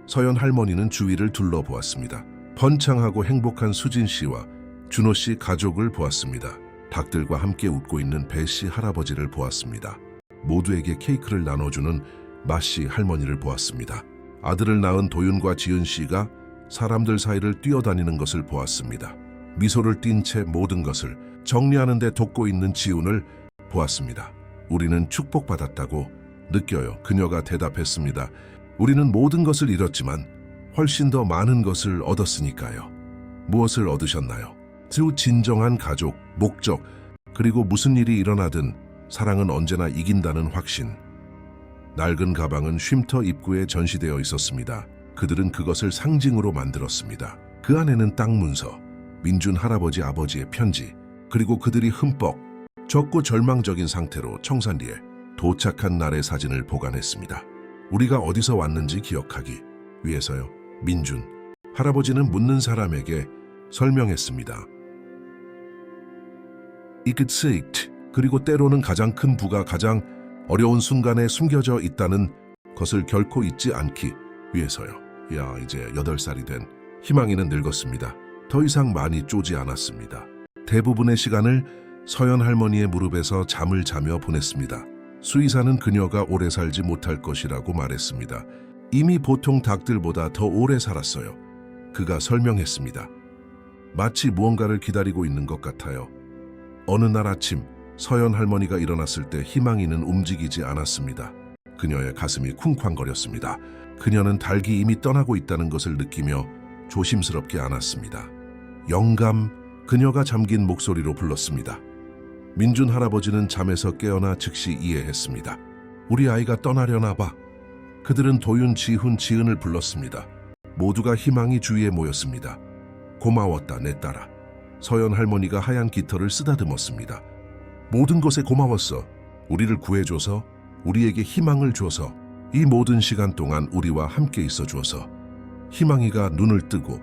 서연 할머니는 주위를 둘러보았습니다. 번창하고 행복한 수진 씨와 준호 씨 가족을 보았습니다. 닭들과 함께 웃고 있는 배 씨 할아버지를 보았습니다. 모두에게 케이크를 나눠주는 마 씨 할머니를 보았습니다. 아들을 낳은 도윤과 지은 씨가 사람들 사이를 뛰어다니는 것을 보았습니다. 미소를 띤 채 모든 것을 정리하는 데 돕고 있는 지훈을 보았습니다. 우리는 축복받았다고 느껴요. 그녀가 대답했습니다. 우리는 모든 것을 잃었지만 훨씬 더 많은 것을 얻었으니까요. 무엇을 얻으셨나요? 진정한 가족, 목적, 그리고 무슨 일이 일어나든 사랑은 언제나 이긴다는 확신. 낡은 가방은 쉼터 입구에 전시되어 있었습니다. 그들은 그것을 상징으로 만들었습니다. 그 안에는 땅 문서, 민준 할아버지 아버지의 편지, 그리고 그들이 흠뻑 적고 절망적인 상태로 청산리에 도착한 날의 사진을 보관했습니다. 우리가 어디서 왔는지 기억하기 위해서요. 민준 할아버지는 묻는 사람에게 설명했습니다. 그리고 때로는 가장 큰 부가 가장 어려운 순간에 숨겨져 있다는 것을 결코 잊지 않기 위해서요. 이제 8살이 된 희망이는 늙었습니다. 더 이상 많이 쪼지 않았습니다. 대부분의 시간을 서연 할머니의 무릎에서 잠을 자며 보냈습니다. 수의사는 그녀가 오래 살지 못할 것이라고 말했습니다. 이미 보통 닭들보다 더 오래 살았어요. 그가 설명했습니다. 마치 무언가를 기다리고 있는 것 같아요. 어느 날 아침 서연 할머니가 일어났을 때 희망이는 움직이지 않았습니다. 그녀의 가슴이 쿵쾅거렸습니다. 그녀는 닭이 이미 떠나고 있다는 것을 느끼며 조심스럽게 안았습니다. 영감, 그녀가 잠긴 목소리로 불렀습니다. 민준 할아버지는 잠에서 깨어나 즉시 이해했습니다. 우리 아이가 떠나려나 봐. 그들은 도윤, 지훈, 지은을 불렀습니다. 모두가 희망이 주위에 모였습니다. 고마웠다, 내 딸아. 서연 할머니가 하얀 깃털을 쓰다듬었습니다. 모든 것에 고마웠어. 우리를 구해줘서, 우리에게 희망을 줘서, 이 모든 시간 동안 우리와 함께 있어 주어서. 희망이가 눈을 뜨고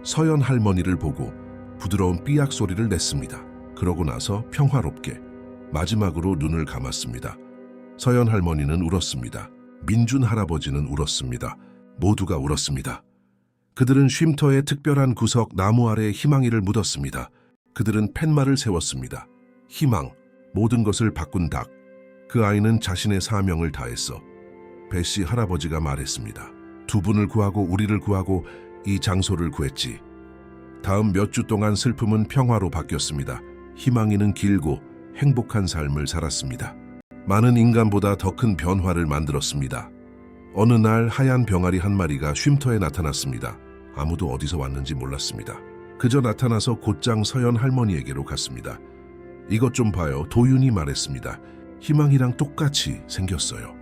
서연 할머니를 보고 부드러운 삐약 소리를 냈습니다. 그러고 나서 평화롭게 마지막으로 눈을 감았습니다. 서연 할머니는 울었습니다. 민준 할아버지는 울었습니다. 모두가 울었습니다. 그들은 쉼터의 특별한 구석 나무 아래에 희망이를 묻었습니다. 그들은 팻말을 세웠습니다. 희망, 모든 것을 바꾼 닭. 그 아이는 자신의 사명을 다했어. 배씨 할아버지가 말했습니다. 두 분을 구하고 우리를 구하고 이 장소를 구했지. 다음 몇 주 동안 슬픔은 평화로 바뀌었습니다. 희망이는 길고 행복한 삶을 살았습니다. 많은 인간보다 더 큰 변화를 만들었습니다. 어느 날 하얀 병아리 한 마리가 쉼터에 나타났습니다. 아무도 어디서 왔는지 몰랐습니다. 그저 나타나서 곧장 서연 할머니에게로 갔습니다. 이것 좀 봐요. 도윤이 말했습니다. 희망이랑 똑같이 생겼어요.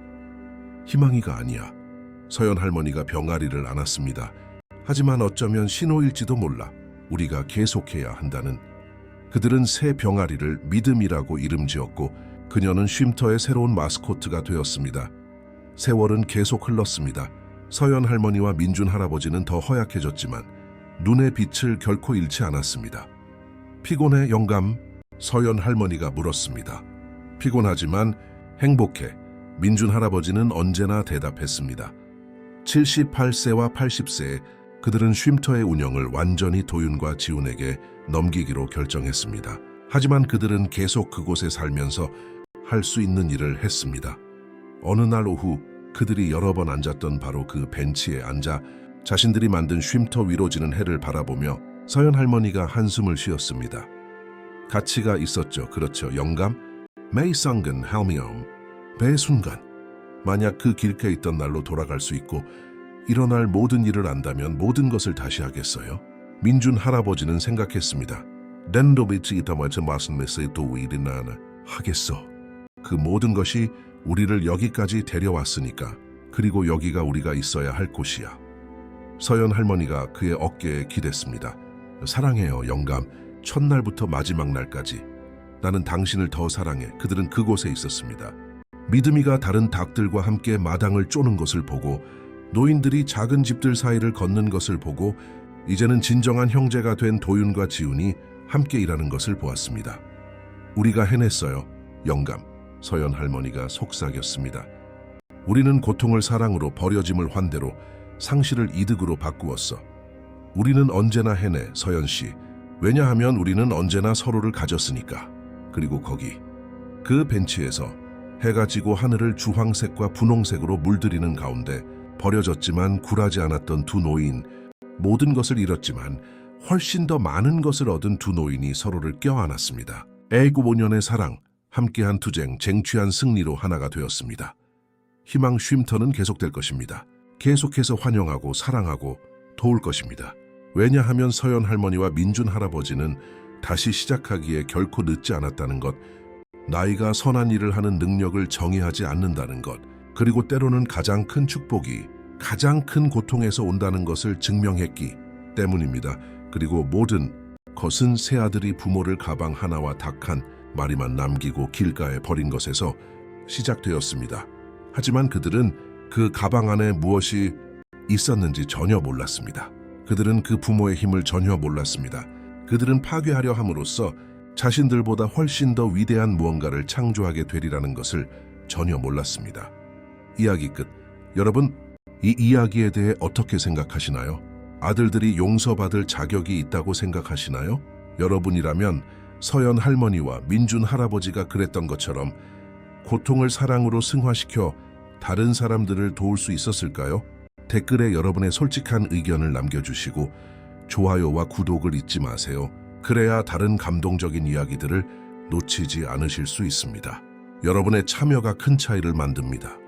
희망이가 아니야. 서연 할머니가 병아리를 안았습니다. 하지만 어쩌면 신호일지도 몰라. 우리가 계속해야 한다는. 그들은 새 병아리를 믿음이라고 이름 지었고 그녀는 쉼터의 새로운 마스코트가 되었습니다. 세월은 계속 흘렀습니다. 서연 할머니와 민준 할아버지는 더 허약해졌지만 눈의 빛을 결코 잃지 않았습니다. 피곤해, 영감? 서연 할머니가 물었습니다. 피곤하지만 행복해. 민준 할아버지는 언제나 대답했습니다. 78세와 80세에 그들은 쉼터의 운영을 완전히 도윤과 지훈에게 넘기기로 결정했습니다. 하지만 그들은 계속 그곳에 살면서 할 수 있는 일을 했습니다. 어느 날 오후 그들이 여러 번 앉았던 바로 그 벤치에 앉아 자신들이 만든 쉼터 위로 지는 해를 바라보며 서연 할머니가 한숨을 쉬었습니다. 가치가 있었죠. 그렇죠. 영감? 메이성근 할미엄. 배 순간. 만약 그 길가에 있던 날로 돌아갈 수 있고 일어날 모든 일을 안다면 모든 것을 다시 하겠어요? 민준 할아버지는 생각했습니다. 렌도비치 이타마츠 마스메스에 도우이리나나 하겠어. 그 모든 것이 우리를 여기까지 데려왔으니까. 그리고 여기가 우리가 있어야 할 곳이야. 서연 할머니가 그의 어깨에 기댔습니다. 사랑해요, 영감. 첫날부터 마지막 날까지. 나는 당신을 더 사랑해. 그들은 그곳에 있었습니다. 믿음이가 다른 닭들과 함께 마당을 쪼는 것을 보고 노인들이 작은 집들 사이를 걷는 것을 보고 이제는 진정한 형제가 된 도윤과 지훈이 함께 일하는 것을 보았습니다. 우리가 해냈어요. 영감, 서연 할머니가 속삭였습니다. 우리는 고통을 사랑으로, 버려짐을 환대로, 상실을 이득으로 바꾸었어. 우리는 언제나 해내, 서연 씨. 왜냐하면 우리는 언제나 서로를 가졌으니까. 그리고 거기, 그 벤치에서 해가 지고 하늘을 주황색과 분홍색으로 물들이는 가운데 버려졌지만 굴하지 않았던 두 노인, 모든 것을 잃었지만 훨씬 더 많은 것을 얻은 두 노인이 서로를 껴안았습니다. 애굽 5년의 사랑, 함께한 투쟁, 쟁취한 승리로 하나가 되었습니다. 희망 쉼터는 계속될 것입니다. 계속해서 환영하고 사랑하고 도울 것입니다. 왜냐하면 서연 할머니와 민준 할아버지는 다시 시작하기에 결코 늦지 않았다는 것, 나이가 선한 일을 하는 능력을 정의하지 않는다는 것, 그리고 때로는 가장 큰 축복이 가장 큰 고통에서 온다는 것을 증명했기 때문입니다. 그리고 모든 것은 새아들이 부모를 가방 하나와 닭 한 마리만 남기고 길가에 버린 것에서 시작되었습니다. 하지만 그들은 그 가방 안에 무엇이 있었는지 전혀 몰랐습니다. 그들은 그 부모의 힘을 전혀 몰랐습니다. 그들은 파괴하려 함으로써 자신들보다 훨씬 더 위대한 무언가를 창조하게 되리라는 것을 전혀 몰랐습니다. 이야기 끝. 여러분, 이 이야기에 대해 어떻게 생각하시나요? 아들들이 용서받을 자격이 있다고 생각하시나요? 여러분이라면 서연 할머니와 민준 할아버지가 그랬던 것처럼 고통을 사랑으로 승화시켜 다른 사람들을 도울 수 있었을까요? 댓글에 여러분의 솔직한 의견을 남겨주시고 좋아요와 구독을 잊지 마세요. 그래야 다른 감동적인 이야기들을 놓치지 않으실 수 있습니다. 여러분의 참여가 큰 차이를 만듭니다.